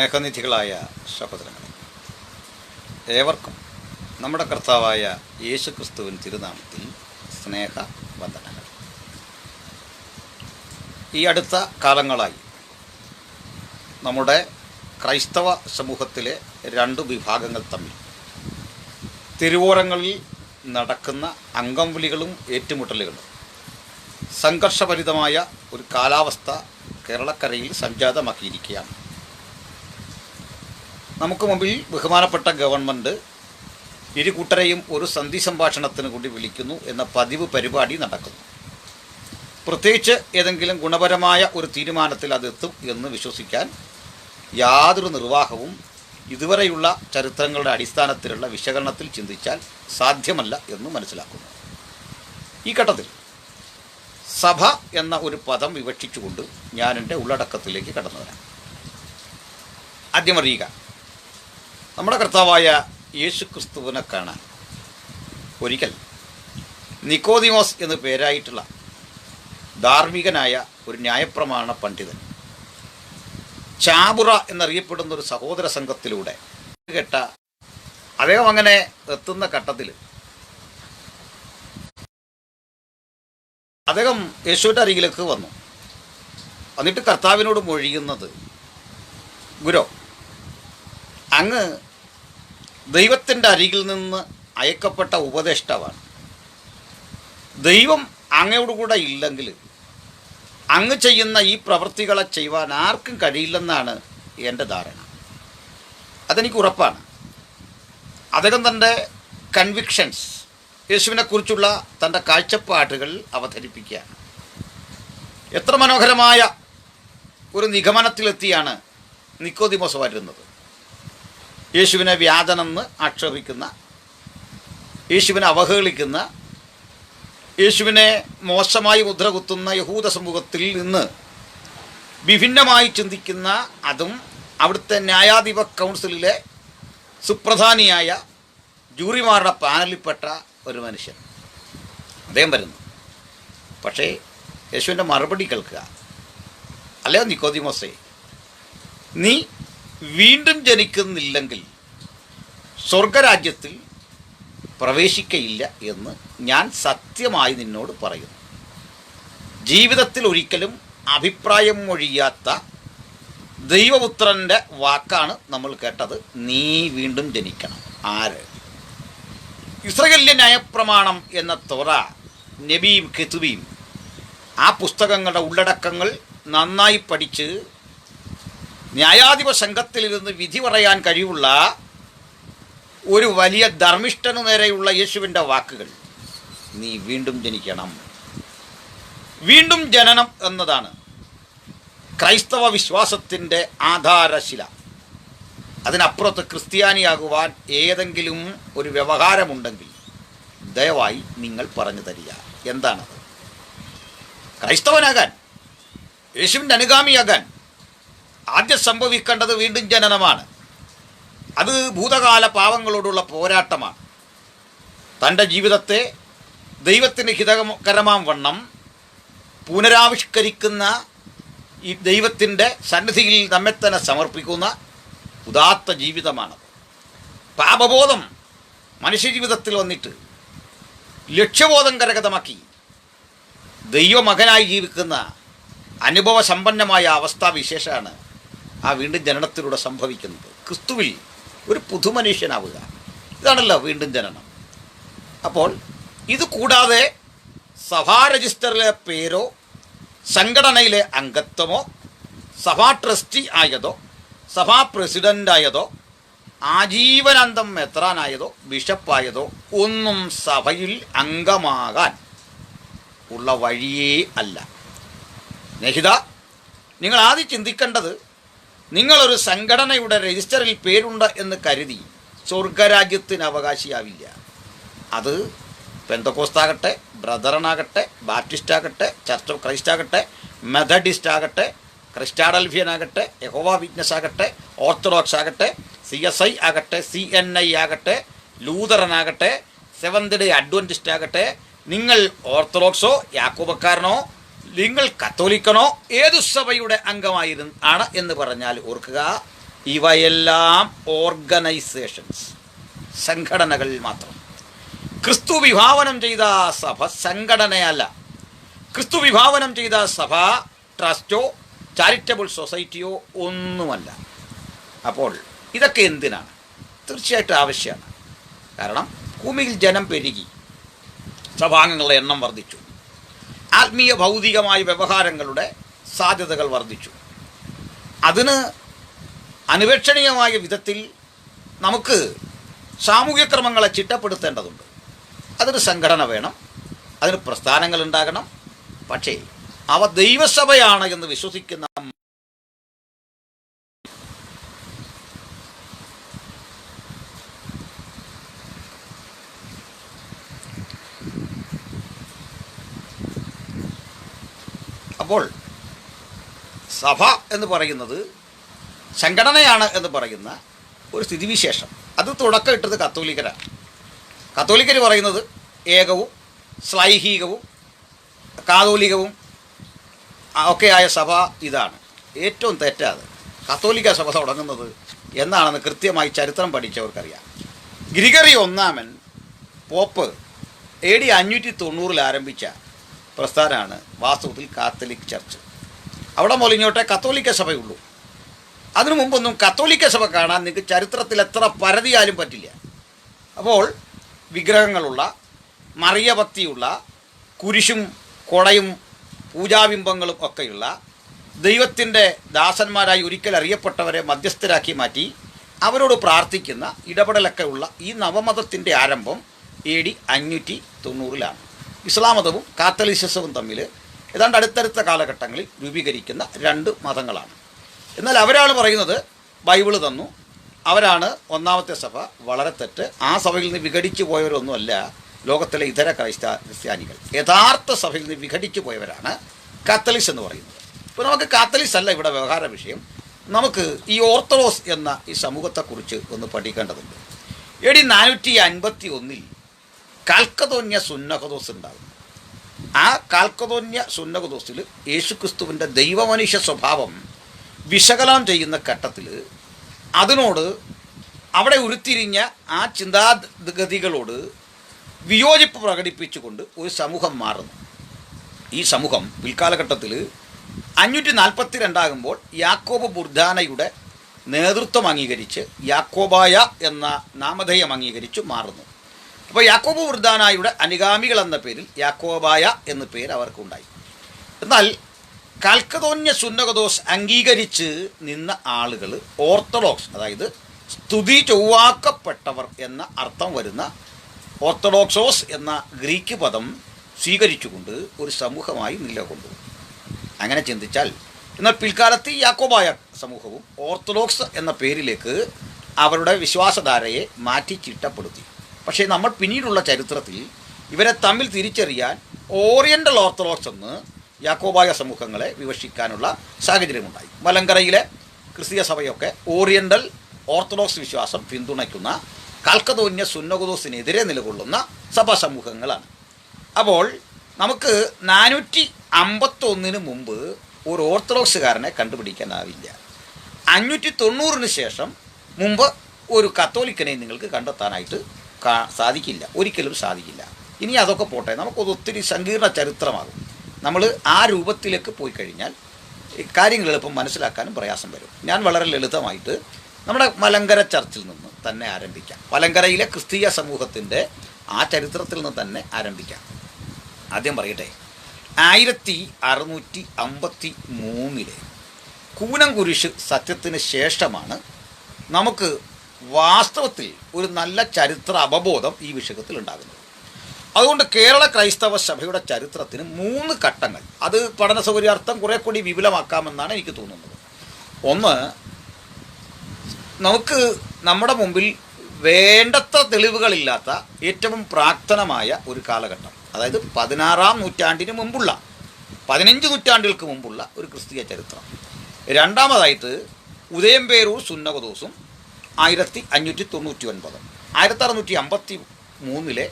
സ്നേഹനിധികളായ സഹോദരങ്ങളെ, ഏവർക്കും നമ്മുടെ കർത്താവായ യേശു ക്രിസ്തുവിൻ തിരുനാമത്തിൽ സ്നേഹവന്ദനങ്ങൾ. ഈ അടുത്ത കാലങ്ങളായി നമ്മുടെ ക്രൈസ്തവ സമൂഹത്തിലെ രണ്ട് വിഭാഗങ്ങൾ തമ്മിൽ തിരുവോരങ്ങളിൽ നടക്കുന്ന അംഗംവിളികളും ഏറ്റുമുട്ടലുകളും സംഘർഷഭരിതമായ ഒരു കാലാവസ്ഥ കേരളക്കരയിൽ സംജാതമാക്കിയിരിക്കുകയാണ്. നമുക്ക് മുമ്പിൽ ബഹുമാനപ്പെട്ട ഗവൺമെൻറ് ഇരു കൂട്ടരെയും ഒരു സന്ധി സംഭാഷണത്തിന് കൂടി വിളിക്കുന്നു എന്ന പതിവ് പരിപാടി നടക്കുന്നു. പ്രത്യേകിച്ച് ഏതെങ്കിലും ഗുണപരമായ ഒരു തീരുമാനത്തിൽ അതെത്തും എന്ന് വിശ്വസിക്കാൻ യാതൊരു നിർവാഹവും ഇതുവരെയുള്ള ചരിത്രങ്ങളുടെ അടിസ്ഥാനത്തിലുള്ള വിശകലനത്തിൽ ചിന്തിച്ചാൽ സാധ്യമല്ല എന്ന് മനസ്സിലാക്കുന്നു. ഈ ഘട്ടത്തിൽ സഭ എന്ന ഒരു പദം വിവക്ഷിച്ചുകൊണ്ട് ഞാൻ എൻ്റെ ഉള്ളടക്കത്തിലേക്ക് കടന്നു വരാം. ആദ്യമറിയുക, നമ്മുടെ കർത്താവായ യേശു ക്രിസ്തുവിനെ കാണാൻ ഒരിക്കൽ നിക്കോദിമോസ് എന്ന് പേരായിട്ടുള്ള ധാർമ്മികനായ ഒരു ന്യായപ്രമാണ പണ്ഡിതൻ ചാബുറ എന്നറിയപ്പെടുന്ന ഒരു സഹോദര സംഘത്തിലൂടെ കേട്ട അദ്ദേഹം അങ്ങനെ എത്തുന്ന ഘട്ടത്തിൽ അദ്ദേഹം യേശുവിൻ്റെ അരികിലേക്ക് വന്നു. എന്നിട്ട് കർത്താവിനോട് മൊഴിയുന്നത്, ഗുരു, അങ്ങ് ദൈവത്തിൻ്റെ അരികിൽ നിന്ന് അയക്കപ്പെട്ട ഉപദേഷ്ടാവാണ്. ദൈവം അങ്ങയോടുകൂടെ ഇല്ലെങ്കിൽ അങ്ങ് ചെയ്യുന്ന ഈ പ്രവൃത്തികളെ ചെയ്യുവാൻ ആർക്കും കഴിയില്ലെന്നാണ് എൻ്റെ ധാരണ. അതെനിക്ക് ഉറപ്പാണ്. അദ്ദേഹം തൻ്റെ കൺവിക്ഷൻസ്, യേശുവിനെക്കുറിച്ചുള്ള തൻ്റെ കാഴ്ചപ്പാടുകൾ അവതരിപ്പിക്കുകയാണ്. എത്ര മനോഹരമായ ഒരു നിഗമനത്തിലെത്തിയാണ് നിക്കോദിമോസ് വരുന്നത്. യേശുവിനെ വ്യാജനെന്ന് ആക്ഷേപിക്കുന്ന, യേശുവിനെ അവഹേളിക്കുന്ന, യേശുവിനെ മോശമായി മുദ്ര കുത്തുന്ന യഹൂദ സമൂഹത്തിൽ നിന്ന് വിഭിന്നമായി ചിന്തിക്കുന്ന, അതും അവിടുത്തെ ന്യായാധിപ കൗൺസിലിലെ സുപ്രധാനിയായ ജൂറിമാരുടെ പാനലിൽപ്പെട്ട ഒരു മനുഷ്യൻ അദ്ദേഹം വരുന്നു. പക്ഷേ യേശുവിൻ്റെ മറുപടി കേൾക്കുക, അല്ലയോ നിക്കോദിമോസേ, നീ വീണ്ടും ജനിക്കുന്നില്ലെങ്കിൽ സ്വർഗരാജ്യത്തിൽ പ്രവേശിക്കയില്ല എന്ന് ഞാൻ സത്യമായി നിന്നോട് പറയുന്നു. ജീവിതത്തിൽ ഒരിക്കലും അഭിപ്രായം മൊഴിയാത്ത ദൈവപുത്രൻ്റെ വാക്കാണ് നമ്മൾ കേട്ടത്. നീ വീണ്ടും ജനിക്കണം. ആര്? ഇസ്രായേലിലെ ന്യായപ്രമാണം എന്ന തോറ, നബിയും കെതുബിയും, ആ പുസ്തകങ്ങളുടെ ഉള്ളടക്കങ്ങൾ നന്നായി പഠിച്ച് ന്യായാധിപ സംഘത്തിലിരുന്ന് വിധി പറയാൻ കഴിവുള്ള ഒരു വലിയ ധർമ്മിഷ്ഠനു നേരെയുള്ള യേശുവിൻ്റെ വാക്കുകൾ, നീ വീണ്ടും ജനിക്കണം. വീണ്ടും ജനനം എന്നതാണ് ക്രൈസ്തവ വിശ്വാസത്തിൻ്റെ ആധാരശില. അതിനപ്പുറത്ത് ക്രിസ്ത്യാനിയാകുവാൻ ഏതെങ്കിലും ഒരു വ്യവഹാരമുണ്ടെങ്കിൽ ദയവായി നിങ്ങൾ പറഞ്ഞു തരിക. എന്താണത്? ക്രൈസ്തവനാകാൻ, യേശുവിൻ്റെ അനുഗാമിയാകാൻ ആദ്യം സംഭവിക്കേണ്ടത് വീണ്ടും ജനനമാണ്. അത് ഭൂതകാല പാവങ്ങളോടുള്ള പോരാട്ടമാണ്. തൻ്റെ ജീവിതത്തെ ദൈവത്തിന് ഹിതകരമാം വണ്ണം പുനരാവിഷ്കരിക്കുന്ന, ഈ ദൈവത്തിൻ്റെ സന്നിധിയിൽ നമ്മെ തന്നെ സമർപ്പിക്കുന്ന ഉദാത്ത ജീവിതമാണത്. പാപബോധം മനുഷ്യജീവിതത്തിൽ വന്നിട്ട് ലക്ഷ്യബോധം കരഗതമാക്കി ദൈവമകനായി ജീവിക്കുന്ന അനുഭവ സമ്പന്നമായ അവസ്ഥാവിശേഷമാണ് ആ വീണ്ടും ജനനത്തിലൂടെ സംഭവിക്കുന്നത്. ക്രിസ്തുവിൽ ഒരു പുതുമനുഷ്യനാവുക, ഇതാണല്ലോ വീണ്ടും ജനനം. അപ്പോൾ ഇത് കൂടാതെ സഭാ രജിസ്റ്ററിലെ പേരോ സംഘടനയിലെ അംഗത്വമോ സഭാ ട്രസ്റ്റി ആയതോ സഭാ പ്രസിഡൻ്റായതോ ആജീവനാന്തം മെത്രാനായതോ ബിഷപ്പായതോ ഒന്നും സഭയിൽ അംഗമാകാൻ ഉള്ള വഴിയേ അല്ല. സ്നേഹിത, നിങ്ങൾ ആദ്യം ചിന്തിക്കേണ്ടത്, നിങ്ങളൊരു സംഘടനയുടെ രജിസ്റ്ററിൽ പേരുണ്ട് എന്ന് കരുതി സ്വർഗരാജ്യത്തിന് അവകാശിയാവില്ല. അത് പെന്തക്കോസ്താകട്ടെ, ബ്രദറനാകട്ടെ, ബാപ്റ്റിസ്റ്റാകട്ടെ, ചർച്ച് ഓഫ് ക്രൈസ്റ്റ് ആകട്ടെ, മെത്തഡിസ്റ്റ് ആകട്ടെ, ക്രിസ്റ്റാഡൽഫിയനാകട്ടെ, യഹോവ വിറ്റ്നസ് ആകട്ടെ, ഓർത്തഡോക്സ് ആകട്ടെ, CSI ആകട്ടെ, CNI ആകട്ടെ, ലൂതറനാകട്ടെ, സെവന്ത് ഡേ അഡ്വൻറ്റിസ്റ്റ് ആകട്ടെ, നിങ്ങൾ ഓർത്തഡോക്സോ യാക്കോബക്കാരനോ നിങ്ങൾ കത്തോലിക്കനോ ഏതു സഭയുടെ അംഗമാണ് എന്ന് പറഞ്ഞാൽ ഓർക്കുക, ഇവയെല്ലാം ഓർഗനൈസേഷൻസ്, സംഘടനകൾ മാത്രം. ക്രിസ്തു വിഭാവനം ചെയ്ത സഭ സംഘടനയല്ല. ക്രിസ്തു വിഭാവനം ചെയ്ത സഭ ട്രസ്റ്റോ ചാരിറ്റബിൾ സൊസൈറ്റിയോ ഒന്നുമല്ല. അപ്പോൾ ഇതൊക്കെ എന്തിനാണ്? തീർച്ചയായിട്ടും ആവശ്യമാണ്. കാരണം ഭൂമിയിൽ ജനം പെരുകി, സഭാംഗങ്ങളുടെ എണ്ണം വർദ്ധിച്ചു, ആത്മീയ ഭൗതികമായ വ്യവഹാരങ്ങളുടെ സാധ്യതകൾ വർദ്ധിച്ചു. അതിന് അനുപേക്ഷണീയമായ വിധത്തിൽ നമുക്ക് സാമൂഹ്യ ക്രമങ്ങളെ ചിട്ടപ്പെടുത്തേണ്ടതുണ്ട്. അതിന് സംഘടന വേണം, അതിന് പ്രസ്ഥാനങ്ങൾ ഉണ്ടാകണം. പക്ഷേ അവ ദൈവസഭയാണ് എന്ന് വിശ്വസിക്കുന്ന അപ്പോൾ സഭ എന്ന് പറയുന്നത് സംഘടനയാണ് എന്ന് പറയുന്ന ഒരു സ്ഥിതിവിശേഷം, അത് തുടക്കം ഇട്ടത് കത്തോലിക്കരാണ്. കത്തോലിക്കർ പറയുന്നത് ഏകവും ശ്ലൈഹികവും കാതോലികവും ഒക്കെയായ സഭ ഇതാണ്. ഏറ്റവും തെറ്റാത് കത്തോലിക്ക സഭ തുടങ്ങുന്നത് എന്നാണെന്ന് കൃത്യമായി ചരിത്രം പഠിച്ചവർക്കറിയാം. ഗ്രിഗറി ഒന്നാമൻ പോപ്പ് AD 590 ആരംഭിച്ച പ്രസ്ഥാനമാണ് വാസ്തവത്തിൽ കാത്തലിക് ചർച്ച്. അവിടെ മുതലിങ്ങോട്ടെ കത്തോലിക്ക സഭയുള്ളൂ. അതിനു മുമ്പൊന്നും കത്തോലിക്ക സഭ കാണാൻ നിങ്ങൾക്ക് ചരിത്രത്തിൽ എത്ര പരതിയാലും പറ്റില്ല. അപ്പോൾ വിഗ്രഹങ്ങളുള്ള, മറിയഭക്തിയുള്ള, കുരിശും കൊടയും പൂജാബിംബങ്ങളും ഒക്കെയുള്ള ദൈവത്തിൻ്റെ ദാസന്മാരായി ഒരിക്കൽ അറിയപ്പെട്ടവരെ മധ്യസ്ഥരാക്കി മാറ്റി അവരോട് പ്രാർത്ഥിക്കുന്ന ഇടപെടലൊക്കെ ഉള്ള ഈ നവമതത്തിൻ്റെ ആരംഭം AD 590 ഇസ്ലാം മതവും കാത്തലിസിസവും തമ്മിൽ ഏതാണ്ട് അടുത്തടുത്ത കാലഘട്ടങ്ങളിൽ രൂപീകരിക്കുന്ന രണ്ട് മതങ്ങളാണ്. എന്നാൽ അവരാണ് പറയുന്നത് ബൈബിള് തന്നു, അവരാണ് ഒന്നാമത്തെ സഭ. വളരെ തെറ്റ്. ആ സഭയിൽ നിന്ന് വിഘടിച്ചു പോയവരൊന്നുമല്ല ലോകത്തിലെ ഇതര ക്രിസ്ത്യാനികൾ. യഥാർത്ഥ സഭയിൽ നിന്ന് വിഘടിച്ചു പോയവരാണ് കാത്തലിക്സ് എന്ന് പറയുന്നത്. ഇപ്പോൾ നമുക്ക് കാത്തലിക്സ് അല്ല ഇവിടെ വ്യവഹാര വിഷയം. നമുക്ക് ഈ ഓർത്തഡോക്സ് എന്ന ഈ സമൂഹത്തെക്കുറിച്ച് ഒന്ന് പഠിക്കേണ്ടതുണ്ട്. AD 451 കാൽക്കതോന്യ സുന്നഹദോസ് ഉണ്ടാകും. ആ കാൽക്കതോന്യ സുന്നഹദോസിൽ യേശുക്രിസ്തുവിൻ്റെ ദൈവമനുഷ്യ സ്വഭാവം വിശകലനം ചെയ്യുന്ന ഘട്ടത്തിൽ അതിനോട് അവിടെ ഉരുത്തിരിഞ്ഞ ആ ചിന്താഗതികളോട് വിയോജിപ്പ് പ്രകടിപ്പിച്ചുകൊണ്ട് ഒരു സമൂഹം മാറുന്നു. ഈ സമൂഹം പിൽക്കാലഘട്ടത്തിൽ 542 ആകുമ്പോൾ യാക്കോബ് ബുർദാനയുടെ നേതൃത്വം അംഗീകരിച്ച് യാക്കോബായ എന്ന നാമധേയം അംഗീകരിച്ചു മാറുന്നു. അപ്പോൾ യാക്കോബ് ബുർദാനായുടെ അനുഗാമികൾ എന്ന പേരിൽ യാക്കോബായ എന്ന പേര് അവർക്കുണ്ടായി. എന്നാൽ കാൽക്കതോന്യ സുന്നഹദോസ് അംഗീകരിച്ച് നിന്ന ആളുകൾ ഓർത്തഡോക്സ്, അതായത് സ്തുതി ചൊവ്വാക്കപ്പെട്ടവർ എന്ന അർത്ഥം വരുന്ന ഓർത്തഡോക്സോസ് എന്ന ഗ്രീക്ക് പദം സ്വീകരിച്ചുകൊണ്ട് ഒരു സമൂഹമായി നിലകൊണ്ടു. അങ്ങനെ ചിന്തിച്ചാൽ എന്നാൽ പിൽക്കാലത്ത് യാക്കോബായ സമൂഹവും ഓർത്തഡോക്സ് എന്ന പേരിലേക്ക് അവരുടെ വിശ്വാസധാരയെ മാറ്റി ചിട്ടപ്പെടുത്തി. പക്ഷേ നമ്മൾ പിന്നീടുള്ള ചരിത്രത്തിൽ ഇവരെ തമ്മിൽ തിരിച്ചറിയാൻ ഓറിയൻ്റൽ ഓർത്തഡോക്സ് എന്ന് യാക്കോബായ സമൂഹങ്ങളെ വിവക്ഷിക്കാനുള്ള സാഹചര്യമുണ്ടായി. മലങ്കരയിലെ ക്രിസ്തീയ സഭയൊക്കെ ഓറിയൻ്റൽ ഓർത്തഡോക്സ് വിശ്വാസം പിന്തുണയ്ക്കുന്ന കാൽക്കതോന്യ സുന്നഹദോസിനെതിരെ നിലകൊള്ളുന്ന സഭാ സമൂഹങ്ങളാണ്. അപ്പോൾ നമുക്ക് 451 മുമ്പ് ഒരു ഓർത്തഡോക്സുകാരനെ കണ്ടുപിടിക്കാനാവില്ല. 590 ശേഷം മുമ്പ് ഒരു കത്തോലിക്കനെ നിങ്ങൾക്ക് കണ്ടെത്താനായിട്ട് സാധിക്കില്ല, ഒരിക്കലും സാധിക്കില്ല. ഇനി അതൊക്കെ പോട്ടെ, നമുക്കത് ഒത്തിരി സങ്കീർണ ചരിത്രമാകും. നമ്മൾ ആ രൂപത്തിലേക്ക് പോയി കഴിഞ്ഞാൽ കാര്യങ്ങൾ എളുപ്പം മനസ്സിലാക്കാനും പ്രയാസം വരും. ഞാൻ വളരെ ലളിതമായിട്ട് നമ്മുടെ മലങ്കര ചർച്ചിൽ നിന്ന് തന്നെ ആരംഭിക്കാം. മലങ്കരയിലെ ക്രിസ്തീയ സമൂഹത്തിൻ്റെ ആ ചരിത്രത്തിൽ നിന്ന് തന്നെ ആരംഭിക്കാം. ആദ്യം പറയട്ടെ, 1653 കൂനംകുരിശ് സത്യത്തിന് ശേഷമാണ് നമുക്ക് വാസ്തവത്തിൽ ഒരു നല്ല ചരിത്ര അവബോധം ഈ വിഷയത്തിൽ ഉണ്ടാകുന്നത്. അതുകൊണ്ട് കേരള ക്രൈസ്തവ സഭയുടെ ചരിത്രത്തിന് 3 ഘട്ടങ്ങൾ, അത് പഠന സൗകര്യാർത്ഥം കുറേ കൂടി വിപുലമാക്കാമെന്നാണ് എനിക്ക് തോന്നുന്നത്. ഒന്ന്, നമുക്ക് നമ്മുടെ മുമ്പിൽ വേണ്ടത്ര തെളിവുകളില്ലാത്ത ഏറ്റവും പ്രാക്തനമായ ഒരു കാലഘട്ടം, അതായത് 16-ാം നൂറ്റാണ്ടിന് മുമ്പുള്ള 15 നൂറ്റാണ്ടുകൾക്ക് മുമ്പുള്ള ഒരു ക്രിസ്തീയ ചരിത്രം. രണ്ടാമതായിട്ട് ഉദയംപേരൂർ സുന്നഹദോസും 1599, 1653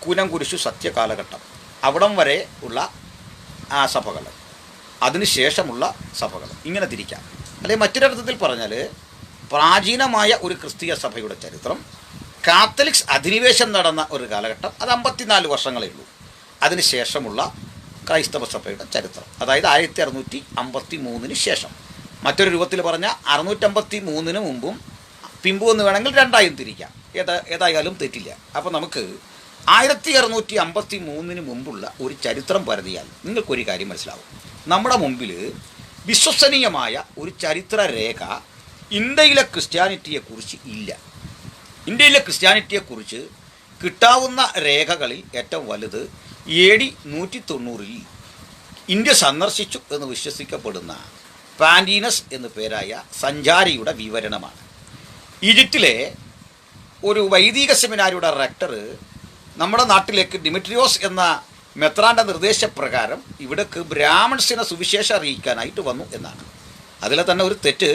കൂനംകുരിശു സത്യകാലഘട്ടം, അവിടം വരെ ഉള്ള സഭകൾ, അതിനുശേഷമുള്ള സഭകൾ, ഇങ്ങനെ തിരിക്കാം. അല്ലെങ്കിൽ മറ്റൊരർത്ഥത്തിൽ പറഞ്ഞാൽ പ്രാചീനമായ ഒരു ക്രിസ്തീയ സഭയുടെ ചരിത്രം, കാത്തലിക്സ് അധിനിവേശം നടന്ന ഒരു കാലഘട്ടം, അത് 54 വർഷങ്ങളേ ഉള്ളൂ. അതിനുശേഷമുള്ള ക്രൈസ്തവ സഭയുടെ ചരിത്രം, അതായത് 1653 ശേഷം. മറ്റൊരു രൂപത്തിൽ പറഞ്ഞാൽ 653 മുമ്പും പിമ്പും എന്ന് വേണമെങ്കിൽ രണ്ടായും തിരിക്കാം, ഏതായാലും തെറ്റില്ല. അപ്പോൾ നമുക്ക് 1653 മുമ്പുള്ള ഒരു ചരിത്രം പരതിയാൽ നിങ്ങൾക്കൊരു കാര്യം മനസ്സിലാവും. നമ്മുടെ മുമ്പിൽ വിശ്വസനീയമായ ഒരു ചരിത്ര രേഖ ഇന്ത്യയിലെ ക്രിസ്ത്യാനിറ്റിയെക്കുറിച്ച് ഇല്ല. ഇന്ത്യയിലെ ക്രിസ്ത്യാനിറ്റിയെക്കുറിച്ച് കിട്ടാവുന്ന രേഖകളിൽ ഏറ്റവും വലുത് AD 190 ഇന്ത്യ സന്ദർശിച്ചു എന്ന് വിശ്വസിക്കപ്പെടുന്ന പാൻറ്റീനസ് എന്നു പേരായ സഞ്ചാരിയുടെ വിവരണമാണ്. ഈജിപ്തിലെ ഒരു വൈദിക സെമിനാരിയുടെ റെക്ടർ നമ്മുടെ നാട്ടിലേക്ക് ഡിമിട്രിയോസ് എന്ന മെത്രാൻ്റെ നിർദ്ദേശപ്രകാരം ഇവിടേക്ക് ബ്രാഹ്മൺസിനെ സുവിശേഷം അറിയിക്കാനായിട്ട് വന്നു എന്നാണ്. അതിലെ തന്നെ ഒരു തെറ്റ്,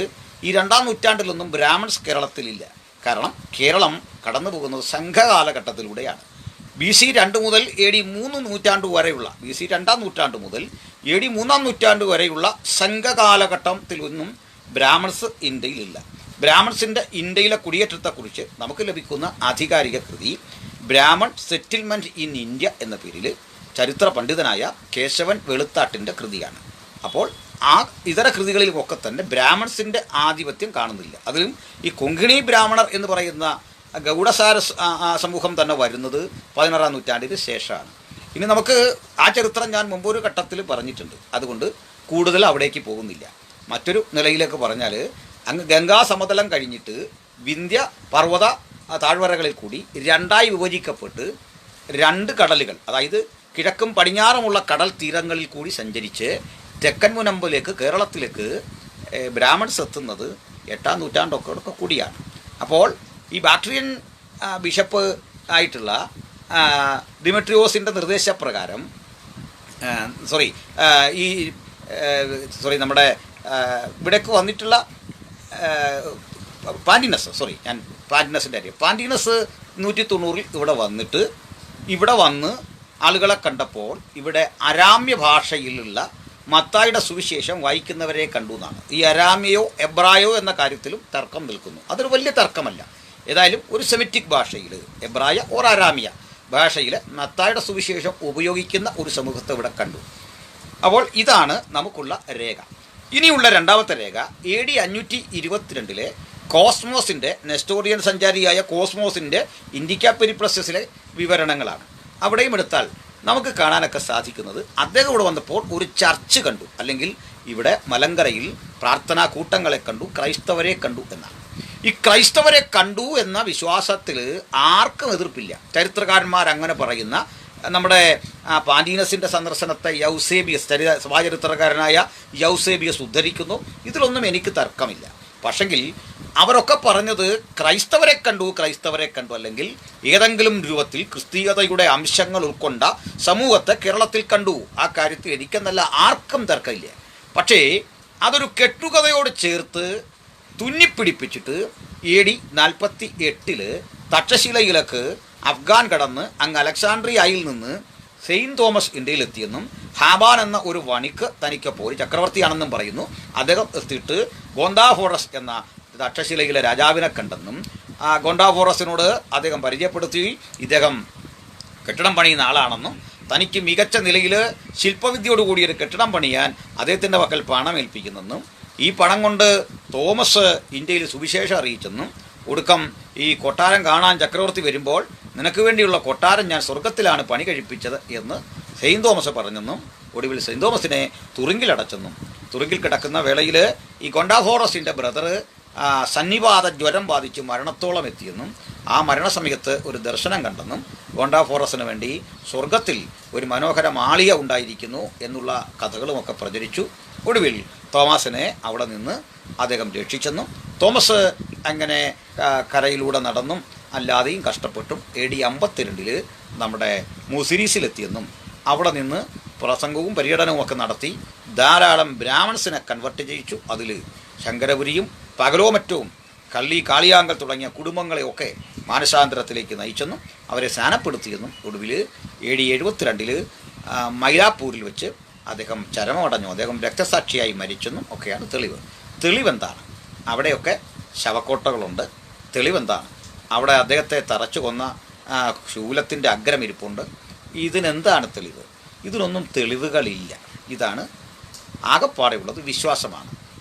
ഈ 2-ാം നൂറ്റാണ്ടിലൊന്നും ബ്രാഹ്മൺസ് കേരളത്തിലില്ല. കാരണം കേരളം കടന്നു പോകുന്നത് സംഘകാലഘട്ടത്തിലൂടെയാണ്. BC 2 മുതൽ AD 3 നൂറ്റാണ്ട് വരെയുള്ള, BC 2-ാം നൂറ്റാണ്ട് മുതൽ AD 3-ാം നൂറ്റാണ്ട് വരെയുള്ള സംഘകാലഘട്ടത്തിലൊന്നും ബ്രാഹ്മൺസ് ഇന്ത്യയിലില്ല. ബ്രാഹ്മൺസിൻ്റെ ഇന്ത്യയിലെ കുടിയേറ്റത്തെക്കുറിച്ച് നമുക്ക് ലഭിക്കുന്ന ആധികാരിക കൃതി ബ്രാഹ്മൺ സെറ്റിൽമെൻറ്റ് ഇൻ ഇന്ത്യ എന്ന പേരിൽ ചരിത്ര പണ്ഡിതനായ കേശവൻ വെളുത്താട്ടിൻ്റെ കൃതിയാണ്. അപ്പോൾ ആ ഇതര കൃതികളിലുമൊക്കെ തന്നെ ബ്രാഹ്മൺസിൻ്റെ ആധിപത്യം കാണുന്നില്ല. അതിലും ഈ കൊങ്കിണി ബ്രാഹ്മണർ എന്ന് പറയുന്ന ഗൗഡസാര സമൂഹം തന്നെ വരുന്നത് 16-ാം നൂറ്റാണ്ടിന് ശേഷമാണ്. ഇനി നമുക്ക് ആ ചരിത്രം ഞാൻ മുമ്പൊരു ഘട്ടത്തിൽ പറഞ്ഞിട്ടുണ്ട്, അതുകൊണ്ട് കൂടുതൽ അവിടേക്ക് പോകുന്നില്ല. മറ്റൊരു നിലയിലേക്ക് പറഞ്ഞാൽ, അങ്ങ് ഗംഗാ സമതലം കഴിഞ്ഞിട്ട് വിന്ധ്യ പർവ്വത താഴ്വരകളിൽ കൂടി 2ആയി വിഭജിക്കപ്പെട്ട് 2 കടലുകൾ, അതായത് കിഴക്കും പടിഞ്ഞാറുമുള്ള കടൽ തീരങ്ങളിൽ കൂടി സഞ്ചരിച്ച് തെക്കൻ മുനമ്പിലേക്ക് കേരളത്തിലേക്ക് ബ്രാഹ്മൺസ് എത്തുന്നത് 8-ാം നൂറ്റാണ്ടൊക്കെ കൂടിയാണ്. അപ്പോൾ ഈ ബാക്ട്രിയൻ ബിഷപ്പ് ആയിട്ടുള്ള ഡിമിട്രിയോസിൻ്റെ നിർദ്ദേശപ്രകാരം നമ്മുടെ ഇവിടേക്ക് വന്നിട്ടുള്ള പാൻറ്റീനസിൻ്റെ കാര്യം, പാൻറ്റീനസ് 190 ഇവിടെ വന്നിട്ട് ഇവിടെ വന്ന് ആളുകളെ കണ്ടപ്പോൾ ഇവിടെ അരാമ്യ ഭാഷയിലുള്ള മത്തായിയുടെ സുവിശേഷം വായിക്കുന്നവരെ കണ്ടു എന്നാണ്. ഈ അരാമ്യയോ എബ്രായോ എന്ന കാര്യത്തിലും തർക്കം നിൽക്കുന്നു. അതൊരു വലിയ തർക്കമല്ല. ഏതായാലും ഒരു സെമിറ്റിക് ഭാഷയിൽ, എബ്രായ ഓർ അരാമിയ ഭാഷയിൽ മത്തായിയുടെ സുവിശേഷം ഉപയോഗിക്കുന്ന ഒരു സമൂഹത്തെ ഇവിടെ കണ്ടു. അപ്പോൾ ഇതാണ് നമുക്കുള്ള രേഖ. ഇനിയുള്ള രണ്ടാമത്തെ രേഖ AD 522 കോസ്മോസിൻ്റെ, നെസ്റ്റോറിയൻ സഞ്ചാരിയായ കോസ്മോസിൻ്റെ ഇന്ത്യക്ക പെരിപ്ലസിലെ വിവരണങ്ങളാണ്. അവിടെയും എടുത്താൽ നമുക്ക് കാണാനൊക്കെ സാധിക്കുന്നത്, അദ്ദേഹം ഇവിടെ വന്നപ്പോൾ ഒരു ചർച്ച് കണ്ടു, അല്ലെങ്കിൽ ഇവിടെ മലങ്കരയിൽ പ്രാർത്ഥനാ കൂട്ടങ്ങളെ കണ്ടു, ക്രൈസ്തവരെ കണ്ടു എന്നാണ്. ഈ ക്രൈസ്തവരെ കണ്ടു എന്ന വിശ്വാസത്തിൽ ആർക്കും എതിർപ്പില്ല. ചരിത്രകാരന്മാർ അങ്ങനെ പറയുന്ന നമ്മുടെ പാൻറ്റീനസിൻ്റെ സന്ദർശനത്തെ സഭാചരിത്രകാരനായ യൗസേബിയസ് ഉദ്ധരിക്കുന്നു. ഇതിലൊന്നും എനിക്ക് തർക്കമില്ല. പക്ഷെങ്കിൽ അവരൊക്കെ പറഞ്ഞത് ക്രൈസ്തവരെ കണ്ടു, അല്ലെങ്കിൽ ഏതെങ്കിലും രൂപത്തിൽ ക്രിസ്തീയതയുടെ അംശങ്ങൾ ഉൾക്കൊണ്ട സമൂഹത്തെ കേരളത്തിൽ കണ്ടു. ആ കാര്യത്തിൽ എനിക്കെന്നല്ല ആർക്കും തർക്കമില്ല. പക്ഷേ അതൊരു കെട്ടുകഥയോട് ചേർത്ത് തുന്നിപ്പിടിപ്പിച്ചിട്ട് AD 48 തക്ഷശിലയിലേക്ക് അഫ്ഗാൻ കടന്ന് അങ്ങ് അലക്സാണ്ട്രിയയിൽ നിന്ന് സെയിൻറ്റ് തോമസ് ഇന്ത്യയിലെത്തിയെന്നും ഹാബാൻ എന്ന ഒരു വണിക്ക് തനിക്കൊപ്പോൾ ഒരു ചക്രവർത്തിയാണെന്നും പറയുന്നു. അദ്ദേഹം എത്തിയിട്ട് ഗോണ്ടാഫോറസ് എന്ന തക്ഷശിലയിലെ രാജാവിനെ കണ്ടെന്നും ആ ഗോണ്ടാഫോറസിനോട് അദ്ദേഹം പരിചയപ്പെടുത്തി ഇദ്ദേഹം കെട്ടിടം പണിയുന്ന ആളാണെന്നും തനിക്ക് മികച്ച നിലയിൽ ശില്പവിദ്യയോടുകൂടി ഒരു കെട്ടിടം പണിയാൻ അദ്ദേഹത്തിൻ്റെ പക്കൽ പണം ഏൽപ്പിക്കുന്നെന്നും ഈ പണം കൊണ്ട് തോമസ് ഇന്ത്യയിൽ സുവിശേഷം അറിയിച്ചെന്നും ഒടുക്കം ഈ കൊട്ടാരം കാണാൻ ചക്രവർത്തി വരുമ്പോൾ നിനക്ക് വേണ്ടിയുള്ള കൊട്ടാരം ഞാൻ സ്വർഗത്തിലാണ് പണി കഴിപ്പിച്ചത് എന്ന് സെയിൻറ്റ് തോമസ് പറഞ്ഞെന്നും ഒടുവിൽ സെയിൻറ്റ് തോമസിനെ തുറുങ്കിലടച്ചെന്നും തുറുങ്കിൽ കിടക്കുന്ന വേളയിൽ ഈ ഗോണ്ടാഫോറസിൻ്റെ ബ്രദർ സന്നിപാത ജ്വരം ബാധിച്ച് മരണത്തോളം എത്തിയെന്നും ആ മരണസമയത്ത് ഒരു ദർശനം കണ്ടെന്നും ഗോണ്ടാഫോറസിന് വേണ്ടി സ്വർഗത്തിൽ ഒരു മനോഹര മാളിക ഉണ്ടായിരിക്കുന്നു എന്നുള്ള കഥകളുമൊക്കെ പ്രചരിച്ചു. ഒടുവിൽ തോമസിനെ അവിടെ നിന്ന് അദ്ദേഹം രക്ഷിച്ചെന്നും തോമസ് അങ്ങനെ കരയിലൂടെ നടന്നും അല്ലാതെയും കഷ്ടപ്പെട്ടും AD 52 നമ്മുടെ മുസിരീസിലെത്തിയെന്നും അവിടെ നിന്ന് പ്രസംഗവും പര്യടനവും ഒക്കെ നടത്തി ധാരാളം ബ്രാഹ്മൺസിനെ കൺവെർട്ട് ചെയ്യിച്ചു. അതിൽ ശങ്കരപുരിയും പകലോമറ്റവും കാളിയാങ്കൽ തുടങ്ങിയ കുടുംബങ്ങളെയൊക്കെ മാനസാന്തരത്തിലേക്ക് നയിച്ചെന്നും അവരെ സ്നാനപ്പെടുത്തിയെന്നും ഒടുവിൽ AD 72 മൈലാപ്പൂരിൽ വെച്ച് അദ്ദേഹം ചരമമടഞ്ഞു, അദ്ദേഹം രക്തസാക്ഷിയായി മരിച്ചെന്നും ഒക്കെയാണ് തെളിവെന്താണ്. അവിടെയൊക്കെ ശവക്കോട്ടകളുണ്ട്. തെളിവെന്താണ്? അവിടെ അദ്ദേഹത്തെ തറച്ചു കൊന്ന ശൂലത്തിൻ്റെ അഗ്രമിരിപ്പുണ്ട്. ഇതിനെന്താണ് തെളിവ്? ഇതിനൊന്നും തെളിവുകളില്ല. ഇതാണ് ആകപ്പാടെയുള്ളത്. വിശ്വാസമാണ്.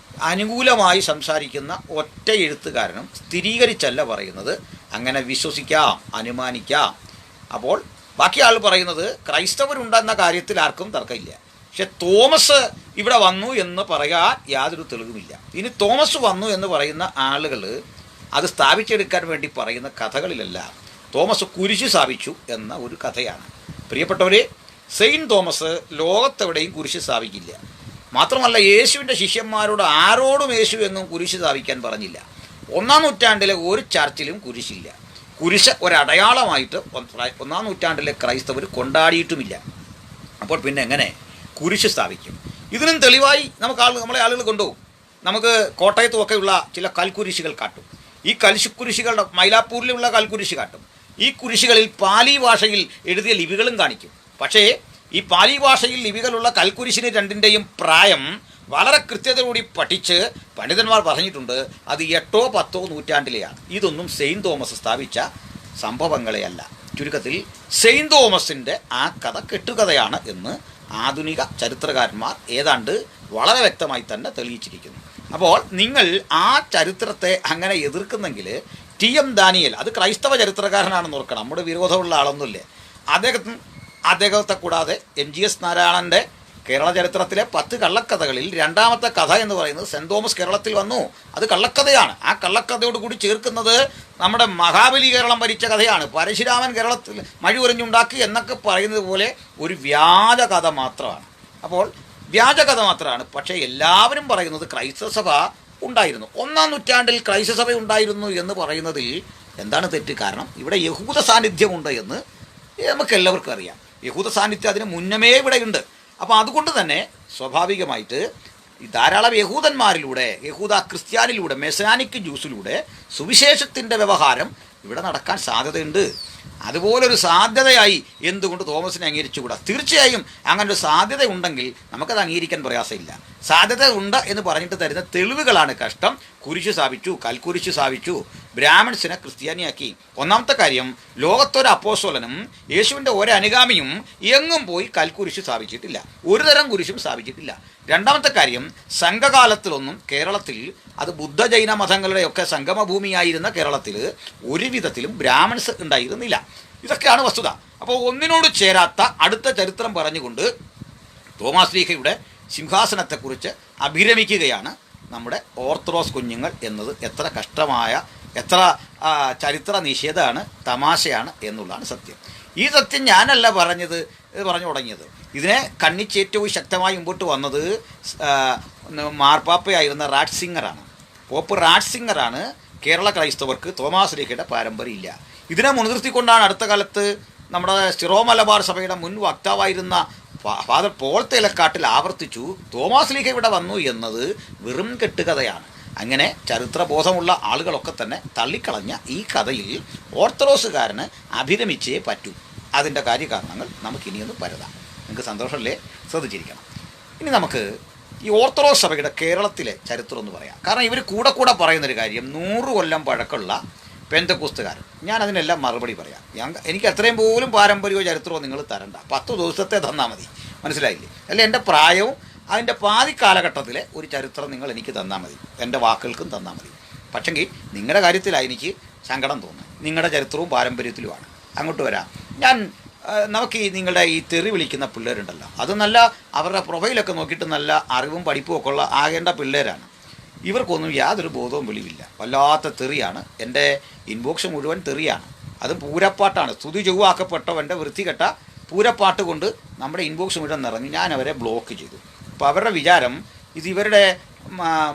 അനുകൂലമായി സംസാരിക്കുന്ന ഒറ്റ എഴുത്തുകാരനും സ്ഥിരീകരിച്ചല്ല പറയുന്നത്. അങ്ങനെ വിശ്വസിക്കാം, അനുമാനിക്കാം. അപ്പോൾ ബാക്കി ആൾ പറയുന്നത് ക്രൈസ്തവരുണ്ടെന്ന കാര്യത്തിൽ ആർക്കും തർക്കമില്ല. പക്ഷെ തോമസ് ഇവിടെ വന്നു എന്ന് പറയാൻ യാതൊരു തെളിവുമില്ല. ഇനി തോമസ് വന്നു എന്ന് പറയുന്ന ആളുകൾ അത് സ്ഥാപിച്ചെടുക്കാൻ വേണ്ടി പറയുന്ന കഥകളിലല്ല. തോമസ് കുരിശ് സ്ഥാപിച്ചു എന്ന ഒരു കഥയാണ്. പ്രിയപ്പെട്ടവരെ, സെയിൻറ്റ് തോമസ് ലോകത്തെവിടെയും കുരിശ് സ്ഥാപിക്കില്ല. മാത്രമല്ല, യേശുവിൻ്റെ ശിഷ്യന്മാരോട് ആരോടും യേശു എങ്ങും കുരിശ് സ്ഥാപിക്കാൻ പറഞ്ഞില്ല. 1-ാം നൂറ്റാണ്ടിലെ ഒരു ചർച്ചിലും കുരിശില്ല. കുരിശ് ഒരടയാളമായിട്ട് 1-ാം നൂറ്റാണ്ടിലെ ക്രൈസ്തവർ കൊണ്ടാടിയിട്ടുമില്ല. അപ്പോൾ പിന്നെ എങ്ങനെ കുരിശ് സ്ഥാപിക്കും? ഇതിനും തെളിവായി നമ്മളെ ആളുകൾ കൊണ്ടുപോകും. നമുക്ക് കോട്ടയത്തുമൊക്കെയുള്ള ചില കൽക്കുരിശുകൾ കാട്ടും. ഈ കൽക്കുരിശുകളുടെ മൈലാപ്പൂരിലുള്ള കൽക്കുരിശ് കാട്ടും. ഈ കുരിശുകളിൽ പാലി ഭാഷയിൽ എഴുതിയ ലിപികളും കാണിക്കും. പക്ഷേ ഈ പാലി ഭാഷയിൽ ലിപികളുള്ള കൽക്കുരിശിന് രണ്ടിൻ്റെയും പ്രായം വളരെ കൃത്യതയോടെ പഠിച്ച് പണ്ഡിതന്മാർ പറഞ്ഞിട്ടുണ്ട്. അത് 8-ഓ 10-ഓ നൂറ്റാണ്ടിലെയാണ്. ഇതൊന്നും സെയിൻറ്റ് തോമസ് സ്ഥാപിച്ച സംഭവങ്ങളെയല്ല. ചുരുക്കത്തിൽ സെയിൻറ്റ് തോമസിൻ്റെ ആ കഥ കെട്ടുകഥയാണ് എന്ന് ആധുനിക ചരിത്രകാരന്മാർ ഏതാണ്ട് വളരെ വ്യക്തമായി തന്നെ തെളിയിച്ചിരിക്കുന്നു. അപ്പോൾ നിങ്ങൾ ആ ചരിത്രത്തെ അങ്ങനെ എതിർക്കുന്നെങ്കിൽ TM ദാനിയേൽ, അത് ക്രൈസ്തവ ചരിത്രകാരനാണെന്ന് ഓർക്കണം, നമ്മുടെ വിരോധമുള്ള ആളൊന്നുമില്ലേ. അദ്ദേഹത്തെ കൂടാതെ MGS നാരായണൻ്റെ കേരള ചരിത്രത്തിലെ 10 കള്ളക്കഥകളിൽ 2ാമത്തെ കഥ എന്ന് പറയുന്നത് സെൻറ്റ് തോമസ് കേരളത്തിൽ വന്നു. അത് കള്ളക്കഥയാണ്. ആ കള്ളക്കഥയോട് കൂടി ചേർക്കുന്നത് നമ്മുടെ മഹാബലി കേരളം ഭരിച്ച കഥയാണ്. പരശുരാമൻ കേരളത്തിൽ മഴയുറിഞ്ഞുണ്ടാക്കി എന്നൊക്കെ പറയുന്നത് പോലെ ഒരു വ്യാജ കഥ മാത്രമാണ്. അപ്പോൾ വ്യാജ കഥ മാത്രമാണ്. പക്ഷേ എല്ലാവരും പറയുന്നത് ക്രൈസ്തവ സഭ ഉണ്ടായിരുന്നു. 1-ാം നൂറ്റാണ്ടിൽ ക്രൈസ്തവ സഭ ഉണ്ടായിരുന്നു എന്ന് പറയുന്നതിൽ എന്താണ് തെറ്റ്? കാരണം ഇവിടെ യഹൂദ സാന്നിധ്യമുണ്ട് എന്ന് നമുക്കെല്ലാവർക്കും അറിയാം. യഹൂദ സാന്നിധ്യം അതിന് മുന്നമേ ഇവിടെയുണ്ട്. അപ്പോൾ അതുകൊണ്ട് തന്നെ സ്വാഭാവികമായിട്ട് ഈ ധാരാളം യഹൂദന്മാരിലൂടെ, ക്രിസ്ത്യാനിലൂടെ, മെസാനിക് ജ്യൂസിലൂടെ സുവിശേഷത്തിൻ്റെ വ്യവഹാരം ഇവിടെ നടക്കാൻ സാധ്യതയുണ്ട്. അതുപോലൊരു സാധ്യതയായി എന്തുകൊണ്ട് തോമസിനെ അംഗീകരിച്ചുകൂടാ? തീർച്ചയായും അങ്ങനെ ഒരു സാധ്യത ഉണ്ടെങ്കിൽ നമുക്കത് അംഗീകരിക്കാൻ പ്രയാസമില്ല. സാധ്യത ഉണ്ട് എന്ന് പറഞ്ഞിട്ട് തരുന്ന തെളിവുകളാണ് കഷ്ടം. കുരിശ് സ്ഥാപിച്ചു, കൽക്കുരിശ് സ്ഥാപിച്ചു, ബ്രാഹ്മൺസിനെ ക്രിസ്ത്യാനിയാക്കി. 1-ാമത്തെ കാര്യം, ലോകത്തൊരു അപ്പോസ്തലനും യേശുവിൻ്റെ ഒരനുഗാമിയും എങ്ങും പോയി കൽക്കുരിശ് സ്ഥാപിച്ചിട്ടില്ല. ഒരു തരം കുരിശും സ്ഥാപിച്ചിട്ടില്ല. 2ാമത്തെ കാര്യം, സംഘകാലത്തിലൊന്നും കേരളത്തിൽ, അത് ബുദ്ധ ജൈന മതങ്ങളുടെയൊക്കെ സംഗമഭൂമിയായിരുന്ന കേരളത്തിൽ ഒരു വിധത്തിലും ബ്രാഹ്മൺസ് ഉണ്ടായിരുന്നില്ല. ഇതൊക്കെയാണ് വസ്തുത. അപ്പോൾ ഒന്നിനോട് ചേരാത്ത അടുത്ത ചരിത്രം പറഞ്ഞുകൊണ്ട് തോമാസ് ലീഹയുടെ സിംഹാസനത്തെക്കുറിച്ച് അഭിരമിക്കുകയാണ് നമ്മുടെ ഓർത്തഡോക്സ് കുഞ്ഞുങ്ങൾ എന്നത് എത്ര കഷ്ടമായ, എത്ര ചരിത്ര നിഷേധമാണ്, തമാശയാണ് എന്നുള്ളതാണ് സത്യം. ഈ സത്യം ഞാനല്ല പറഞ്ഞു തുടങ്ങിയത്. ഇതിനെ കണ്ണിച്ച് ഏറ്റവും ശക്തമായി മുമ്പോട്ട് വന്നത് മാർപ്പാപ്പയായിരുന്ന റാറ്റ്സിംഗറാണ്. പോപ്പ് റാറ്റ്സിംഗറാണ് കേരള ക്രൈസ്തവർക്ക് തോമാസ് ലീഹയുടെ പാരമ്പര്യമില്ല. ഇതിനെ മുൻനിർത്തിക്കൊണ്ടാണ് അടുത്ത കാലത്ത് നമ്മുടെ സിറോ മലബാർ സഭയുടെ മുൻ വക്താവായിരുന്ന ഫാദർ പോൾ തേലക്കാട്ടിൽ ആവർത്തിച്ചു, തോമാസ് ലീഹ ഇവിടെ വന്നു എന്നത് വെറും കെട്ടുകഥയാണ്. അങ്ങനെ ചരിത്രബോധമുള്ള ആളുകളൊക്കെ തന്നെ തള്ളിക്കളഞ്ഞ ഈ കഥയിൽ ഓർത്തഡോക്സുകാരന് അഭിരമിച്ചേ പറ്റൂ. അതിൻ്റെ കാര്യകാരണങ്ങൾ നമുക്കിനിയൊന്ന് പരതാം. നിങ്ങൾക്ക് സന്തോഷമല്ലേ? ശ്രദ്ധിച്ചിരിക്കണം. ഇനി നമുക്ക് ഈ ഓർത്തഡോക്സ് സഭയുടെ കേരളത്തിലെ ചരിത്രം എന്ന് പറയാം. കാരണം ഇവർ കൂടെ പറയുന്നൊരു കാര്യം, 100 കൊല്ലം പഴക്കമുള്ള പെന്തക്കോസ്തുകാരൻ. ഞാൻ അതിനെല്ലാം മറുപടി പറയാം. എനിക്ക് എത്രയും പോലും പാരമ്പര്യമോ ചരിത്രമോ നിങ്ങൾ തരണ്ട, 10 ദിവസത്തെ തന്നാൽ മതി. മനസ്സിലായില്ലേ? അല്ല, എൻ്റെ പ്രായവും അതിൻ്റെ പാതി കാലഘട്ടത്തിലെ ഒരു ചരിത്രം നിങ്ങൾ എനിക്ക് തന്നാൽ മതി, എൻ്റെ വാക്കുകൾക്കും തന്നാൽ മതി. പക്ഷെങ്കിൽ നിങ്ങളുടെ കാര്യത്തിലാണ് എനിക്ക് സങ്കടം തോന്നുന്നത്. നിങ്ങളുടെ ചരിത്രവും പാരമ്പര്യത്തിലുമാണ്. അങ്ങോട്ട് വരാം. നമുക്ക് നിങ്ങളുടെ ഈ തെറി വിളിക്കുന്ന പിള്ളേരുണ്ടല്ലോ, അത് നല്ല, അവരുടെ പ്രൊഫൈലൊക്കെ നോക്കിയിട്ട് നല്ല അറിവും പഠിപ്പും ഒക്കെ ഉള്ള ആകേണ്ട പിള്ളേരാണ്. ഇവർക്കൊന്നും യാതൊരു ബോധവും വെളിവില്ല. വല്ലാത്ത തെറിയാണ്. എൻ്റെ ഇൻബോക്സ് മുഴുവൻ തെറിയാണ്. അതും പൂരപ്പാട്ടാണ്. സ്തുതി ചൊവ്വാക്കപ്പെട്ടവൻ്റെ വൃത്തികെട്ട പൂരപ്പാട്ട് കൊണ്ട് നമ്മുടെ ഇൻബോക്സ് മുഴുവൻ നിറഞ്ഞു. ഞാൻ അവരെ ബ്ലോക്ക് ചെയ്തു. അപ്പോൾ അവരുടെ വിചാരം ഇത് ഇവരുടെ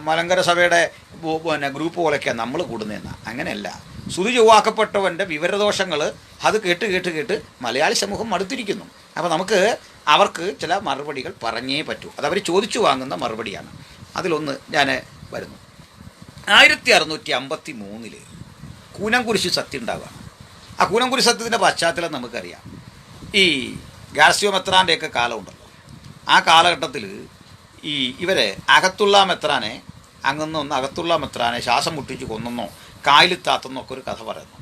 മലങ്കര സഭയുടെ ഗ്രൂപ്പ് പോലെയൊക്കെയാണ് നമ്മൾ കൂടുന്നതെന്നാണ്. അങ്ങനെയല്ല. സ്തുതി ചൊവ്വാക്കപ്പെട്ടവൻ്റെ വിവരദോഷങ്ങൾ അത് കേട്ട് മലയാളി സമൂഹം മടുത്തിരിക്കുന്നു. അപ്പോൾ അവർക്ക് ചില മറുപടികൾ പറഞ്ഞേ പറ്റൂ. അതവർ ചോദിച്ചു വാങ്ങുന്ന മറുപടിയാണ്. അതിലൊന്ന് ഞാൻ വരുന്നു. 1653 കൂനംകുരിശ് സത്യം ഉണ്ടാവുകയാണ്. ആ കൂനംകുരിശ് സത്യത്തിൻ്റെ പശ്ചാത്തലം നമുക്കറിയാം. ഈ ഗാർസിയോ മെത്രാൻ്റെയൊക്കെ കാലമുണ്ടല്ലോ. ആ കാലഘട്ടത്തിൽ ഇവരെ അകത്തുള്ള മെത്രാനെ അങ്ങൊന്നും ഒന്ന് അകത്തുള്ള മെത്രാനെ ശ്വാസം മുട്ടിച്ച് കൊന്നെന്നോ കായലിത്താത്തെന്നോ ഒക്കെ ഒരു കഥ പറയുന്നു.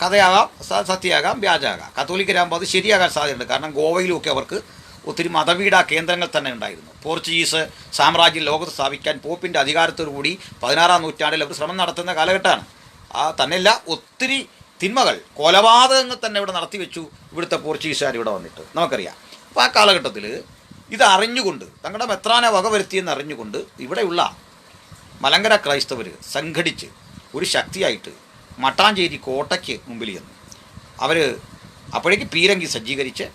കഥയാകാം, സത്യമാകാം, വ്യാജാകാം. കത്തോലിക്കരാകുമ്പോൾ അത് ശരിയാകാൻ സാധ്യതയുണ്ട്. കാരണം ഗോവയിലുമൊക്കെ അവർക്ക് ഒത്തിരി മതപീഠ കേന്ദ്രങ്ങൾ തന്നെ ഉണ്ടായിരുന്നു. പോർച്ചുഗീസ് സാമ്രാജ്യം ലോകത്ത് സ്ഥാപിക്കാൻ പോപ്പിൻ്റെ അധികാരത്തോടു കൂടി 16-ാം നൂറ്റാണ്ടിൽ അവർ ശ്രമം നടത്തുന്ന കാലഘട്ടമാണ്. തന്നെയല്ല, ഒത്തിരി തിന്മകൾ, കൊലപാതകങ്ങൾ തന്നെ ഇവിടെ നടത്തി വെച്ചു ഇവിടുത്തെ പോർച്ചുഗീസുകാർ ഇവിടെ വന്നിട്ട് നമുക്കറിയാം. അപ്പോൾ ആ കാലഘട്ടത്തിൽ ഇത് അറിഞ്ഞുകൊണ്ട്, തങ്ങളുടെ മെത്രാനെ വകവരുത്തിയെന്ന് അറിഞ്ഞുകൊണ്ട് ഇവിടെയുള്ള മലങ്കര ക്രൈസ്തവർ സംഘടിച്ച് ഒരു ശക്തിയായിട്ട് മട്ടാഞ്ചേരി കോട്ടയ്ക്ക് മുമ്പിൽ ചെന്നു. അവർ അപ്പോഴേക്ക് പീരങ്കി സജ്ജീകരിച്ച്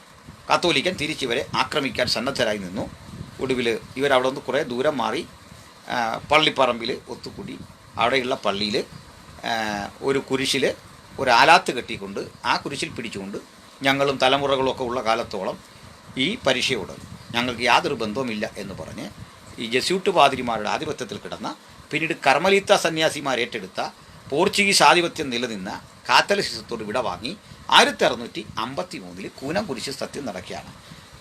കത്തോലിക്കൻ തിരിച്ചിവരെ ആക്രമിക്കാൻ സന്നദ്ധരായി നിന്നു. ഒടുവിൽ ഇവരവിടെ നിന്ന് കുറേ ദൂരം മാറി പള്ളിപ്പറമ്പിൽ ഒത്തുകൂടി. അവിടെയുള്ള പള്ളിയിൽ ഒരു കുരിശിൽ ഒരു ആലാത്ത് കെട്ടിക്കൊണ്ട് ആ കുരിശിൽ പിടിച്ചുകൊണ്ട് ഞങ്ങളും തലമുറകളൊക്കെ ഉള്ള കാലത്തോളം ഈ പരീക്ഷയോട് ഞങ്ങൾക്ക് യാതൊരു ബന്ധവുമില്ല എന്ന് പറഞ്ഞ് ഈ ജെസ്യൂട്ട് പാതിരിമാരുടെ ആധിപത്യത്തിൽ കിടന്ന, പിന്നീട് കർമ്മലീത്ത സന്യാസിമാർ ഏറ്റെടുത്ത പോർച്ചുഗീസ് ആധിപത്യം നിലനിന്ന കാത്തലിസിസത്തോട് വിട വാങ്ങി 1653 കൂനം കുരിശ് സത്യം നടക്കുകയാണ്.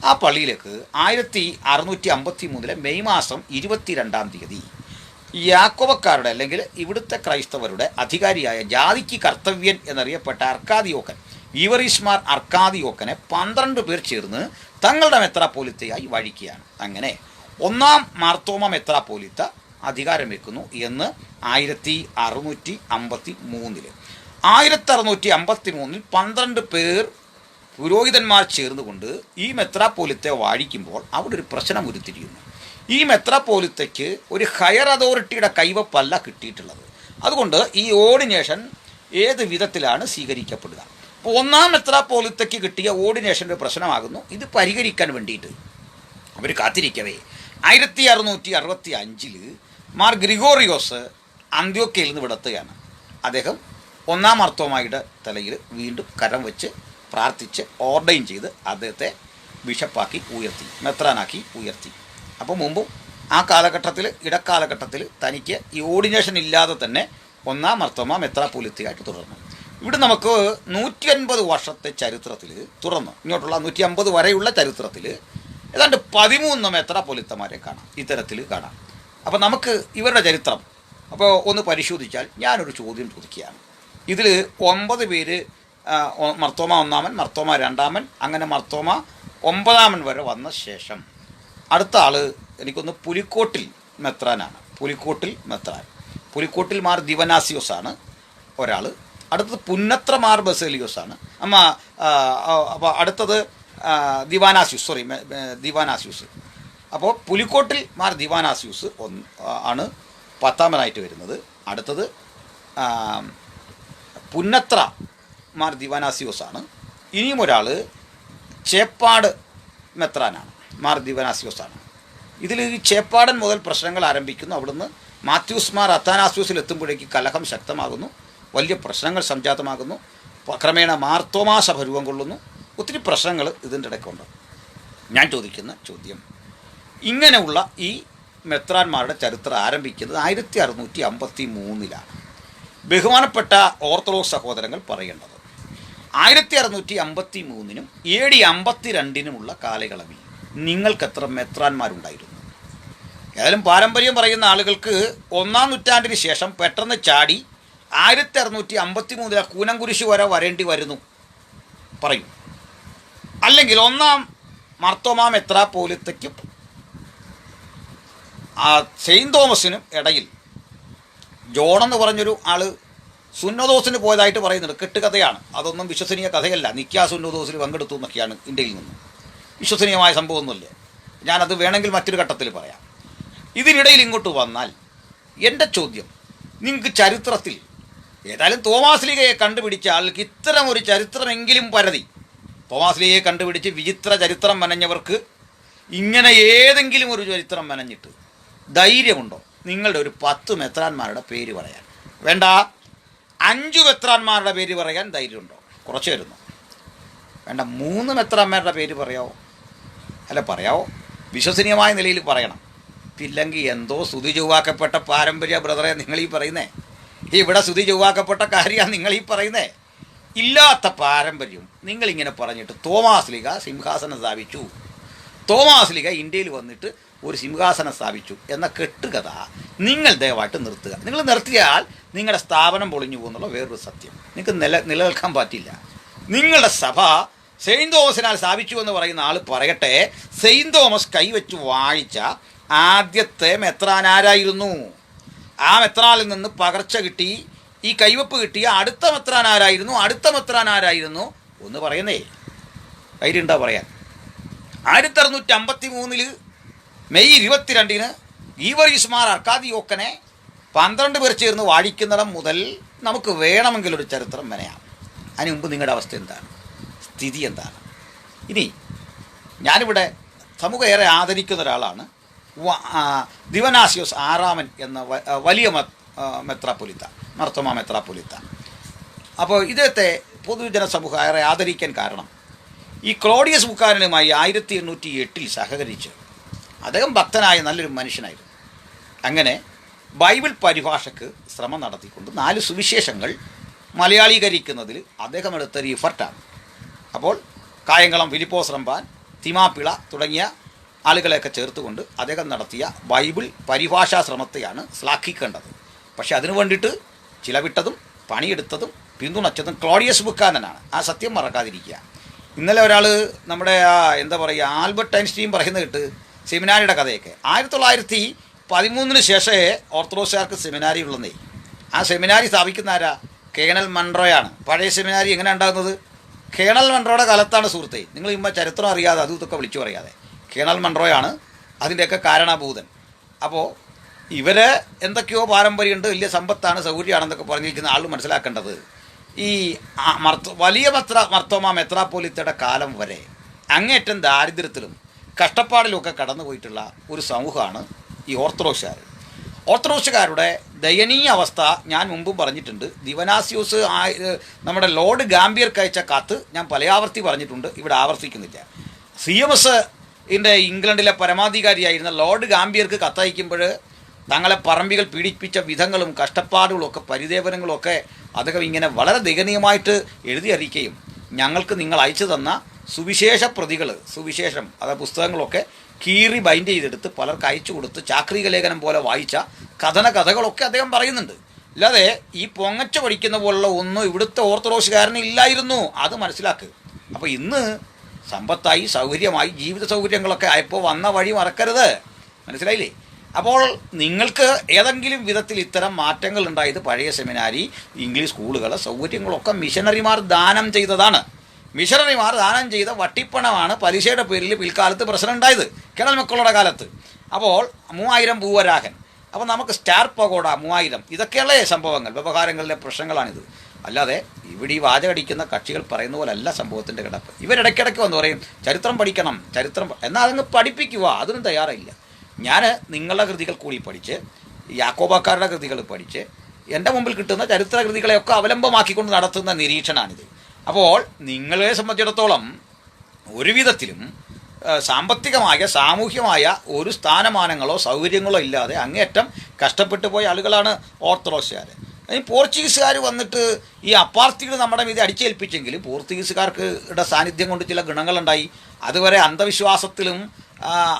ആ പള്ളിയിലേക്ക് 1653 മെയ് മാസം 22-ാം തീയതി യാക്കോബക്കാരുടെ അല്ലെങ്കിൽ ഇവിടുത്തെ ക്രൈസ്തവരുടെ അധികാരിയായ ജാതിക്ക് കർത്തവ്യൻ എന്നറിയപ്പെട്ട അർക്കാദിയോക്കൻ, ഈവറീസ്മാർ അർക്കാദിയോക്കനെ 12 പേർ ചേർന്ന് തങ്ങളുടെ മെത്രാപ്പോലിത്തയായി വഴിക്കുകയാണ്. അങ്ങനെ 1-ാം മാർത്തോമ മെത്രാപ്പോലിത്ത അധികാരം വെക്കുന്നു എന്ന് 1653. 1653 12 പേർ പുരോഹിതന്മാർ ചേർന്നുകൊണ്ട് ഈ മെത്രാപ്പോലിത്തെ വാഴിക്കുമ്പോൾ അവിടെ ഒരു പ്രശ്നം ഉരുത്തിരിയുന്നു. ഈ മെത്രാപ്പോലിത്തയ്ക്ക് ഒരു ഹയർ അതോറിറ്റിയുടെ കൈവപ്പല്ല കിട്ടിയിട്ടുള്ളത്. അതുകൊണ്ട് ഈ ഓർഡിനേഷൻ ഏത് വിധത്തിലാണ് സ്വീകരിക്കപ്പെടുക? അപ്പോൾ 1-ാം മെത്രാപ്പോലിത്തയ്ക്ക് കിട്ടിയ ഓർഡിനേഷൻ്റെ പ്രശ്നമാകുന്നു. ഇത് പരിഹരിക്കാൻ വേണ്ടിയിട്ട് അവർ കാത്തിരിക്കവേ 1665 മാർ ഗ്രിഗോറിയോസ് അന്ത്യോക്യയിൽ നിന്ന് വിടത്തുകയാണ്. അദ്ദേഹം 1-ാം മാർത്തോമായുടെ തലയിൽ വീണ്ടും കരം വെച്ച് പ്രാർത്ഥിച്ച് ഓർഡൈൻ ചെയ്ത് അദ്ദേഹത്തെ ബിഷപ്പാക്കി ഉയർത്തി, മെത്രാനാക്കി ഉയർത്തി. അപ്പോൾ മുമ്പും ആ കാലഘട്ടത്തിൽ, ഇടക്കാലഘട്ടത്തിൽ തനിക്ക് ഈ ഓർഡിനേഷൻ ഇല്ലാതെ തന്നെ 1-ാം മാർത്തോമ മെത്രാപ്പോലിത്തയായിട്ട് തുടർന്നു. ഇവിടെ നമുക്ക് 150 വർഷത്തെ ചരിത്രത്തിൽ തുടർന്ന് ഇങ്ങോട്ടുള്ള 150 വരെയുള്ള ചരിത്രത്തിൽ ഏതാണ്ട് 13 മെത്രാപ്പോലിത്തമാരെ കാണാം, ഇത്തരത്തിൽ കാണാം. അപ്പോൾ നമുക്ക് ഇവരുടെ ചരിത്രം അപ്പോൾ ഒന്ന് പരിശോധിച്ചാൽ ഞാനൊരു ചോദ്യം ചോദിക്കുകയാണ്. ഇതിൽ 9 പേര് മർത്തോമ 1-ാമൻ, മർത്തോമ 2-ാമൻ, അങ്ങനെ മർത്തോമ 9-ാമൻ വരെ വന്ന ശേഷം അടുത്ത ആൾ എനിക്കൊന്ന് പുലിക്കോട്ടിൽ മെത്രാനാണ്. പുലിക്കോട്ടിൽ മെത്രാൻ, പുലിക്കോട്ടിൽ മാർ ദിവനാസിയോസാണ് ഒരാൾ. അടുത്തത് പുന്നത്ര മാർ ബസേലിയോസാണ്. അപ്പോൾ അടുത്തത് ദിവാനാസ്യൂസ്. അപ്പോൾ പുലിക്കോട്ടിൽ മാർ ദിവാനാസ്യൂസ് ആണ് 10-ാമനായിട്ട് വരുന്നത്. അടുത്തത് പുന്നത്ര മാർ ദിവാനാസിയോസാണ്. ഇനിയും ഒരാൾ ചേപ്പാട് മെത്രാനാണ്, മാർ ദിവാനാസിയോസാണ്. ഇതിൽ ഈ ചേപ്പാടൻ മുതൽ പ്രശ്നങ്ങൾ ആരംഭിക്കുന്നു. അവിടുന്ന് മാത്യൂസ് മാർ അത്താനാസ്യൂസിൽ എത്തുമ്പോഴേക്ക് കലഹം ശക്തമാകുന്നു, വലിയ പ്രശ്നങ്ങൾ സംജാതമാകുന്നു. ക്രമേണ മാർത്തോമാ സഭ രൂപം കൊള്ളുന്നു. ഒത്തിരി പ്രശ്നങ്ങൾ ഇതിൻ്റെ ഇടയ്ക്കുണ്ട്. ഞാൻ ചോദിക്കുന്ന ചോദ്യം, ഇങ്ങനെയുള്ള ഈ മെത്രാന്മാരുടെ ചരിത്രം ആരംഭിക്കുന്നത് 1653-ലാണ്. ബഹുമാനപ്പെട്ട ഓർത്തഡോക്സ് സഹോദരങ്ങൾ പറയേണ്ടത് 1653-നും AD 52-നുമുള്ള കാലയളവിൽ നിങ്ങൾക്ക് എത്ര മെത്രാന്മാരുണ്ടായിരുന്നു? ഏതായാലും പാരമ്പര്യം പറയുന്ന ആളുകൾക്ക് 1-ാം നൂറ്റാണ്ടിന് ശേഷം പെട്ടെന്ന് ചാടി 1653 കൂനംകുരിശ് വരെ വരേണ്ടി വരുന്നു പറയും. അല്ലെങ്കിൽ 1-ാം മാർത്തോമാ മെത്രാപ്പോലിത്തയ്ക്കും സെയിൻറ്റ് തോമസിനും ഇടയിൽ ജോൺ എന്ന് പറഞ്ഞൊരു ആൾ സുന്നതോസിന് പോയതായിട്ട് പറയുന്നുണ്ട്. കെട്ടുകഥയാണ്, അതൊന്നും വിശ്വസനീയ കഥയല്ല. നിക്കാ സുന്നതോസിൽ പങ്കെടുത്തു എന്നൊക്കെയാണ് ഇന്ത്യയിൽ നിന്നും. വിശ്വസനീയമായ സംഭവമൊന്നുമില്ല. ഞാനത് വേണമെങ്കിൽ മറ്റൊരു ഘട്ടത്തിൽ പറയാം. ഇതിനിടയിൽ ഇങ്ങോട്ട് വന്നാൽ എൻ്റെ ചോദ്യം, നിങ്ങൾക്ക് ചരിത്രത്തിൽ ഏതായാലും തോമാസ് ലീഗയെ കണ്ടുപിടിച്ച ആൾക്ക് ഇത്തരം ഒരു ചരിത്രമെങ്കിലും പരതി, തോമാസ് ലീഗയെ കണ്ടുപിടിച്ച് വിചിത്ര ചരിത്രം മെനഞ്ഞവർക്ക് ഇങ്ങനെ ഏതെങ്കിലും ഒരു ചരിത്രം മെനഞ്ഞിട്ട് ധൈര്യമുണ്ടോ നിങ്ങളുടെ ഒരു 10 മെത്രാന്മാരുടെ പേര് പറയാൻ? വേണ്ട, 5 മെത്രാന്മാരുടെ പേര് പറയാൻ ധൈര്യമുണ്ടോ? കുറച്ച് വരുന്നു. വേണ്ട, 3 മെത്രാന്മാരുടെ പേര് പറയാവോ? അല്ല, പറയാവോ? വിശ്വസനീയമായ നിലയിൽ പറയണം. ഇല്ലെങ്കിൽ എന്തോ സ്തുതി ചൊവ്വാക്കപ്പെട്ട പാരമ്പര്യ ബ്രദറെ നിങ്ങളീ പറയുന്നേ. ഇവിടെ സ്തുതി ചൊവ്വാക്കപ്പെട്ട കാര്യമാണ് നിങ്ങളീ പറയുന്നേ. ഇല്ലാത്ത പാരമ്പര്യം നിങ്ങളിങ്ങനെ പറഞ്ഞിട്ട് തോമാസ് ലീഗ സിംഹാസനം സ്ഥാപിച്ചു, തോമാസ് ലീഗ ഇന്ത്യയിൽ വന്നിട്ട് ഒരു സിംഹാസനം സ്ഥാപിച്ചു എന്ന കെട്ടുകഥ നിങ്ങൾ ദയവായിട്ട് നിർത്തുക. നിങ്ങൾ നിർത്തിയാൽ നിങ്ങളുടെ സ്ഥാപനം പൊളിഞ്ഞു പോകുന്നുള്ള വേറൊരു സത്യം. നിങ്ങൾക്ക് നിലനിൽക്കാൻ പറ്റില്ല. നിങ്ങളുടെ സഭ സെയിൻറ് തോമസിനാൽ സ്ഥാപിച്ചു എന്ന് പറയുന്ന ആൾ പറയട്ടെ, സെയിൻറ് തോമസ് കൈവച്ച് വാഴിച്ച ആദ്യത്തെ മെത്രാനാരായിരുന്നു? ആ മെത്രാനിൽ നിന്ന് പകർച്ച കിട്ടി, ഈ കൈവപ്പ് കിട്ടിയ അടുത്ത മെത്രാനാരായിരുന്നു ഒന്ന് പറയുന്നേ. ധൈര്യം ഉണ്ടാ പറയാൻ? 1653 മെയ് 22 ഗീവറീസ് മാർ അർക്കാദിയോക്കനെ 12 പേർ ചേർന്ന് വാഴിക്കുന്നിടം മുതൽ നമുക്ക് വേണമെങ്കിലൊരു ചരിത്രം മെനയാം. അതിന് മുമ്പ് നിങ്ങളുടെ അവസ്ഥ എന്താണ്, സ്ഥിതി എന്താണ്? ഇനി ഞാനിവിടെ സമൂഹം ഏറെ ആദരിക്കുന്ന ഒരാളാണ് ദിവനാസിയോസ് ആറാമൻ എന്ന വലിയ മെത്രാപ്പൊലിത്ത, മാർത്തോമാ മെത്രാപ്പൊലിത്ത. അപ്പോൾ ഇദ്ദേഹത്തെ പൊതുജന സമൂഹം ഏറെ ആദരിക്കാൻ കാരണം ഈ ക്ലോഡിയസ് ബുക്കാരനുമായി 1808 സഹകരിച്ച് അദ്ദേഹം ഭക്തനായ നല്ലൊരു മനുഷ്യനായിരുന്നു. അങ്ങനെ ബൈബിൾ പരിഭാഷയ്ക്ക് ശ്രമം നടത്തിക്കൊണ്ട് 4 സുവിശേഷങ്ങൾ മലയാളീകരിക്കുന്നതിൽ അദ്ദേഹം എടുത്തൊരു എഫർട്ടാണ്. അപ്പോൾ കായംകുളം ഫിലിപ്പോസ് റമ്പാൻ, തിമാപ്പിള തുടങ്ങിയ ആളുകളെയൊക്കെ ചേർത്തുകൊണ്ട് അദ്ദേഹം നടത്തിയ ബൈബിൾ പരിഭാഷാ ശ്രമത്തെയാണ് ശ്ലാഘിക്കേണ്ടത്. പക്ഷെ അതിനു വേണ്ടിയിട്ട് ചിലവിട്ടതും പണിയെടുത്തതും പിന്തുണച്ചതും ക്ലോഡിയസ് ബുക്കാനനാണ്. ആ സത്യം മറക്കാതിരിക്കുക. ഇന്നലെ ഒരാൾ നമ്മുടെ എന്താ പറയുക, ആൽബർട്ട് ഐൻസ്റ്റീൻ പറയുന്നത് കേട്ട് സെമിനാരിയുടെ കഥയൊക്കെ 1913 ശേഷമേ ഓർത്തഡോക്സുകാർക്ക് സെമിനാരി ഉള്ളതേ. ആ സെമിനാരി സ്ഥാപിക്കുന്ന ആരാ? കേണൽ മൺട്രോയാണ്. പഴയ സെമിനാരി എങ്ങനെ ഉണ്ടാകുന്നത്? കേണൽ മൺട്രോയുടെ കാലത്താണ് സുഹൃത്തെ. നിങ്ങൾ ഇമ്മ ചരിത്രം അറിയാതെ അതും ഇതൊക്കെ വിളിച്ചു പറയാതെ. കേണൽ മൺട്രോയാണ് അതിൻ്റെയൊക്കെ കാരണഭൂതൻ. അപ്പോൾ ഇവർ എന്തൊക്കെയോ പാരമ്പര്യമുണ്ട്, വലിയ സമ്പത്താണ്, സൗകര്യമാണെന്നൊക്കെ പറഞ്ഞിരിക്കുന്ന ആൾ മനസ്സിലാക്കേണ്ടത് ഈ വലിയ മർത്തോമാ മെത്രാപ്പൊലിത്തയുടെ കാലം വരെ അങ്ങേറ്റം ദാരിദ്ര്യത്തിലും കഷ്ടപ്പാടിലുമൊക്കെ കടന്നു പോയിട്ടുള്ള ഒരു സമൂഹമാണ് ഈ ഓർത്തഡോക്സുകാരുടെ ദയനീയ അവസ്ഥ ഞാൻ മുമ്പും പറഞ്ഞിട്ടുണ്ട്. ദിവനാസിയോസ് നമ്മുടെ ലോർഡ് ഗാംബിയർക്ക് അയച്ച കത്ത് ഞാൻ പലയാവർത്തി പറഞ്ഞിട്ടുണ്ട്, ഇവിടെ ആവർത്തിക്കുന്നില്ല. CMS ഇംഗ്ലണ്ടിലെ പരമാധികാരിയായിരുന്ന ലോർഡ് ഗാംബിയർക്ക് കത്തയക്കുമ്പോൾ തങ്ങളെ പറമ്പികൾ പീഡിപ്പിച്ച വിധങ്ങളും കഷ്ടപ്പാടുകളൊക്കെ പരിദേവനങ്ങളൊക്കെ അദ്ദേഹം ഇങ്ങനെ വളരെ ദയനീയമായിട്ട് എഴുതി അറിയിക്കുകയും ഞങ്ങൾക്ക് നിങ്ങൾ അയച്ചു തന്ന സുവിശേഷ പ്രതികൾ, സുവിശേഷം അതായത് പുസ്തകങ്ങളൊക്കെ കീറി ബൈൻഡ് ചെയ്തെടുത്ത് പലർക്ക് അയച്ചു കൊടുത്ത് ചാക്രിക ലേഖനം പോലെ വായിച്ച കഥകളൊക്കെ അദ്ദേഹം പറയുന്നുണ്ട്. അല്ലാതെ ഈ പൊങ്ങച്ച പഠിക്കുന്ന പോലുള്ള ഒന്നും ഇവിടുത്തെ ഓർത്തഡോക്സുകാരന് ഇല്ലായിരുന്നു. അത് മനസ്സിലാക്കുക. അപ്പോൾ ഇന്ന് സമ്പത്തായി സൗകര്യമായി ജീവിത സൗകര്യങ്ങളൊക്കെ ആയപ്പോൾ വന്ന വഴി മറക്കരുത്. മനസ്സിലായില്ലേ? അപ്പോൾ നിങ്ങൾക്ക് ഏതെങ്കിലും വിധത്തിൽ ഇത്തരം മാറ്റങ്ങൾ ഉണ്ടായത് പഴയ സെമിനാരി, ഇംഗ്ലീഷ് സ്കൂളുകൾ, സൗകര്യങ്ങളൊക്കെ മിഷനറിമാർ ദാനം ചെയ്തതാണ്. മിഷനറിമാർ ദാനം ചെയ്ത വട്ടിപ്പണമാണ് പലിശയുടെ പേരിൽ പിൽക്കാലത്ത് പ്രശ്നം ഉണ്ടായത്, കേണൽ മക്കളുടെ കാലത്ത്. അപ്പോൾ 3000 ഭൂവരാഹൻ, അപ്പോൾ നമുക്ക് സ്റ്റാർ പഗോഡ 3000, ഇതൊക്കെയുള്ള സംഭവങ്ങൾ, വ്യവഹാരങ്ങളിലെ പ്രശ്നങ്ങളാണിത്. അല്ലാതെ ഇവിടെ ഈ വാചകടിക്കുന്ന കക്ഷികൾ പറയുന്ന പോലല്ല സംഭവത്തിൻ്റെ കിടപ്പ്. ഇവരിടയ്ക്കിടയ്ക്ക് വന്ന് പറയും ചരിത്രം പഠിക്കണം, ചരിത്രം, എന്നാൽ അതങ്ങ് പഠിപ്പിക്കുക. അതിനും തയ്യാറായില്ല. ഞാൻ നിങ്ങളുടെ കൃതികൾ കൂടി പഠിച്ച്, യാക്കോബക്കാരുടെ കൃതികൾ പഠിച്ച്, എൻ്റെ മുമ്പിൽ കിട്ടുന്ന ചരിത്ര കൃതികളെയൊക്കെ അവലംബമാക്കിക്കൊണ്ട് നടത്തുന്ന നിരീക്ഷണമാണിത്. അപ്പോൾ നിങ്ങളെ സംബന്ധിച്ചിടത്തോളം ഒരു വിധത്തിലും സാമ്പത്തികമായ സാമൂഹ്യമായ ഒരു സ്ഥാനമാനങ്ങളോ സൗകര്യങ്ങളോ ഇല്ലാതെ അങ്ങേയറ്റം കഷ്ടപ്പെട്ടു പോയ ആളുകളാണ് ഓർത്തഡോക്സുകാർ. അതിന് പോർച്ചുഗീസുകാർ വന്നിട്ട് ഈ അപ്പാർത്തികൾ നമ്മുടെ മീതെ അടിച്ചേൽപ്പിച്ചെങ്കിൽ പോർച്ചുഗീസുകാർക്ക് സാന്നിധ്യം കൊണ്ട് ചില ഗുണങ്ങളുണ്ടായി. അതുവരെ അന്ധവിശ്വാസത്തിലും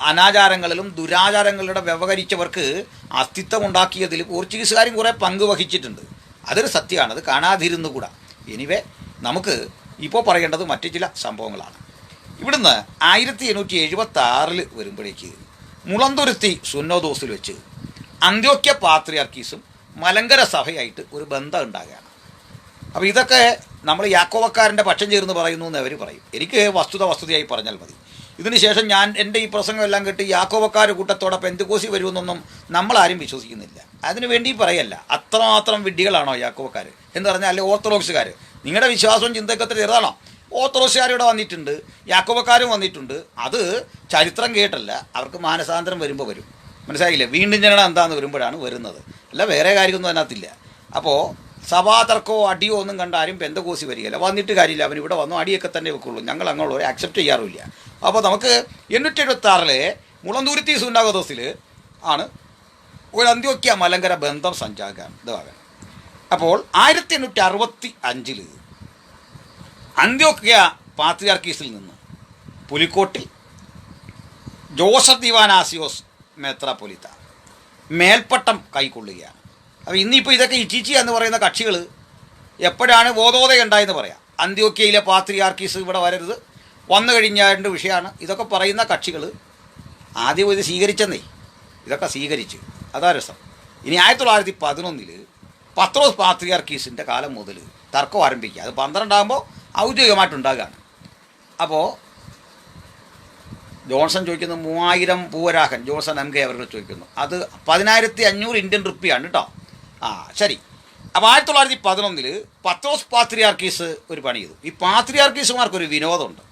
അനാചാരങ്ങളിലും ദുരാചാരങ്ങളിലൂടെ വ്യവഹരിച്ചവർക്ക് അസ്തിത്വം ഉണ്ടാക്കിയതിൽ പോർച്ചുഗീസുകാരും കുറേ പങ്ക് വഹിച്ചിട്ടുണ്ട്. അതൊരു സത്യമാണ്, അത് കാണാതിരുന്നുകൂടാ. എനിവേ നമുക്ക് ഇപ്പോൾ പറയേണ്ടത് മറ്റു ചില സംഭവങ്ങളാണ്. ഇവിടുന്ന് 1876 വരുമ്പോഴേക്ക് മുളന്തുരുത്തി സുന്നോദോസിൽ വെച്ച് അന്ത്യോക്യ പാത്രിയാർക്കീസും മലങ്കര സഭയായിട്ട് ഒരു ബന്ധം ഉണ്ടാകുകയാണ്. അപ്പോൾ ഇതൊക്കെ നമ്മൾ യാക്കോബക്കാരൻ്റെ പക്ഷം ചേർന്ന് പറയുന്നു എന്ന് അവർ പറയും. എനിക്ക് വസ്തുതയായി പറഞ്ഞാൽ മതി. ഇതിനുശേഷം ഞാൻ എൻ്റെ ഈ പ്രസംഗം എല്ലാം കേട്ട് യാക്കോബക്കാർ കൂട്ടത്തോടെ പെന്തുക്കോസി വരുമെന്നൊന്നും നമ്മളാരും വിശ്വസിക്കുന്നില്ല. അതിനു വേണ്ടി പറയല്ല. അത്രമാത്രം വിഡ്ഢികളാണോ യാക്കോബക്കാർ എന്ന് പറഞ്ഞാൽ? അല്ലെ ഓർത്തഡോക്സുകാർ? നിങ്ങളുടെ വിശ്വാസവും ചിന്തയൊക്കെ ചെറുതാണോ? ഓർത്തഡോക്സുകാരിവിടെ വന്നിട്ടുണ്ട്, യാക്കോബക്കാരും വന്നിട്ടുണ്ട്. അത് ചരിത്രം കേട്ടല്ല, അവർക്ക് മാനസാന്തരം വരുമ്പോൾ വരും. മനസ്സിലായില്ലേ? വീണ്ടും ജനനം എന്താണെന്ന് വരുമ്പോഴാണ് വരുന്നത്, അല്ല വേറെ കാര്യമൊന്നും അതിനകത്തില്ല. അപ്പോൾ സഭാതർക്കമോ അടിയോ ഒന്നും കണ്ടാലും പെന്തക്കോസി വരികയില്ല. വന്നിട്ട് കാര്യമില്ല, അവൻ ഇവിടെ വന്നു അടിയൊക്കെ തന്നെ വെക്കുള്ളൂ. ഞങ്ങൾ അങ്ങോട്ട് അക്സെപ്റ്റ് ചെയ്യാറുമില്ല. അപ്പോൾ നമുക്ക് 876 മുളന്തുരുത്തി സുന്നോദോസിൽ ആണ് ഒരു അന്ത്യോക്യ മലങ്കര ബന്ധം ഇതാകാൻ. അപ്പോൾ 1865 അന്ത്യോക്യ പാത്രിയാർക്കീസിൽ നിന്ന് പുലിക്കോട്ടിൽ ജോസഫ് ദിവനാസിയോസ് മെത്രാപ്പൊലിത്ത മേൽപ്പട്ടം കൈക്കൊള്ളുകയാണ്. അപ്പോൾ ഇന്നിപ്പോൾ ഇതൊക്കെ ഇച്ചിച്ചി എന്ന് പറയുന്ന കക്ഷികൾ എപ്പോഴാണ് ബോധോദയം ഉണ്ടായെന്ന് പറയാം. അന്ത്യോക്യയിലെ പാത്രിയാർക്കീസ് ഇവിടെ വരരുത്, വന്നു കഴിഞ്ഞാൽ വിഷയമാണ്. ഇതൊക്കെ പറയുന്ന കക്ഷികൾ ആദ്യം ഇത് സ്വീകരിച്ചെന്നേ, ഇതൊക്കെ സ്വീകരിച്ച് അതാ രസം. ഇനി 1911 പത്രോസ് പാത്രിയാർക്കീസിൻ്റെ കാലം മുതൽ തർക്കം ആരംഭിക്കുക. അത് 12 ആകുമ്പോൾ ഔദ്യോഗികമായിട്ടുണ്ടാകുകയാണ്. അപ്പോൾ ജോൺസൺ ചോദിക്കുന്നു 3000 പൂവരാഹൻ, ജോൺസൺ MK അവർ ചോദിക്കുന്നു. അത് 10500 ഇന്ത്യൻ റുപ്പിയാണ് കേട്ടോ. ശരി. അപ്പോൾ 1911 പത്രോസ് പാത്രിയാർക്കീസ് ഒരു പണി ചെയ്തു. ഈ പാത്രിയാർക്കീസുമാർക്കൊരു വിനോദമുണ്ട്.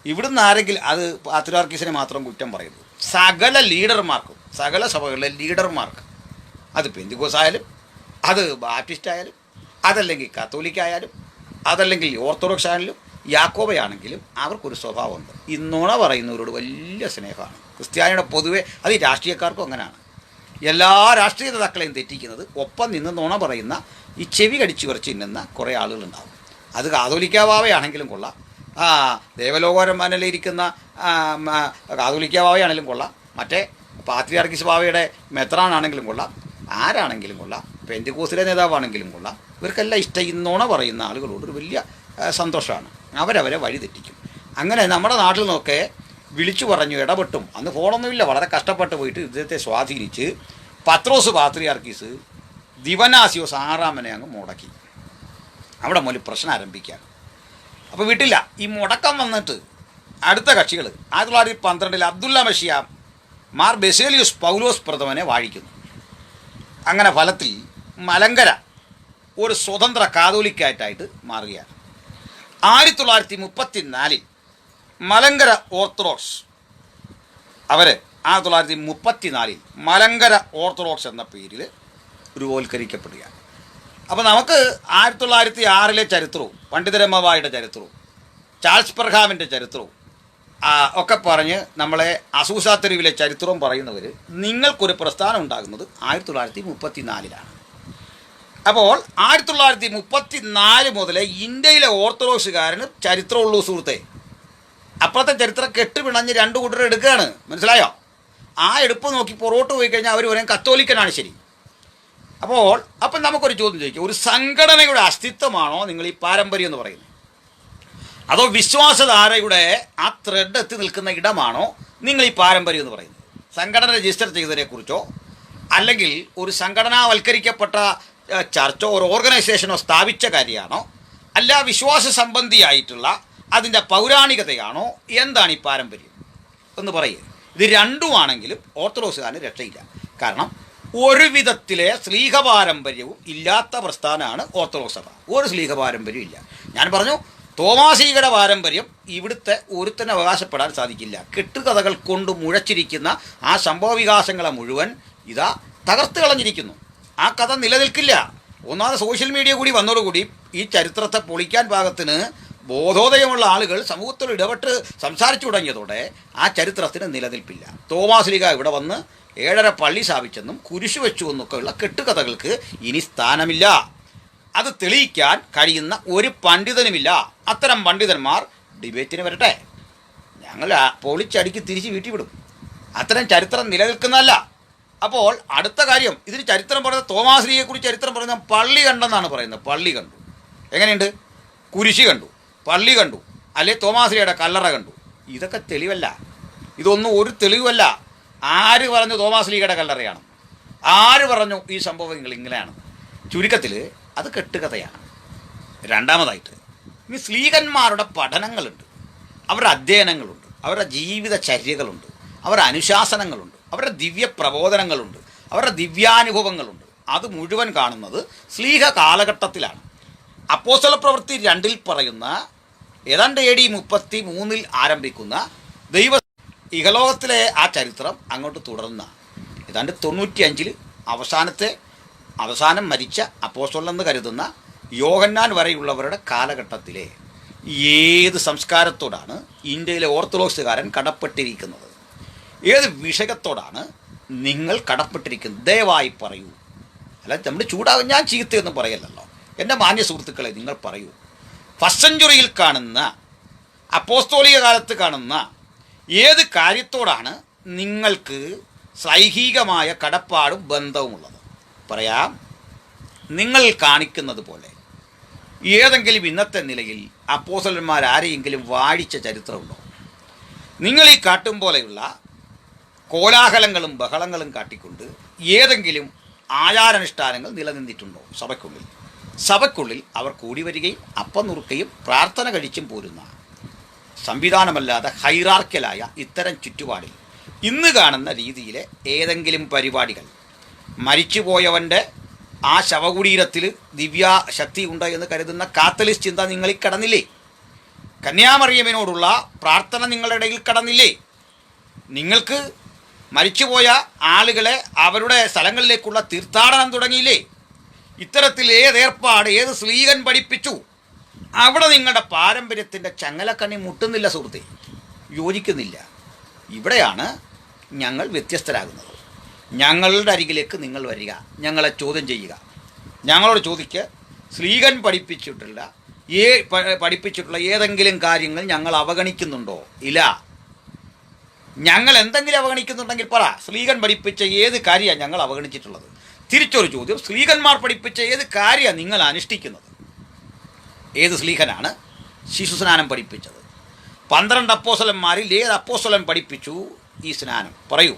ഇവിടുന്ന് ആരെങ്കിലും, അത് പാത്രിയാർക്കീസിനെ മാത്രം കുറ്റം പറയുന്നു, സകല ലീഡർമാർക്കും, സകല സഭകളിലെ ലീഡർമാർക്ക്, അത് പെന്തിക്കോസ് ആയാലും, അത് ബാപ്റ്റിസ്റ്റ് ആയാലും, അതല്ലെങ്കിൽ കത്തോലിക്ക ആയാലും, അതല്ലെങ്കിൽ ഓർത്തഡോക്സ് ആയാലും, യാക്കോബയാണെങ്കിലും അവർക്കൊരു സ്വഭാവമുണ്ട്. ഈ നുണ പറയുന്നവരോട് വലിയ സ്നേഹമാണ്. ക്രിസ്ത്യാനിയുടെ പൊതുവെ, അത് ഈ രാഷ്ട്രീയക്കാർക്കും അങ്ങനെയാണ്. എല്ലാ രാഷ്ട്രീയ നേതാക്കളെയും തെറ്റിക്കുന്നത് ഒപ്പം നിന്ന് നുണ പറയുന്ന, ഈ ചെവി കടിച്ചു കുറച്ച് തിന്നുന്ന കുറേ ആളുകളുണ്ടാവും. അത് കാതോലിക്ക ബാവയാണെങ്കിലും കൊള്ളാം, ദേവലോകരന്മാരിലിരിക്കുന്ന കാതോലിക്ക ബാവയാണെങ്കിലും കൊള്ളാം, മറ്റേ പാത്രിയാർക്കീസ് ബാവയുടെ മെത്രാനാണെങ്കിലും കൊള്ളാം, ആരാണെങ്കിലും കൊള്ളാം, പെന്തിക്കോസിലെ നേതാവാണെങ്കിലും കൊള്ളാം, ഇവർക്കെല്ലാം ഇഷ്ടം ഈ നുണ പറയുന്ന ആളുകളോട് ഒരു വലിയ സന്തോഷമാണ്. അവരവരെ വഴി തെറ്റിക്കും. അങ്ങനെ നമ്മുടെ നാട്ടിൽ നിന്നൊക്കെ വിളിച്ചു പറഞ്ഞു ഇടപെട്ടും, അന്ന് ഫോണൊന്നുമില്ല, വളരെ കഷ്ടപ്പെട്ട് പോയിട്ട് ഇദ്ദേഹത്തെ സ്വാധീനിച്ച് പത്രോസ് പാത്രിയാർക്കീസ് ദിവനാസിയോസ് 6 അങ്ങ് മുടക്കി. അവിടെ മുതൽ പ്രശ്നം ആരംഭിക്കുകയാണ്. അപ്പോൾ വിട്ടില്ല. ഈ മുടക്കം വന്നിട്ട് അടുത്ത കക്ഷികൾ 1912 അബ്ദുല്ല മഷിയ മാർ ബെസേലിയോസ് പൗലോസ് പ്രഥമനെ വാഴിക്കുന്നു. അങ്ങനെ ഫലത്തിൽ മലങ്കര ഒരു സ്വതന്ത്ര കാതോലിക്കായിട്ടായിട്ട് മാറുകയാണ്. 1934 മലങ്കര ഓർത്തഡോക്സ് അവർ 1934 മലങ്കര ഓർത്തഡോക്സ് എന്ന പേരിൽ രൂപവൽക്കരിക്കപ്പെടുകയാണ്. അപ്പോൾ നമുക്ക് 1906 ചരിത്രവും പണ്ഡിതരമ്മവായുടെ ചരിത്രവും ചാൾസ് പെർഹാമിൻ്റെ ചരിത്രവും ഒക്കെ പറഞ്ഞ് നമ്മളെ അസൂസ തെരുവിലെ ചരിത്രവും പറയുന്നവർ, നിങ്ങൾക്കൊരു പ്രസ്ഥാനം ഉണ്ടാകുന്നത് 1934 അപ്പോൾ 1934 മുതൽ ഇന്ത്യയിലെ ഓർത്തഡോക്സുകാരന് ചരിത്രമുള്ളൂ സുഹൃത്തെ. അപ്പോഴത്തെ ചരിത്രം കെട്ടുപിണഞ്ഞ് 2 കൂട്ടർ എടുക്കുകയാണ്, മനസ്സിലായോ? ആ എടുപ്പ് നോക്കി പുറകോട്ട് പോയി കഴിഞ്ഞാൽ അവർ പറയും കത്തോലിക്കനാണ് ശരി. അപ്പം നമുക്കൊരു ചോദ്യം ചോദിക്കാം, ഒരു സംഘടനയുടെ അസ്തിത്വമാണോ നിങ്ങൾ ഈ പാരമ്പര്യം എന്ന് പറയുന്നത്, അതോ വിശ്വാസധാരയുടെ ആ ത്രെഡ് എത്തി നിൽക്കുന്ന ഇടമാണോ നിങ്ങൾ ഈ പാരമ്പര്യം എന്ന് പറയുന്നത്? സംഘടന രജിസ്റ്റർ ചെയ്തതിനെക്കുറിച്ചോ, അല്ലെങ്കിൽ ഒരു സംഘടനാവൽക്കരിക്കപ്പെട്ട ചർച്ചോ ഒരു ഓർഗനൈസേഷനോ സ്ഥാപിച്ച കാര്യമാണോ, അല്ല വിശ്വാസ സംബന്ധിയായിട്ടുള്ള അതിൻ്റെ പൗരാണികതയാണോ, എന്താണ് ഈ പാരമ്പര്യം എന്ന് പറയുക? ഇത് രണ്ടുമാണെങ്കിലും ഓർത്തഡോക്സുകാരന് രക്ഷയില്ല. കാരണം ഒരു വിധത്തിലെ സ്ലീഹ പാരമ്പര്യവും ഇല്ലാത്ത പ്രസ്ഥാനമാണ് ഓർത്തഡോക്സ് സഭ. ഒരു സ്ലീഹ പാരമ്പര്യവും ഇല്ല. ഞാൻ പറഞ്ഞു, തോമാസീകയുടെ പാരമ്പര്യം ഇവിടുത്തെ ഒരുത്തന്നെ അവകാശപ്പെടാൻ സാധിക്കില്ല. കെട്ടുകഥകൾ കൊണ്ട് മുഴച്ചിരിക്കുന്ന ആ സംഭവ വികാസങ്ങളെ മുഴുവൻ ഇതാ തകർത്ത് കളഞ്ഞിരിക്കുന്നു. ആ കഥ നിലനിൽക്കില്ല. ഒന്നാമത് സോഷ്യൽ മീഡിയ കൂടി വന്നതോടുകൂടി ഈ ചരിത്രത്തെ പൊളിക്കാൻ പാകത്തിന് ബോധോദയമുള്ള ആളുകൾ സമൂഹത്തിൽ ഇടപെട്ട് സംസാരിച്ചു തുടങ്ങിയതോടെ ആ ചരിത്രത്തിന് നിലനിൽപ്പില്ല. തോമാസ് ലീഗ ഇവിടെ വന്ന് 7.5 പള്ളി സ്ഥാപിച്ചെന്നും കുരിശു വെച്ചു എന്നൊക്കെയുള്ള കെട്ടുകഥകൾക്ക് ഇനി സ്ഥാനമില്ല. അത് തെളിയിക്കാൻ കഴിയുന്ന ഒരു പണ്ഡിതനുമില്ല. അത്തരം പണ്ഡിതന്മാർ ഡിബേറ്റിന് വരട്ടെ, ഞങ്ങൾ പൊളിച്ചടിക്ക് തിരിച്ച് വീട്ടിൽ വിടും. അത്തരം ചരിത്രം നിലനിൽക്കുന്നതല്ല. അപ്പോൾ അടുത്ത കാര്യം, ഇതിന് ചരിത്രം പറയുന്നത് തോമാസ് ലീഗയെക്കുറിച്ച് ചരിത്രം പറയുന്നത് പള്ളി കണ്ടെന്നാണ് പറയുന്നത്. പള്ളി കണ്ടു, എങ്ങനെയുണ്ട്? കുരിശ് കണ്ടു, പള്ളി കണ്ടു, അല്ലെ തോമാസ് ലീഗയുടെ കല്ലറ കണ്ടു. ഇതൊക്കെ തെളിവല്ല. ഇതൊന്നും ഒരു തെളിവല്ല. ആര് പറഞ്ഞു തോമാസ് ലീഗയുടെ കല്ലറയാണ്? ആര് പറഞ്ഞു ഈ സംഭവങ്ങൾ ഇങ്ങനെയാണ്? ചുരുക്കത്തിൽ അത് കെട്ടുകഥയാണ്. രണ്ടാമതായിട്ട് ഇനി സ്ലീഹന്മാരുടെ പഠനങ്ങളുണ്ട്, അവരുടെ അധ്യയനങ്ങളുണ്ട്, അവരുടെ ജീവിതചര്യകളുണ്ട്, അവരുടെ അനുശാസനങ്ങളുണ്ട്, അവരുടെ ദിവ്യ പ്രബോധനങ്ങളുണ്ട്, അവരുടെ ദിവ്യാനുഭവങ്ങളുണ്ട്. അത് മുഴുവൻ കാണുന്നത് സ്ലീഹ കാലഘട്ടത്തിലാണ്. അപ്പോസ്തല പ്രവൃത്തി 2 പറയുന്ന ഏതാണ്ട് AD 33 ആരംഭിക്കുന്ന ദൈവ ഇഹലോകത്തിലെ ആ ചരിത്രം അങ്ങോട്ട് തുടർന്ന ഏതാണ്ട് 95 അവസാനം മരിച്ച അപ്പോസ്തലനെന്ന് കരുതുന്ന യോഹന്നാൻ വരെയുള്ളവരുടെ കാലഘട്ടത്തിലെ ഏത് സംസ്കാരത്തോടാണ് ഇന്ത്യയിലെ ഓർത്തഡോക്സുകാരൻ കടപ്പെട്ടിരിക്കുന്നത്? ഏത് വിഷയത്തോടാണ് നിങ്ങൾ കടപ്പെട്ടിരിക്കുന്നത്? ദയവായി പറയൂ. അല്ല, നമ്മൾ ചൂടാകും, ഞാൻ ചീത്തയൊന്നും പറയല്ലല്ലോ. എൻ്റെ മാന്യ സുഹൃത്തുക്കളെ, നിങ്ങൾ പറയൂ. ഫസ്റ്റ് സെഞ്ചുറിയിൽ കാണുന്ന, അപ്പോസ്തോലിക കാലത്ത് കാണുന്ന ഏത് കാര്യത്തോടാണ് നിങ്ങൾക്ക് സൈഹികമായ കടപ്പാടും ബന്ധവുമുള്ളത്. പറയാം, നിങ്ങൾ കാണിക്കുന്നത് പോലെ ഏതെങ്കിലും ഇന്നത്തെ നിലയിൽ അപ്പോസ്തലന്മാർ ആരെയെങ്കിലും വാഴിച്ച ചരിത്രമുണ്ടോ? നിങ്ങൾ ഈ കാട്ടും പോലെയുള്ള കോലാഹലങ്ങളും ബഹളങ്ങളും കാട്ടിക്കൊണ്ട് ഏതെങ്കിലും ആചാരാനുഷ്ഠാനങ്ങൾ നിലനിന്നിട്ടുണ്ടോ സഭയ്ക്കുള്ളിൽ അവർ കൂടി വരികയും അപ്പം നുറുക്കുകയും പ്രാർത്ഥന കഴിച്ചും പോരുന്ന സംവിധാനമല്ലാതെ ഹൈറാർക്കലായ ഇത്തരം ചുറ്റുപാടിൽ ഇന്ന് കാണുന്ന രീതിയിലെ ഏതെങ്കിലും പരിപാടികൾ, മരിച്ചുപോയവൻ്റെ ആ ശവകുടീരത്തിൽ ദിവ്യശക്തി ഉണ്ട് എന്ന് കരുതുന്ന കാത്തലിസ്റ്റ് ചിന്ത നിങ്ങളിൽ കടന്നില്ലേ? കന്യാമറിയമ്മനോടുള്ള പ്രാർത്ഥന നിങ്ങളുടെ ഇടയിൽ കടന്നില്ലേ? നിങ്ങൾക്ക് മരിച്ചുപോയ ആളുകളെ അവരുടെ സ്ഥലങ്ങളിലേക്കുള്ള തീർത്ഥാടനം തുടങ്ങിയില്ലേ? ഇത്തരത്തിൽ ഏതേർപ്പാട് ഏത് സ്ലീഹൻ പഠിപ്പിച്ചു? അവിടെ നിങ്ങളുടെ പാരമ്പര്യത്തിൻ്റെ ചങ്ങലക്കണ്ണി മുട്ടുന്നില്ല സുഹൃത്തെ, യോജിക്കുന്നില്ല. ഇവിടെയാണ് ഞങ്ങൾ വ്യത്യസ്തരാകുന്നത്. ഞങ്ങളുടെ അരികിലേക്ക് നിങ്ങൾ വരിക, ഞങ്ങളെ ചോദ്യം ചെയ്യുക, ഞങ്ങളോട് ചോദിക്കുക, സ്ലീഹൻ പഠിപ്പിച്ചിട്ടുള്ള ഏതെങ്കിലും കാര്യങ്ങൾ ഞങ്ങൾ അവഗണിക്കുന്നുണ്ടോ? ഇല്ല. ഞങ്ങൾ എന്തെങ്കിലും അവഗണിക്കുന്നുണ്ടെങ്കിൽ പറ, സ്ലീഹൻ പഠിപ്പിച്ച ഏത് കാര്യമാണ് ഞങ്ങൾ അവഗണിച്ചിട്ടുള്ളത്? തിരിച്ചൊരു ചോദ്യം, സ്ലീഹന്മാർ പഠിപ്പിച്ച ഏത് കാര്യമാണ് നിങ്ങൾ അനുഷ്ഠിക്കുന്നത്? ഏത് സ്ലീഹനാണ് ശിശുസ്നാനം പഠിപ്പിച്ചത്? 12 അപ്പോസ്തലന്മാരിൽ ഏത് അപ്പോസ്തലൻ പഠിപ്പിച്ചു ഈ സ്നാനം? പറയൂ.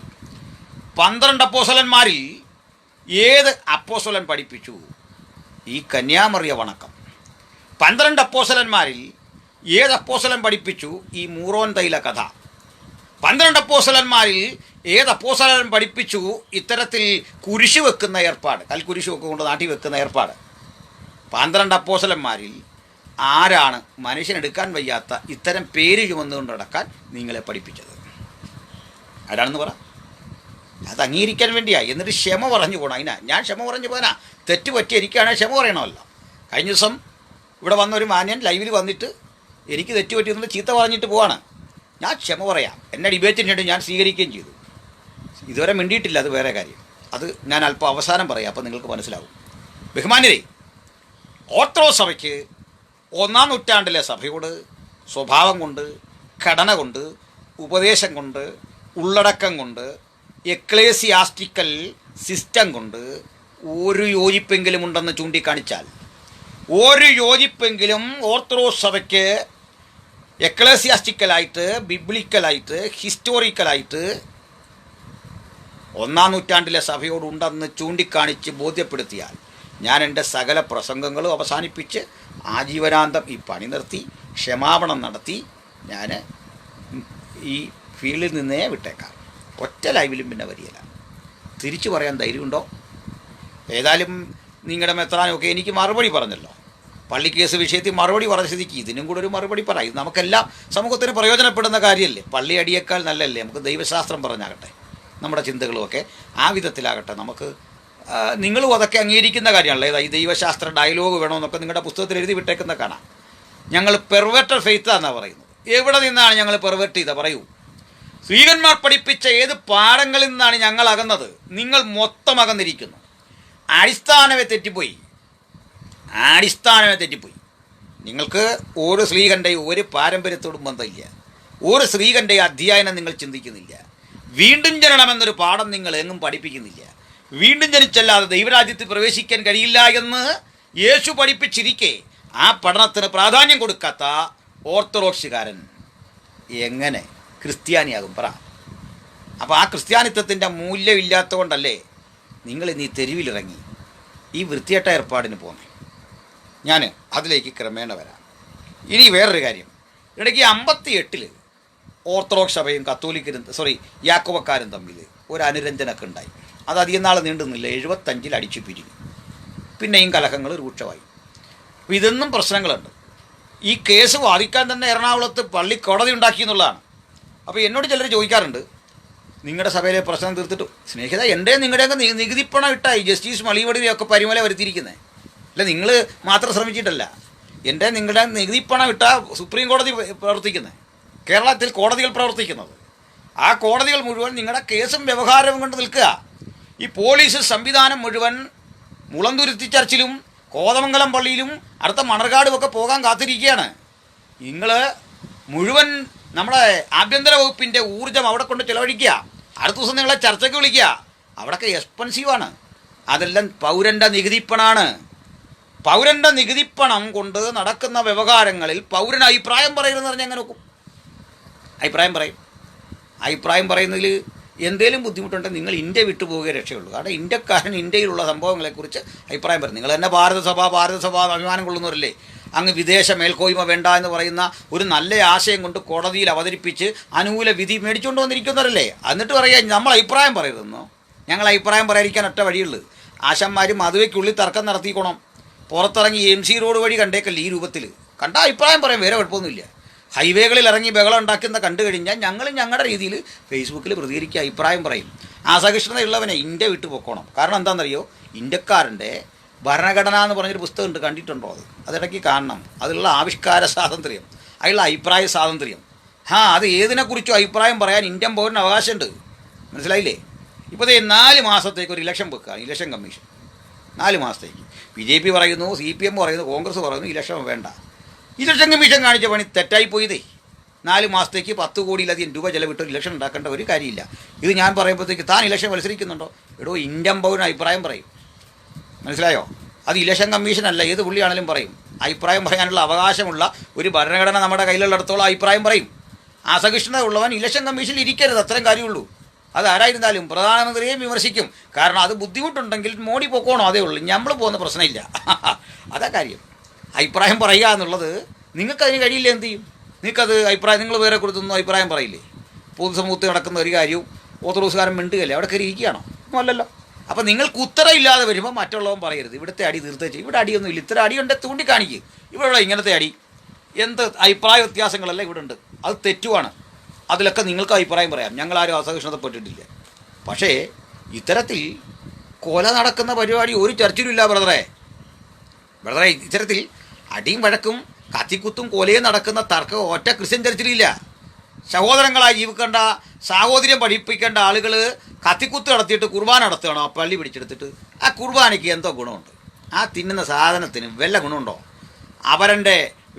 12 അപ്പോസ്തലന്മാരിൽ ഏത് അപ്പോസ്തലൻ പഠിപ്പിച്ചു ഈ കന്യാമറിയ വണക്കം? 12 അപ്പോസ്തലന്മാരിൽ ഏത് അപ്പോസ്തലൻ പഠിപ്പിച്ചു ഈ മൂറോൻ തൈല കഥ? 12 അപ്പോസ്തലന്മാരിൽ ഏത് അപ്പോസ്തലൻ പഠിപ്പിച്ചു ഇത്തരത്തിൽ കുരിശ് വെക്കുന്ന ഏർപ്പാട്, കൽക്കുരിശ് ഒക്കെ കൊണ്ട് നാട്ടി വെക്കുന്ന ഏർപ്പാട്? 12 അപ്പോസ്തലന്മാരിൽ ആരാണ് മനുഷ്യനെടുക്കാൻ വയ്യാത്ത ഇത്തരം പേര് ചുമന്നുകൊണ്ട് നടക്കാൻ നിങ്ങളെ പഠിപ്പിച്ചത്? ആരാണെന്ന് പറ. അത് അംഗീകരിക്കാൻ വേണ്ടിയാ. എന്നിട്ട് ക്ഷമ പറഞ്ഞു പോകണം. അതിനാ ഞാൻ ക്ഷമ പറഞ്ഞു പോകാനാ. തെറ്റ് പറ്റി എനിക്കാണെങ്കിൽ ക്ഷമ പറയണമല്ലോ. കഴിഞ്ഞ ദിവസം ഇവിടെ വന്നൊരു മാന്യൻ ലൈവിൽ വന്നിട്ട് എനിക്ക് തെറ്റ് പറ്റിയെന്നുള്ള ചീത്ത പറഞ്ഞിട്ട് പോവാണ്. ഞാൻ ക്ഷമ പറയാം. എന്നെ ഡിബേറ്റിനായിട്ട് ഞാൻ സ്വീകരിക്കുകയും ചെയ്തു. ഇതുവരെ മിണ്ടിയിട്ടില്ല, അത് വേറെ കാര്യം. അത് ഞാൻ അല്പം അവസാനം പറയാം, അപ്പോൾ നിങ്ങൾക്ക് മനസ്സിലാവും. ബഹുമാന്യരെ, ഓർത്തഡോക്സ് സഭയ്ക്ക് 1-ാം നൂറ്റാണ്ടിലെ സഭയോട് സ്വഭാവം കൊണ്ട്, ഘടന കൊണ്ട്, ഉപദേശം കൊണ്ട്, ഉള്ളടക്കം കൊണ്ട്, എക്ലേസിയാസ്റ്റിക്കൽ സിസ്റ്റം കൊണ്ട് ഒരു യോജിപ്പെങ്കിലും ഉണ്ടെന്ന് ചൂണ്ടിക്കാണിച്ചാൽ, ഒരു യോജിപ്പെങ്കിലും ഓർത്തഡോക്സ് സഭയ്ക്ക് എക്ലേസിയാസ്റ്റിക്കലായിട്ട്, ബിബ്ലിക്കലായിട്ട്, ഹിസ്റ്റോറിക്കലായിട്ട് 1-ാം നൂറ്റാണ്ടിലെ സഭയോടുണ്ടെന്ന് ചൂണ്ടിക്കാണിച്ച് ബോധ്യപ്പെടുത്തിയാൽ ഞാൻ എൻ്റെ സകല പ്രസംഗങ്ങളും അവസാനിപ്പിച്ച് ആജീവനാന്തം ഈ പണി നിർത്തി ക്ഷമാപണം നടത്തി ഞാൻ ഈ ഫീൽഡിൽ നിന്നേ വിട്ടേക്കാം. ഒറ്റ ലൈവിലും പിന്നെ വരികയില്ല. തിരിച്ചു പറയാൻ ധൈര്യമുണ്ടോ? ഏതായാലും നിങ്ങളുടെ മെത്രാനൊക്കെ എനിക്ക് മറുപടി പറഞ്ഞല്ലോ. പള്ളിക്കേസ് വിഷയത്തിൽ മറുപടി പറഞ്ഞ സ്ഥിതിക്ക് ഇതിനും കൂടെ ഒരു മറുപടി പറ. ഇത് നമുക്കെല്ലാം സമൂഹത്തിന് പ്രയോജനപ്പെടുന്ന കാര്യമല്ലേ. പള്ളി അടിയേക്കാൾ നല്ലല്ലേ നമുക്ക് ദൈവശാസ്ത്രം പറഞ്ഞാകട്ടെ, നമ്മുടെ ചിന്തകളുമൊക്കെ ആ വിധത്തിലാകട്ടെ. നമുക്ക് നിങ്ങളും അതൊക്കെ അംഗീകരിക്കുന്ന കാര്യമാണല്ലോ. ഈ ദൈവശാസ്ത്ര ഡയലോഗ് വേണമെന്നൊക്കെ നിങ്ങളുടെ പുസ്തകത്തിൽ എഴുതി വിട്ടേക്കുന്ന കാണാം. ഞങ്ങൾ പെർവേർട്ടഡ് ഫെയ്ത്താണെന്നാണ് പറയുന്നത്. എവിടെ നിന്നാണ് ഞങ്ങൾ പെർവേർട്ട് ചെയ്തത്? പറയൂ. സ്ത്രീകന്മാർ പഠിപ്പിച്ച ഏത് പാഠങ്ങളിൽ നിന്നാണ് ഞങ്ങൾ അകന്നത്? നിങ്ങൾ മൊത്തം അകന്നിരിക്കുന്നു. അടിസ്ഥാനമേ തെറ്റിപ്പോയി. നിങ്ങൾക്ക് ഒരു സ്ത്രീകൻ്റെയും ഒരു പാരമ്പര്യത്തോടും ബന്ധമില്ല. ഒരു സ്ത്രീകൻ്റെ അധ്യയനം നിങ്ങൾ ചിന്തിക്കുന്നില്ല. വീണ്ടും ജനനമെന്നൊരു പാഠം നിങ്ങൾ എങ്ങും പഠിപ്പിക്കുന്നില്ല. വീണ്ടും ജനിച്ചല്ലാതെ ദൈവരാജ്യത്തിൽ പ്രവേശിക്കാൻ കഴിയില്ല എന്ന് യേശു പഠിപ്പിച്ചിരിക്കെ ആ പഠനത്തിന് പ്രാധാന്യം കൊടുക്കാത്ത ഓർത്തഡോക്സുകാരൻ എങ്ങനെ ക്രിസ്ത്യാനിയാകും? പറ. അപ്പോൾ ആ ക്രിസ്ത്യാനിത്വത്തിൻ്റെ മൂല്യമില്ലാത്തത് കൊണ്ടല്ലേ നിങ്ങൾ ഇന്ന് ഈ തെരുവിലിറങ്ങി ഈ വൃത്തികെട്ട ഏർപ്പാടിന് പോകുന്നത്? ഞാൻ അതിലേക്ക് ക്രമേണ വരാം. ഇനി വേറൊരു കാര്യം. ഇടയ്ക്ക് 58 ഓർത്തഡോക്സ് സഭയും യാക്കോബക്കാരും തമ്മിൽ ഒരു അനുരഞ്ജനമൊക്കെ ഉണ്ടായി. അത് അധികം നാൾ നീണ്ടുന്നില്ല. 75 അടിച്ചു പിരിഞ്ഞു. പിന്നെയും കലഹങ്ങൾ രൂക്ഷമായി. അപ്പോൾ ഇതൊന്നും പ്രശ്നങ്ങളുണ്ട്. ഈ കേസ് വാദിക്കാൻ തന്നെ എറണാകുളത്ത് പള്ളി കോടതി ഉണ്ടാക്കി എന്നുള്ളതാണ്. അപ്പോൾ എന്നോട് ചിലർ ചോദിക്കാറുണ്ട്, നിങ്ങളുടെ സഭയിലെ പ്രശ്നം തീർത്തിട്ടു. സ്നേഹിത, എൻ്റെ നിങ്ങളുടെയൊക്കെ നികുതിപ്പണം ഇട്ടായി ജസ്റ്റിസ് മളിവടിയൊക്കെ പരിമല വരുത്തിയിരിക്കുന്നത്. അല്ല, നിങ്ങൾ മാത്രം ശ്രമിച്ചിട്ടല്ല. നിങ്ങളുടെ നികുതിപ്പണം ഇട്ട സുപ്രീം കോടതി പ്രവർത്തിക്കുന്നത്, കേരളത്തിൽ കോടതികൾ പ്രവർത്തിക്കുന്നത്. ആ കോടതികൾ മുഴുവൻ നിങ്ങളുടെ കേസും വ്യവഹാരവും കൊണ്ട് നിൽക്കുക. ഈ പോലീസ് സംവിധാനം മുഴുവൻ മുളന്തുരുത്തി ചർച്ചിലും കോതമംഗലം പള്ളിയിലും അടുത്ത മണർകാടുമൊക്കെ പോകാൻ കാത്തിരിക്കുകയാണ്. നിങ്ങൾ മുഴുവൻ നമ്മുടെ ആഭ്യന്തര വകുപ്പിൻ്റെ ഊർജ്ജം അവിടെ കൊണ്ട് ചിലവഴിക്കുക. അടുത്ത ദിവസം നിങ്ങളെ ചർച്ചയ്ക്ക് വിളിക്കുക. അവിടെയൊക്കെ എക്സ്പെൻസീവാണ്. അതെല്ലാം പൗരൻ്റെ നികുതിപ്പണമാണ്. പൗരൻ്റെ നികുതിപ്പണം കൊണ്ട് നടക്കുന്ന വ്യവഹാരങ്ങളിൽ പൗരന് അഭിപ്രായം പറയരുതെന്ന് പറഞ്ഞാൽ എങ്ങനെ നോക്കും? അഭിപ്രായം പറയും. അഭിപ്രായം പറയുന്നതിൽ എന്തെങ്കിലും ബുദ്ധിമുട്ടുണ്ടെങ്കിൽ നിങ്ങൾ ഇന്ത്യ വിട്ടു പോവുകയെ രക്ഷയുള്ളൂ. കാരണം ഇന്ത്യക്കാരൻ ഇന്ത്യയിലുള്ള സംഭവങ്ങളെക്കുറിച്ച് അഭിപ്രായം പറയും. നിങ്ങൾ തന്നെ ഭാരതസഭ അഭിമാനം കൊള്ളുന്നവരല്ലേ? അങ്ങ് വിദേശ മേൽക്കോയ്മ വേണ്ട എന്ന് പറയുന്ന ഒരു നല്ല ആശയം കൊണ്ട് കോടതിയിൽ അവതരിപ്പിച്ച് അനുകൂല വിധി മേടിച്ചുകൊണ്ട് വന്നിരിക്കുന്നവരല്ലേ? എന്നിട്ട് പറയാം നമ്മൾ അഭിപ്രായം പറയരുതെന്നോ? ഞങ്ങൾ അഭിപ്രായം പറയാതിരിക്കാൻ ഒറ്റ വഴിയുള്ളൂ. ആശന്മാർ മധുവയ്ക്കുള്ളിൽ തർക്കം നടത്തിക്കോണം. പുറത്തിറങ്ങി MC റോഡ് വഴി കണ്ടേക്കല്ലേ ഈ രൂപത്തിൽ. കണ്ട അഭിപ്രായം പറയാം, വേറെ കുഴപ്പമൊന്നുമില്ല. ഹൈവേകളിൽ ഇറങ്ങി ബഹളം ഉണ്ടാക്കുന്ന കണ്ടു കഴിഞ്ഞാൽ ഞങ്ങൾ ഞങ്ങളുടെ രീതിയിൽ ഫേസ്ബുക്കിൽ പ്രതികരിക്കുക, അഭിപ്രായം പറയും. അസഹിഷ്ണുതയുള്ളവനെ ഇന്ത്യ വിട്ടു പൊക്കോണം. കാരണം എന്താണെന്നറിയോ? ഇന്ത്യക്കാരൻ്റെ ഭരണഘടന എന്ന് പറഞ്ഞൊരു പുസ്തകമുണ്ട്, കണ്ടിട്ടുണ്ടോ? അതിടയ്ക്ക് കാണണം. അതിലുള്ള ആവിഷ്കാര സ്വാതന്ത്ര്യം, അതിലുള്ള അഭിപ്രായ സ്വാതന്ത്ര്യം. അത് ഏതിനെക്കുറിച്ചും അഭിപ്രായം പറയാൻ ഇന്ത്യൻ പൗരന് അവകാശമുണ്ട്. മനസ്സിലായില്ലേ? ഇപ്പോൾ 4 മാസത്തേക്ക് ഒരു ഇലക്ഷൻ വെക്കുക, ഇലക്ഷൻ കമ്മീഷൻ 4 മാസത്തേക്ക്. BJP പറയുന്നു, CPM പറയുന്നു, കോൺഗ്രസ് പറയുന്നു ഇലക്ഷൻ വേണ്ട. ഇലക്ഷൻ കമ്മീഷൻ കാണിച്ച പണി തെറ്റായിപ്പോയതേ. 4 മാസത്തേക്ക് 10 കോടിയിലധികം രൂപ ചെലവിട്ട് ഇലക്ഷൻ ഉണ്ടാക്കേണ്ട ഒരു കാര്യമില്ല. ഇത് ഞാൻ പറയുമ്പോഴത്തേക്ക് താൻ ഇലക്ഷൻ മത്സരിക്കുന്നുണ്ടോ? എടോ, ഇന്ത്യൻ പൗരൻ അഭിപ്രായം പറയും. മനസ്സിലായോ? അത് ഇലക്ഷൻ കമ്മീഷനല്ല, ഏത് പുള്ളിയാണെങ്കിലും പറയും. അഭിപ്രായം പറയാനുള്ള അവകാശമുള്ള ഒരു ഭരണഘടന നമ്മുടെ കയ്യിലുള്ളിടത്തോളം അഭിപ്രായം പറയും. അസഹിഷ്ണുത ഉള്ളവൻ ഇലക്ഷൻ കമ്മീഷനിൽ ഇരിക്കരുത്, അത്രയും കാര്യമുള്ളൂ. അത് ആരായിരുന്നാലും പ്രധാനമന്ത്രിയെ വിമർശിക്കും. കാരണം അത് ബുദ്ധിമുട്ടുണ്ടെങ്കിൽ മോഡി പൊക്കോണോ, അതേ ഉള്ളൂ. നമ്മൾ പോകുന്ന പ്രശ്നമില്ല. അതാ കാര്യം. അഭിപ്രായം പറയുക എന്നുള്ളത് നിങ്ങൾക്കതിന് കഴിയില്ല. എന്ത് ചെയ്യും? നിങ്ങൾക്കത് അഭിപ്രായം നിങ്ങൾ വേറെ കൊടുത്തൊന്നും അഭിപ്രായം പറയില്ലേ? പൊതുസമൂഹത്തിൽ നടക്കുന്ന ഒരു കാര്യവും ഓർത്തഡോക്സുകാരൻ മിണ്ടുകയല്ലേ? അവിടെ കയറി ഇരിക്കുകയാണോ? അല്ലല്ലോ. അപ്പം നിങ്ങൾക്ക് ഉത്തരമില്ലാതെ വരുമ്പോൾ മറ്റുള്ളവൻ പറയരുത് ഇവിടുത്തെ അടി തീർത്തേച്ച്. ഇവിടെ അടിയൊന്നും ഇല്ല. ഇത്ര അടിയുണ്ട് ചൂണ്ടിക്കാണിക്കുക. ഇവിടെ ഇങ്ങനത്തെ അടി എന്ത് അഭിപ്രായ വ്യത്യാസങ്ങളെല്ലാം ഇവിടെ ഉണ്ട്. അത് തെറ്റുമാണ്. അതിലൊക്കെ നിങ്ങൾക്ക് അഭിപ്രായം പറയാം. ഞങ്ങളാരും അസഹിഷ്ണുതപ്പെട്ടിട്ടില്ല. പക്ഷേ ഇത്തരത്തിൽ കൊല നടക്കുന്ന പരിപാടി ഒരു ചർച്ചിലും ഇല്ല ബ്രദറെ. ഇത്തരത്തിൽ അടിയും വഴക്കും കത്തിക്കുത്തും കൊലയും നടക്കുന്ന തർക്കം ഒറ്റ ക്രിസ്ത്യൻ ചർച്ചിലില്ല. സഹോദരങ്ങളായി ജീവിക്കേണ്ട, സാഹോദര്യം പഠിപ്പിക്കേണ്ട ആളുകൾ കത്തിക്കുത്ത് നടത്തിയിട്ട് കുർബാന നടത്തുകയാണോ? ആ പള്ളി പിടിച്ചെടുത്തിട്ട് ആ കുർബാനയ്ക്ക് എന്തോ ഗുണമുണ്ട്? ആ തിന്നുന്ന സാധനത്തിന് വല്ല ഗുണമുണ്ടോ? അവരുടെ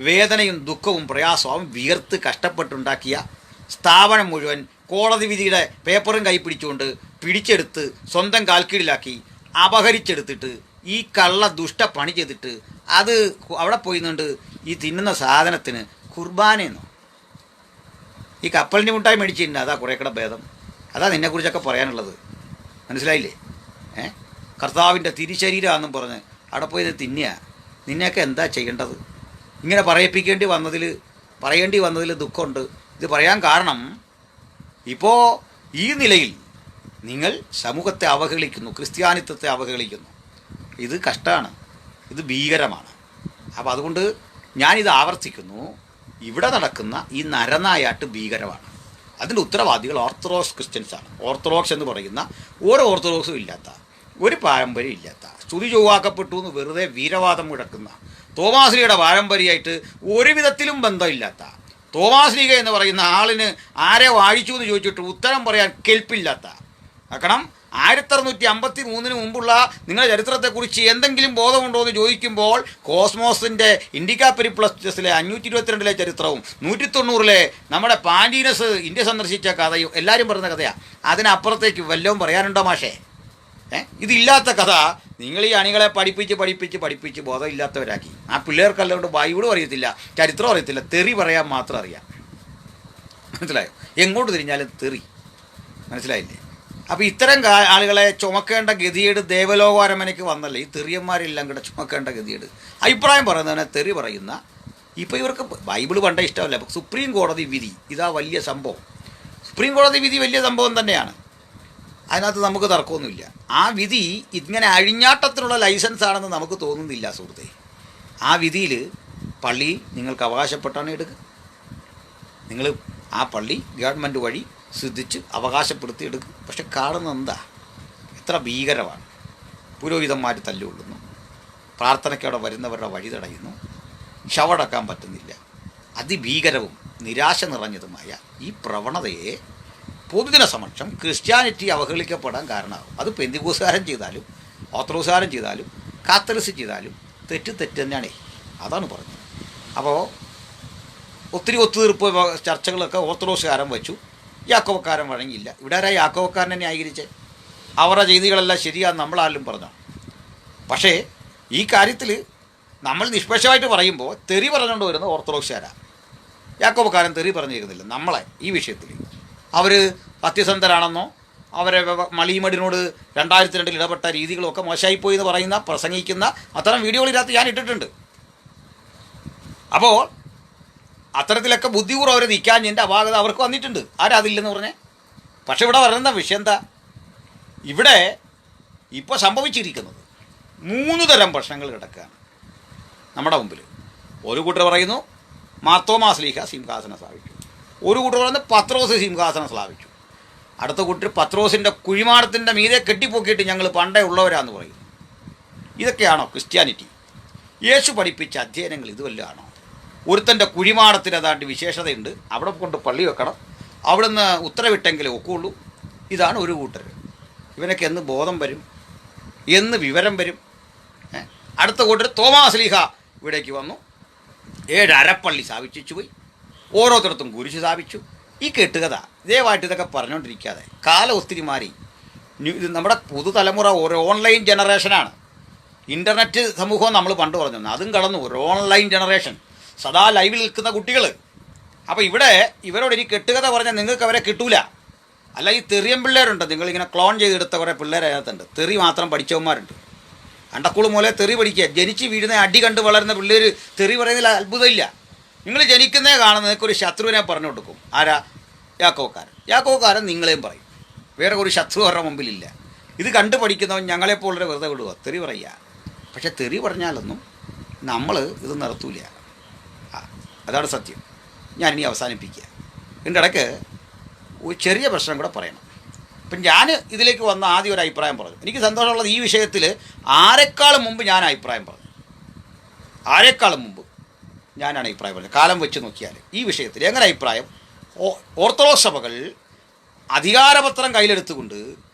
വേദനയും ദുഃഖവും പ്രയാസവും വിയർത്ത് കഷ്ടപ്പെട്ടുണ്ടാക്കിയ സ്ഥാപനം മുഴുവൻ കോടതി വിധിയുടെ പേപ്പറും കൈ പിടിച്ചുകൊണ്ട് പിടിച്ചെടുത്ത് സ്വന്തം കാൽക്കീഴിലാക്കി അപഹരിച്ചെടുത്തിട്ട് ഈ കള്ള ദുഷ്ട പണി ചെയ്തിട്ട് അത് അവിടെ പോയി നിന്നുകൊണ്ട് ഈ തിന്നുന്ന സാധനത്തിന് കുർബാനയെന്നോ? ഈ കപ്പലിൻ്റെ മുട്ടായി മേടിച്ചില്ല, അതാ കുറേ കൂടെ ഭേദം. അതാ നിന്നെക്കുറിച്ചൊക്കെ പറയാനുള്ളത്. മനസ്സിലായില്ലേ? കർത്താവിൻ്റെ തിരുശരീരമാണെന്നും പറഞ്ഞ് അവിടെ പോയി തിന്നുക. നിന്നെയൊക്കെ എന്താ ചെയ്യേണ്ടത്? ഇങ്ങനെ പറയേണ്ടി വന്നതിൽ ദുഃഖമുണ്ട്. ഇത് പറയാൻ കാരണം ഇപ്പോൾ ഈ നിലയിൽ നിങ്ങൾ സമൂഹത്തെ അവഹേളിക്കുന്നു, ക്രിസ്ത്യാനിത്വത്തെ അവഹേളിക്കുന്നു. ഇത് കഷ്ടമാണ്, ഇത് ഭീകരമാണ്. അപ്പോൾ അതുകൊണ്ട് ഞാനിത് ആവർത്തിക്കുന്നു. ഇവിടെ നടക്കുന്ന ഈ നരനായാട്ട് ഭീകരമാണ്. അതിൻ്റെ ഉത്തരവാദികൾ ഓർത്തഡോക്സ് ക്രിസ്ത്യൻസാണ്. ഓർത്തഡോക്സ് എന്ന് പറയുന്ന ഓരോ ഓർത്തഡോക്സും ഇല്ലാത്ത, ഒരു പാരമ്പര്യം ഇല്ലാത്ത, സ്തുതി ചൊവ്വാക്കപ്പെട്ടു എന്ന് വെറുതെ വീരവാദം മുഴക്കുന്ന, തോമാശ്ലീഹയുടെ പാരമ്പര്യമായിട്ട് ഒരു വിധത്തിലും ബന്ധമില്ലാത്ത, തോമാശ്ലീഹ എന്ന് പറയുന്ന ആളിന് ആരെ വാഴിച്ചു എന്ന് ചോദിച്ചിട്ട് ഉത്തരം പറയാൻ കെൽപ്പില്ലാത്ത, കാരണം 1653 മുമ്പുള്ള നിങ്ങളുടെ ചരിത്രത്തെക്കുറിച്ച് എന്തെങ്കിലും ബോധമുണ്ടോ എന്ന് ചോദിക്കുമ്പോൾ കോസ്മോസിൻ്റെ ഇൻഡിക്ക പെരിപ്ലസിലെ 522 ചരിത്രവും 190 നമ്മുടെ പാൻഡീനസ് ഇന്ത്യ സന്ദർശിച്ച കഥയും എല്ലാവരും പറയുന്ന കഥയാണ്. അതിനപ്പുറത്തേക്ക് വല്ലതും പറയാനുണ്ടോ മാഷേ? ഇതില്ലാത്ത കഥ നിങ്ങൾ ഈ അണികളെ പഠിപ്പിച്ച് ബോധമില്ലാത്തവരാക്കി. ആ പിള്ളേർക്കല്ലാണ്ട് ബൈബിളും അറിയത്തില്ല, ചരിത്രം അറിയത്തില്ല, തെറി പറയാൻ മാത്രം അറിയാം. മനസ്സിലായോ? എങ്ങോട്ട് തിരിഞ്ഞാലും തെറി. മനസ്സിലായില്ലേ? അപ്പോൾ ഇത്തരം ആളുകളെ ചുമക്കേണ്ട ഗതിയേട് ദേവലോകാരമനയ്ക്ക് വന്നല്ലേ ഈ തെറിയന്മാരെല്ലാം കൂടെ ചുമക്കേണ്ട ഗതിയേട്. അഭിപ്രായം പറയുന്നതിനെ തെറി പറയുന്ന, ഇപ്പോൾ ഇവർക്ക് ബൈബിൾ പണ്ടേ ഇഷ്ടമല്ല. സുപ്രീം കോടതി വിധി ഇതാ വലിയ സംഭവം. സുപ്രീം കോടതി വിധി വലിയ സംഭവം തന്നെയാണ്. അതിനകത്ത് നമുക്ക് തർക്കമൊന്നുമില്ല. ആ വിധി ഇങ്ങനെ അഴിഞ്ഞാട്ടത്തിനുള്ള ലൈസൻസ് ആണെന്ന് നമുക്ക് തോന്നുന്നില്ല സുഹൃത്തേ. ആ വിധിയിൽ പള്ളി നിങ്ങൾക്ക് അവകാശപ്പെട്ടാണ് എടുക്കുക. നിങ്ങൾ ആ പള്ളി ഗവൺമെൻറ് വഴി ശ്രദ്ധിച്ച് അവകാശപ്പെടുത്തിയെടുക്കും. പക്ഷെ കാണുന്നത് എന്താ? എത്ര ഭീകരമാണ്. പുരോഹിതന്മാർ തല്ലുകൊള്ളുന്നു, പ്രാർത്ഥനയ്ക്കവിടെ വരുന്നവരുടെ വഴി തടയുന്നു, ശവടക്കാൻ പറ്റുന്നില്ല. അതിഭീകരവും നിരാശ നിറഞ്ഞതുമായ ഈ പ്രവണതയെ പൊതുജന സമക്ഷം ക്രിസ്ത്യാനിറ്റി അവഹേളിക്കപ്പെടാൻ കാരണമാകും. അത് പെന്തിക്കോസുകാരൻ ചെയ്താലും ഓർത്തഡോക്സുകാരൻ ചെയ്താലും കാത്തലിസ് ചെയ്താലും തെറ്റ് തന്നെയാണേ. അതാണ് പറഞ്ഞത്. അപ്പോൾ ഒത്തിരി ഒത്തുതീർപ്പ് ചർച്ചകളൊക്കെ ഓർത്തഡോക്സുകാരൻ വെച്ചു, യാക്കോബക്കാരൻ വഴങ്ങിയില്ല. ഇവിടെ ആരാ യാക്കോബക്കാരനെ ന്യായീകരിച്ച്? അവരുടെ ചെയ്തികളെല്ലാം ശരിയാന്ന് നമ്മളാലും പറഞ്ഞു. പക്ഷേ ഈ കാര്യത്തിൽ നമ്മൾ നിഷ്പക്ഷമായിട്ട് പറയുമ്പോൾ തെറി പറഞ്ഞുകൊണ്ട് വരുന്ന ഓർത്തഡോക്സുകാരാണ്. യാക്കോബക്കാരൻ തെറി പറഞ്ഞിരുന്നില്ല നമ്മളെ ഈ വിഷയത്തിൽ. അവർ സത്യസന്ധരാണെന്നോ അവരെ മളിമടിനോട് 2002 ഇടപെട്ട രീതികളൊക്കെ മോശമായിപ്പോയി എന്ന് പറയുന്ന പ്രസംഗിക്കുന്ന അത്തരം വീഡിയോകളിനകത്ത് ഞാൻ ഇട്ടിട്ടുണ്ട്. അപ്പോൾ അത്തരത്തിലൊക്കെ ബുദ്ധിപൂർവ്വം അവർ നിൽക്കാഞ്ഞതിൻ്റെ അപാകത അവർക്ക് വന്നിട്ടുണ്ട്. ആരാ അതില്ലെന്ന് പറഞ്ഞേ? പക്ഷെ ഇവിടെ പറയുന്ന വിഷയം എന്താ? ഇവിടെ ഇപ്പോൾ സംഭവിച്ചിരിക്കുന്നത് 3 തരം പ്രശ്നങ്ങൾ കിടക്കുകയാണ് നമ്മുടെ മുമ്പിൽ. ഒരു കൂട്ടർ പറയുന്നു മാർത്തോമാ ശ്ലീഹ സിംഹാസനം സ്ഥാപിച്ചു, ഒരു കൂട്ടർ പറയുന്നു പത്രോസ് സിംഹാസനം സ്ഥാപിച്ചു, അടുത്ത കൂട്ടർ പത്രോസിൻ്റെ കുഴിമാടത്തിൻ്റെ മീതെ കെട്ടിപ്പൊക്കിയിട്ട് ഞങ്ങൾ പണ്ടേ ഉള്ളവരാന്ന് പറയുന്നു. ഇതൊക്കെയാണോ ക്രിസ്ത്യാനിറ്റി? യേശു പഠിപ്പിച്ച അധ്യയനങ്ങൾ ഇതുവല്ലാണോ? ഒരുത്തൻ്റെ കുഴിമാടത്തിന് അതാണ്ട് വിശേഷതയുണ്ട്, അവിടെ കൊണ്ട് പള്ളി വെക്കണം, അവിടുന്ന് ഉത്തരവിട്ടെങ്കിലേ ഒക്കുള്ളൂ. ഇതാണ് ഒരു കൂട്ടർ. ഇവനൊക്കെ എന്ന് ബോധം വരും, എന്ന് വിവരം വരും? അടുത്ത കൂട്ടർ തോമാശ്ലീഹ ഇവിടേക്ക് വന്നു, 7 അരപ്പള്ളി സ്ഥാപിച്ചു പോയി, ഓരോരുത്തർത്തും കുരിശ് സ്ഥാപിച്ചു. ഈ കെട്ടുകഥ ഇതേവായിട്ട് ഇതൊക്കെ പറഞ്ഞുകൊണ്ടിരിക്കാതെ കാലം ഒത്തിരി മാറി. നമ്മുടെ പുതുതലമുറ ഒരു ഓൺലൈൻ ജനറേഷനാണ്. ഇൻ്റർനെറ്റ് സമൂഹം നമ്മൾ പണ്ട് പറഞ്ഞു, അതും കടന്നു ഒരു ഓൺലൈൻ ജനറേഷൻ, സദാ ലൈവിൽ നിൽക്കുന്ന കുട്ടികൾ. അപ്പോൾ ഇവിടെ ഇവരോട് ഇനി കെട്ടുകഥ പറഞ്ഞാൽ നിങ്ങൾക്ക് അവരെ കിട്ടൂല. അല്ല, ഈ തെറിയൻ പിള്ളേരുണ്ട്, നിങ്ങളിങ്ങനെ ക്ലോൺ ചെയ്തെടുത്ത കുറേ പിള്ളേർ അതിനകത്തുണ്ട്. തെറി മാത്രം പഠിച്ചവന്മാരുണ്ട്. അണ്ടക്കുളു മൂലെ തെറി പഠിക്കുക. ജനിച്ച് വീഴുന്ന അടി കണ്ട് വളരുന്ന പിള്ളേർ തെറി പറയുന്നതിൽ അത്ഭുതമില്ല. നിങ്ങൾ ജനിക്കുന്നേ കാണുന്ന നിങ്ങൾക്കൊരു ശത്രുവിനെ പറഞ്ഞു കൊടുക്കും. ആരാ? യാക്കോബക്കാരൻ. യാക്കോബക്കാരൻ നിങ്ങളെയും പറയും. വേറെ ഒരു ശത്രു അവരുടെ മുമ്പിലില്ല. ഇത് കണ്ടു പഠിക്കുന്നവൻ ഞങ്ങളെപ്പോലൊരു വെറുതെ വിടുക, തെറി പറയുക. പക്ഷെ തെറി പറഞ്ഞാലൊന്നും നമ്മൾ ഇത് നിർത്തൂല. അതാണ് സത്യം. ഞാനിനി അവസാനിപ്പിക്കുക. ഇതിൻ്റെ ഇടയ്ക്ക് ഒരു ചെറിയ പ്രശ്നം കൂടെ പറയണം. ഇപ്പം ഞാൻ ഇതിലേക്ക് വന്ന ആദ്യം ഒരു അഭിപ്രായം പറഞ്ഞു. എനിക്ക് സന്തോഷമുള്ളത് ഈ വിഷയത്തിൽ ആരെക്കാളും മുമ്പ് ഞാൻ അഭിപ്രായം പറഞ്ഞു. ആരെക്കാളും മുമ്പ് ഞാനാണ് അഭിപ്രായം പറഞ്ഞത്. കാലം വെച്ച് നോക്കിയാൽ ഈ വിഷയത്തിൽ എങ്ങനെ അഭിപ്രായം? ഓർത്തഡോക്സ് സഭകൾ അധികാരപത്രം കയ്യിലെടുത്തുകൊണ്ട്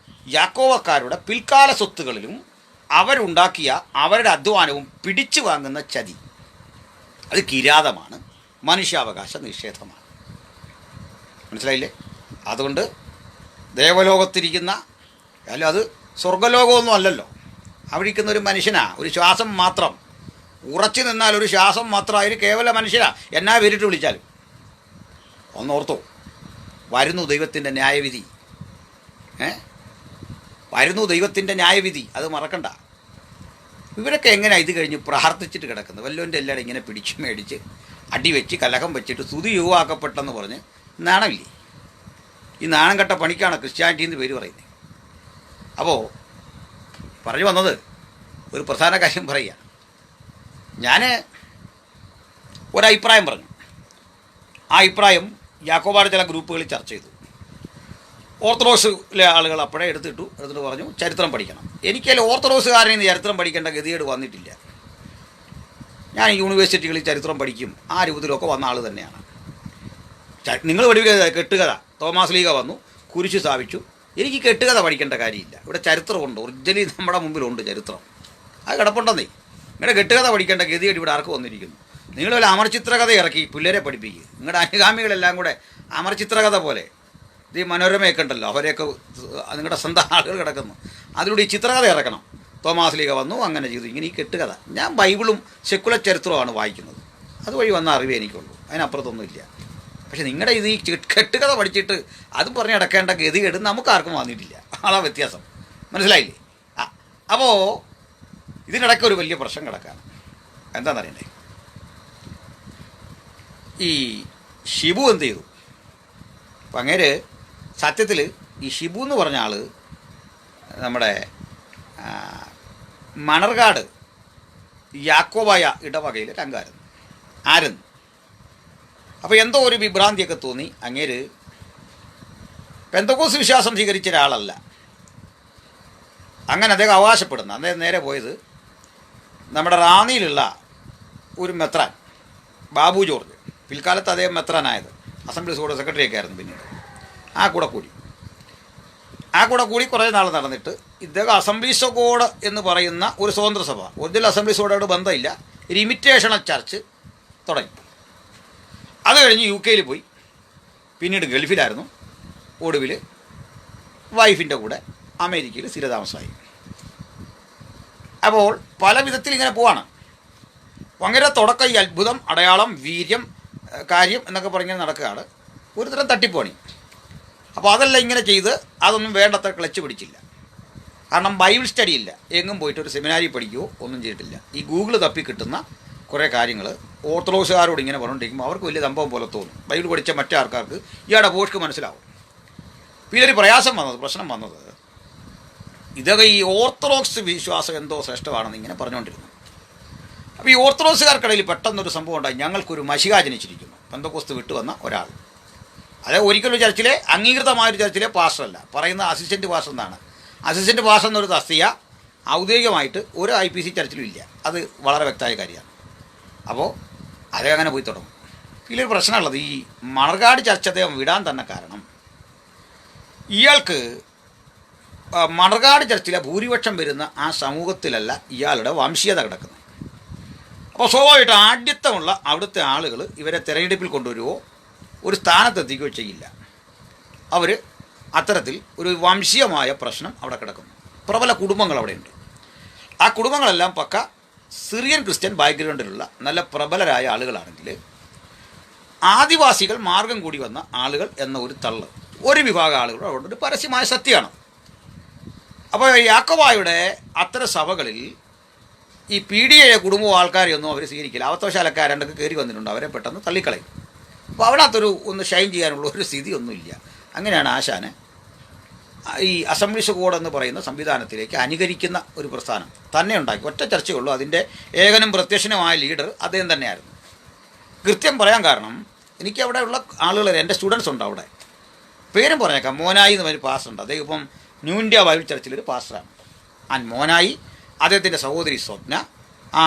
യാക്കോബക്കാരുടെ പിൽക്കാല സ്വത്തുകളിലും അവരുണ്ടാക്കിയ അവരുടെ അധ്വാനവും പിടിച്ചു വാങ്ങുന്ന ചതി, അത് കിരാതമാണ്, മനുഷ്യാവകാശ നിഷേധമാണ്. മനസ്സിലായില്ലേ? അതുകൊണ്ട് ദേവലോകത്തിരിക്കുന്ന, അല്ല അത് സ്വർഗലോകമൊന്നും അല്ലല്ലോ, അവിടെ ഇരിക്കുന്ന ഒരു മനുഷ്യനാ, ഒരു ശ്വാസം മാത്രം ഉറച്ചു നിന്നാൽ ഒരു ശ്വാസം മാത്രം, അതിന് കേവല മനുഷ്യനാ. എന്നാ പേരിട്ട് വിളിച്ചാലും ഒന്നോർത്തോ, വരുന്നു ദൈവത്തിൻ്റെ ന്യായവിധി. വരുന്നു ദൈവത്തിൻ്റെ ന്യായവിധി, അത് മറക്കണ്ട. ഇവരൊക്കെ എങ്ങനെയാണ് ഇത് കഴിഞ്ഞ് പ്രാർത്ഥിച്ചിട്ട് കിടക്കുന്നത്? വല്ലവൻ്റെ എല്ലാവരും ഇങ്ങനെ പിടിച്ച് മേടിച്ച് അടിവെച്ച് കലഹം വെച്ചിട്ട് സ്തുതി യുവാക്കപ്പെട്ടെന്ന് പറഞ്ഞ് നാണമില്ലേ? ഈ നാണം കെട്ട പണിക്കാണ് ക്രിസ്ത്യാനിറ്റി എന്ന് പേര് പറയുന്നത്. അപ്പോൾ പറഞ്ഞു വന്നത് ഒരു പ്രധാന കാര്യം പറയുക. ഞാൻ ഒരഭിപ്രായം പറഞ്ഞു. ആ അഭിപ്രായം യാക്കോബാർ ചില ഗ്രൂപ്പുകളിൽ ചർച്ച ചെയ്തു. ഓർത്തഡോക്സിലെ ആളുകൾ അപ്പോഴേ എടുത്തിട്ട് പറഞ്ഞു ചരിത്രം പഠിക്കണം. എനിക്കതിൽ ഓർത്തഡോക്സുകാരനിൽ നിന്ന് ചരിത്രം പഠിക്കേണ്ട ഗതികേട് വന്നിട്ടില്ല. ഞാൻ യൂണിവേഴ്സിറ്റികളിൽ ചരിത്രം പഠിക്കും, ആ രൂപത്തിലൊക്കെ വന്ന ആൾ തന്നെയാണ്. നിങ്ങൾ പഠിക്കുക കെട്ടുകഥ. തോമാശ്ലീഹ വന്നു, കുരിശ് സ്ഥാപിച്ചു. എനിക്ക് കെട്ടുകഥ പഠിക്കേണ്ട കാര്യമില്ല. ഇവിടെ ചരിത്രമുണ്ട്, ഒറിജിനലി നമ്മുടെ മുമ്പിലുണ്ട് ചരിത്രം. അത് കിടപ്പുണ്ടെന്നേ. നിങ്ങളുടെ കെട്ടുകഥ പഠിക്കേണ്ട ഗതികേട് ഇവിടെ ആർക്ക് വന്നിരിക്കുന്നു? നിങ്ങൾ വല്ല അമർചിത്രകഥ ഇറക്കി പിള്ളേരെ പഠിപ്പിക്കുക. നിങ്ങളുടെ അനുഗാമികളെല്ലാം കൂടെ അമർചിത്രകഥ പോലെ, ഇത് ഈ മനോരമയൊക്കെ ഉണ്ടല്ലോ, അവരെയൊക്കെ നിങ്ങളുടെ സ്വന്തം ആളുകൾ കിടക്കുന്നു, അതിലൂടെ ഈ ചിത്രകഥ ഇറക്കണം. തോമാശ്ലീഹ വന്നു, അങ്ങനെ ചെയ്തു, ഇങ്ങനെ ഈ കെട്ടുകഥ. ഞാൻ ബൈബിളും സെക്കുലർ ചരിത്രവുമാണ് വായിക്കുന്നത്. അതുവഴി വന്ന അറിവേ എനിക്കുള്ളൂ, അതിനപ്പുറത്തൊന്നുമില്ല. പക്ഷെ നിങ്ങളുടെ ഇത് ഈ കെട്ടുകഥ പഠിച്ചിട്ട് അതും പറഞ്ഞ് നടക്കേണ്ട ഗതികേട് നമുക്കാർക്കും വന്നിട്ടില്ല. അതാ വ്യത്യാസം. മനസ്സിലായില്ലേ? അപ്പോൾ ഇതിനിടയ്ക്ക് ഒരു വലിയ പ്രശ്നം കിടക്കാണ്. എന്താണെന്നറിയണ്ടേ? ഈ ഷിബു എന്ത് ചെയ്തു? അപ്പം അങ്ങേര് സത്യത്തിൽ ഈ ഷിബു എന്ന് പറഞ്ഞ ആൾ നമ്മുടെ മണർകാട് യാക്കോബായ ഇടവകയിലെ അംഗമായിരുന്നു. ആരെന്ന് അപ്പോൾ എന്തോ ഒരു വിഭ്രാന്തിയൊക്കെ തോന്നി. അങ്ങേര് പെന്തക്കോസ് വിശ്വാസം സ്വീകരിച്ച ഒരാളല്ല, അങ്ങനെ അദ്ദേഹം അവകാശപ്പെടുന്നു. അദ്ദേഹം നേരെ പോയത് നമ്മുടെ റാന്നിയിലുള്ള ഒരു മെത്രാൻ, ബാബു ജോർജ്, പിൽക്കാലത്ത് അദ്ദേഹം മെത്രാനായത്, അസംബ്ലി ബോർഡ് സെക്രട്ടറിയൊക്കെ ആയിരുന്നു. പിന്നീട് ആ കൂടെ കൂടി കുറേ നാൾ നടന്നിട്ട് ഇദ്ദേഹം അസംബ്ലീസ് ഓഫ് ഗോഡ് എന്ന് പറയുന്ന ഒരു സ്വതന്ത്ര സഭ, ഒറിജിനൽ അസംബ്ലീസ് ഗോഡോട് ബന്ധമില്ല, ഒരു ഇമിറ്റേഷണൽ ചർച്ച് തുടങ്ങി. അത് കഴിഞ്ഞ് UK പോയി, പിന്നീട് ഗൾഫിലായിരുന്നു. ഒടുവിൽ വൈഫിൻ്റെ കൂടെ അമേരിക്കയിൽ സ്ഥിരതാമസമായി. അപ്പോൾ പല വിധത്തിൽ ഇങ്ങനെ പോവാണ്. ഭയങ്കര തുടക്കം ഈ അത്ഭുതം, അടയാളം, വീര്യം, കാര്യം എന്നൊക്കെ പറഞ്ഞ് നടക്കുകയാണ്. ഒരു തരം തട്ടിപ്പണി. അപ്പോൾ അതെല്ലാം ഇങ്ങനെ ചെയ്ത് അതൊന്നും വേണ്ടത്ര ക്ലച്ച് പിടിച്ചില്ല. കാരണം ബൈബിൾ സ്റ്റഡി ഇല്ല, എങ്ങും പോയിട്ട് ഒരു സെമിനാരിൽ പഠിക്കുകയോ ഒന്നും ചെയ്തിട്ടില്ല. ഈ ഗൂഗിൾ തപ്പി കിട്ടുന്ന കുറേ കാര്യങ്ങൾ ഓർത്തഡോക്സുകാരോട് ഇങ്ങനെ പറഞ്ഞുകൊണ്ടിരിക്കുമ്പോൾ അവർക്ക് വലിയ സംഭവം പോലെ തോന്നും. ബൈബിൾ പഠിച്ച മറ്റേ ആൾക്കാർക്ക് ഇയാളുടെ പോഷ്ക്ക് മനസ്സിലാവും. പിന്നെ ഒരു പ്രശ്നം വന്നത് ഇതൊക്കെ ഈ ഓർത്തഡോക്സ് വിശ്വാസം എന്തോ ശ്രേഷ്ഠമാണെന്ന് ഇങ്ങനെ പറഞ്ഞുകൊണ്ടിരുന്നു. അപ്പോൾ ഈ ഓർത്തഡോക്സുകാർക്കിടയിൽ പെട്ടെന്നൊരു സംഭവം ഉണ്ടായി. ഞങ്ങൾക്കൊരു മശിഹ ജനിച്ചിരിക്കുന്നു. പെന്തക്കോസ്ത് വിട്ടു വന്ന ഒരാൾ. അതായത് ഒരിക്കലും ചർച്ചിലെ അംഗീകൃതമായൊരു ചർച്ചിലെ പാസ്റ്ററല്ല, പറയുന്ന അസിസ്റ്റൻറ്റ് പാസ്റ്റർ എന്നാണ്. അസിസ്റ്റൻറ്റ് പാസ്റ്റർ എന്നൊരു തസ്തിക ഔദ്യോഗികമായിട്ട് ഒരു IPC ചർച്ചിലും ഇല്ല. അത് വളരെ വ്യക്തമായ കാര്യമാണ്. അപ്പോൾ അതങ്ങനെ പോയി തുടങ്ങും. ഇതിലൊരു പ്രശ്നമുള്ളത്, ഈ മണർകാട് ചർച്ച അദ്ദേഹം വിടാൻ തന്നെ കാരണം ഇയാൾക്ക് മണർകാട് ചർച്ചിലെ ഭൂരിപക്ഷം വരുന്ന ആ സമൂഹത്തിലല്ല ഇയാളുടെ വംശീയത കിടക്കുന്നത്. അപ്പോൾ സ്വാഭാവികമായിട്ട് ആഢ്യത്വമുള്ള അവിടുത്തെ ആളുകൾ ഇവരെ തിരഞ്ഞെടുപ്പിൽ കൊണ്ടുവരുവോ ഒരു സ്ഥാനത്തെത്തിക്കുകയോ ചെയ്യില്ല. അവർ അത്തരത്തിൽ ഒരു വംശീയമായ പ്രശ്നം അവിടെ കിടക്കുന്നു. പ്രബല കുടുംബങ്ങൾ അവിടെയുണ്ട്. ആ കുടുംബങ്ങളെല്ലാം പക്ക സിറിയൻ ക്രിസ്ത്യൻ ബാക്ക്ഗ്രൗണ്ടിലുള്ള നല്ല പ്രബലരായ ആളുകളാണെങ്കിൽ ആദിവാസികൾ മാർഗം കൂടി വന്ന ആളുകൾ എന്ന ഒരു തള്ള് ഒരു വിഭാഗം ആളുകൾ അവിടെ ഒരു പരസ്യമായ സത്യമാണ്. അപ്പോൾ യാക്കോബായുടെ അത്തരം സഭകളിൽ ഈ PDA കുടുംബവും ആൾക്കാരെയൊന്നും അവർ സ്വീകരിക്കില്ല. അവത്തോശാലക്കാരണ്ടൊക്കെ കയറി വന്നിട്ടുണ്ട്, അവരെ പെട്ടെന്ന് തള്ളിക്കളയും. അപ്പോൾ അതിനകത്തൊരു ഒന്ന് ഷൈൻ ചെയ്യാനുള്ള ഒരു സ്ഥിതിയൊന്നുമില്ല. അങ്ങനെയാണ് ആശാന് ഈ അസംബ്ലീസ് കോഡ് എന്ന് പറയുന്ന സംവിധാനത്തിലേക്ക് അനുകരിക്കുന്ന ഒരു പ്രസ്ഥാനം തന്നെ ഉണ്ടാക്കി. ഒറ്റ ചർച്ചയുള്ളൂ, അതിൻ്റെ ഏകനും പ്രത്യക്ഷനുമായ ലീഡർ അദ്ദേഹം തന്നെയായിരുന്നു. കൃത്യം പറയാൻ കാരണം എനിക്ക് അവിടെ ഉള്ള ആളുകൾ, എൻ്റെ സ്റ്റുഡൻസ് ഉണ്ട് അവിടെ. പേരും പറഞ്ഞേക്കാം, മോനായി എന്ന് പറഞ്ഞൊരു പാസ്റ്ററുണ്ട്. അദ്ദേഹം ഇപ്പം ന്യൂ ഇന്ത്യ ബൈബിൾ ചർച്ചിലൊരു പാസ്റ്ററാണ്. മോനായി, അദ്ദേഹത്തിൻ്റെ സഹോദരി സ്വപ്ന, ആ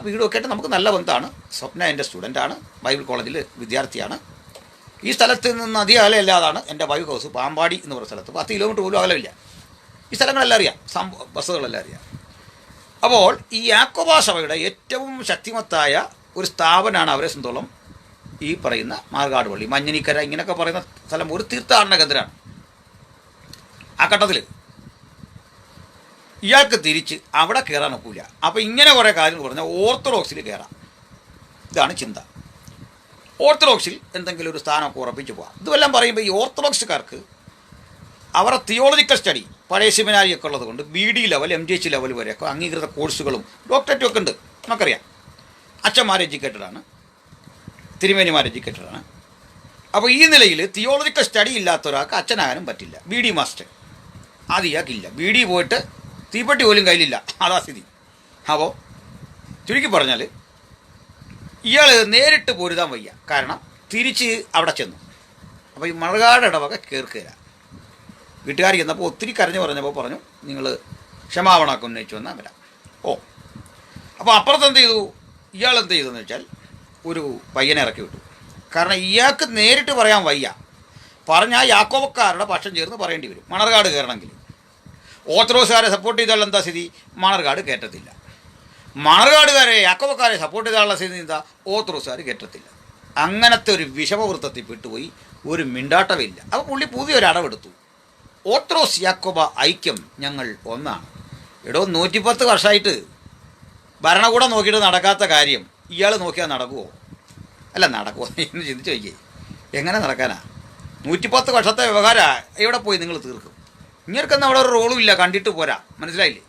വീടൊക്കെ ആയിട്ട് നമുക്ക് നല്ല ബന്ധമാണ്. സ്വപ്ന എൻ്റെ സ്റ്റുഡൻ്റാണ്, ബൈബിൾ കോളേജിൽ വിദ്യാർത്ഥിയാണ്. ഈ സ്ഥലത്ത് നിന്ന് അധികം അകലമില്ലാതാണ് എൻ്റെ ബൈബിൾ ഹൗസ്, പാമ്പാടി എന്ന് പറയുന്ന സ്ഥലത്ത് 10 കിലോമീറ്റർ പോലും അകലമില്ല. ഈ സ്ഥലങ്ങളെല്ലാം അറിയാം, ബസ്സുകളെല്ലാം അറിയാം. അപ്പോൾ ഈ യാക്കോബ സഭയുടെ ഏറ്റവും ശക്തിമത്തായ ഒരു സ്ഥാപനമാണ് അവരെ സംബന്ധിച്ചോളം ഈ പറയുന്ന മാർഗാട് പള്ളി, മഞ്ഞനിക്കര ഇങ്ങനെയൊക്കെ പറയുന്ന സ്ഥലം ഒരു തീർത്ഥാടന കേന്ദ്രമാണ്. ആ ഘട്ടത്തിൽ ഇയാൾക്ക് തിരിച്ച് അവിടെ കയറാൻ ഒക്കില്ല. അപ്പോൾ ഇങ്ങനെ കുറേ കാര്യങ്ങൾ പറഞ്ഞാൽ ഓർത്തഡോക്സിൽ കയറാം. ഇതാണ് ചിന്ത. ഓർത്തഡോക്സിൽ എന്തെങ്കിലും ഒരു സ്ഥാനമൊക്കെ ഉറപ്പിച്ച് പോകാം. ഇതുമെല്ലാം പറയുമ്പോൾ ഈ ഓർത്തഡോക്സുകാർക്ക് അവരുടെ തിയോളജിക്കൽ സ്റ്റഡി പഴയ സെമിനാരിയൊക്കെ ഉള്ളത് കൊണ്ട് BD ലെവൽ MTH ലെവൽ വരെയൊക്കെ അംഗീകൃത കോഴ്സുകളും ഡോക്ടറേറ്റും ഒക്കെ ഉണ്ട്. നമുക്കറിയാം, അച്ഛന്മാർ എഡ്യൂക്കേറ്റഡാണ്, തിരുമേനിമാർ എഡ്യൂക്കേറ്റഡാണ്. അപ്പോൾ ഈ നിലയിൽ തിയോളജിക്കൽ സ്റ്റഡി ഇല്ലാത്ത ഒരാൾക്ക് അച്ഛനാകാനും പറ്റില്ല. BD മാസ്റ്റർ അത് ഇയാൾക്കില്ല. BD പോയിട്ട് തീപ്പെട്ടി പോലും കയ്യിലില്ല, അതാ സ്ഥിതി. അപ്പോൾ ചുരുക്കി പറഞ്ഞാൽ ഇയാൾ നേരിട്ട് പൊരുതാൻ വയ്യ, കാരണം തിരിച്ച് അവിടെ ചെന്നു. അപ്പോൾ ഈ മണർകാട് ഇടവക കേൾക്കുകയില്ല. വീട്ടുകാർ ചെന്നപ്പോൾ ഒത്തിരി കരഞ്ഞു പറഞ്ഞു നിങ്ങൾ ക്ഷമാപണമൊക്കെ ഉന്നയിച്ചു വന്നാൽ വരാം. അപ്പോൾ അപ്പുറത്ത് എന്ത് ചെയ്തു, ഇയാൾ എന്ത് ചെയ്തെന്ന് വെച്ചാൽ ഒരു പയ്യനെ ഇറക്കി വിട്ടു. കാരണം ഇയാൾക്ക് നേരിട്ട് പറയാൻ വയ്യ, പറഞ്ഞാൽ യാക്കോബക്കാരുടെ പക്ഷം ചേർന്ന് പറയേണ്ടി വരും മണർകാട് കയറണമെങ്കിൽ. ഓർത്തഡോക്സുകാരെ സപ്പോർട്ട് ചെയ്താൽ എന്താ സ്ഥിതി, മണർകാട് കയറ്റത്തില്ല. മണർകാടുകാരെ യാക്കോബക്കാരെ സപ്പോർട്ട് ചെയ്താലുള്ള സ്ഥിതി എന്താ, ഓർത്തഡോക്സുകാർ കയറ്റത്തില്ല. അങ്ങനത്തെ ഒരു വിഷമവൃത്തത്തിൽ പെട്ടുപോയി, ഒരു മിണ്ടാട്ടമില്ല. അപ്പോൾ പുള്ളി പുതിയൊരു അടവെടുത്തു. ഓർത്തഡോക്സ് യാക്കോബ ഐക്യം ഞങ്ങൾ ഒന്നാണ്. 110 വർഷമായിട്ട് ഭരണകൂടം നോക്കിയിട്ട് നടക്കാത്ത കാര്യം ഇയാൾ നോക്കിയാൽ നടക്കുമോ? അല്ല, നടക്കുമോ എന്ന് ചിന്തിച്ച് നോക്കിയേ. എങ്ങനെ നടക്കാനാ? 110 വർഷത്തെ വ്യവഹാരം എവിടെ പോയി നിങ്ങൾ തീർക്കും? ഇങ്ങനെയൊക്കെ അവിടെ ഒരു റോളും ഇല്ല, കണ്ടിട്ട് പോരാ. മനസ്സിലായില്ലേ?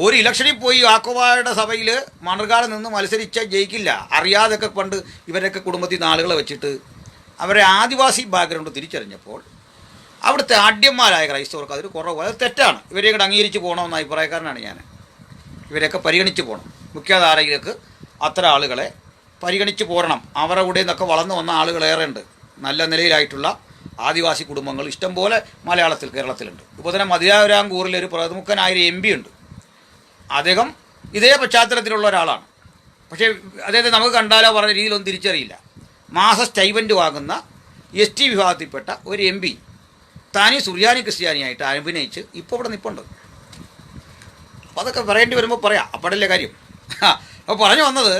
ഒരു ഇലക്ഷനിൽ പോയി യാക്കോബായുടെ സഭയിൽ മണർകാട് നിന്ന് മത്സരിച്ച ജയിക്കില്ല. അറിയാതൊക്കെ പണ്ട് ഇവരൊക്കെ കുടുംബത്തിൽ നിന്ന് ആളുകളെ വെച്ചിട്ട് അവരെ ആദിവാസി ബാക്ക്ഗ്രൗണ്ട് തിരിച്ചറിഞ്ഞപ്പോൾ അവിടുത്തെ ആഢ്യന്മാരായ ക്രൈസ്തവർക്ക് അതൊരു കുറവ്, അത് തെറ്റാണ്. ഇവരെ കൂടെ അംഗീകരിച്ച് പോകണമെന്ന അഭിപ്രായക്കാരനാണ് ഞാൻ. ഇവരെയൊക്കെ പരിഗണിച്ച് പോകണം. മുഖ്യധാരയിലേക്ക് അത്തരം ആളുകളെ പരിഗണിച്ച് പോരണം. അവരുടെ കൂടെ നിന്നൊക്കെ വളർന്നു വന്ന ആളുകളേറെ ഉണ്ട്. നല്ല നിലയിലായിട്ടുള്ള ആദിവാസി കുടുംബങ്ങൾ ഇഷ്ടംപോലെ മലയാളത്തിൽ കേരളത്തിലുണ്ട്. ഇപ്പോൾ തന്നെ മതിരാവരാങ്കൂറിൽ ഒരു പ്രമുഖനായ MP ഉണ്ട്. അദ്ദേഹം ഇതേ പശ്ചാത്തലത്തിലുള്ള ഒരാളാണ്. പക്ഷേ അദ്ദേഹത്തെ നമുക്ക് കണ്ടാലോ പറഞ്ഞ രീതിയിലൊന്നും തിരിച്ചറിയില്ല. മാസ സ്റ്റൈബൻഡ് വാങ്ങുന്ന ST വിഭാഗത്തിൽപ്പെട്ട ഒരു MP താനീ സുറിയാനി ക്രിസ്ത്യാനിയായിട്ട് അഭിനയിച്ച് ഇപ്പോൾ ഇവിടെ നിൽപ്പുണ്ട്. അപ്പോൾ അതൊക്കെ പറയേണ്ടി വരുമ്പോൾ പറയാം, അപ്പോഴല്ലേ കാര്യം. അപ്പോൾ പറഞ്ഞു വന്നത്,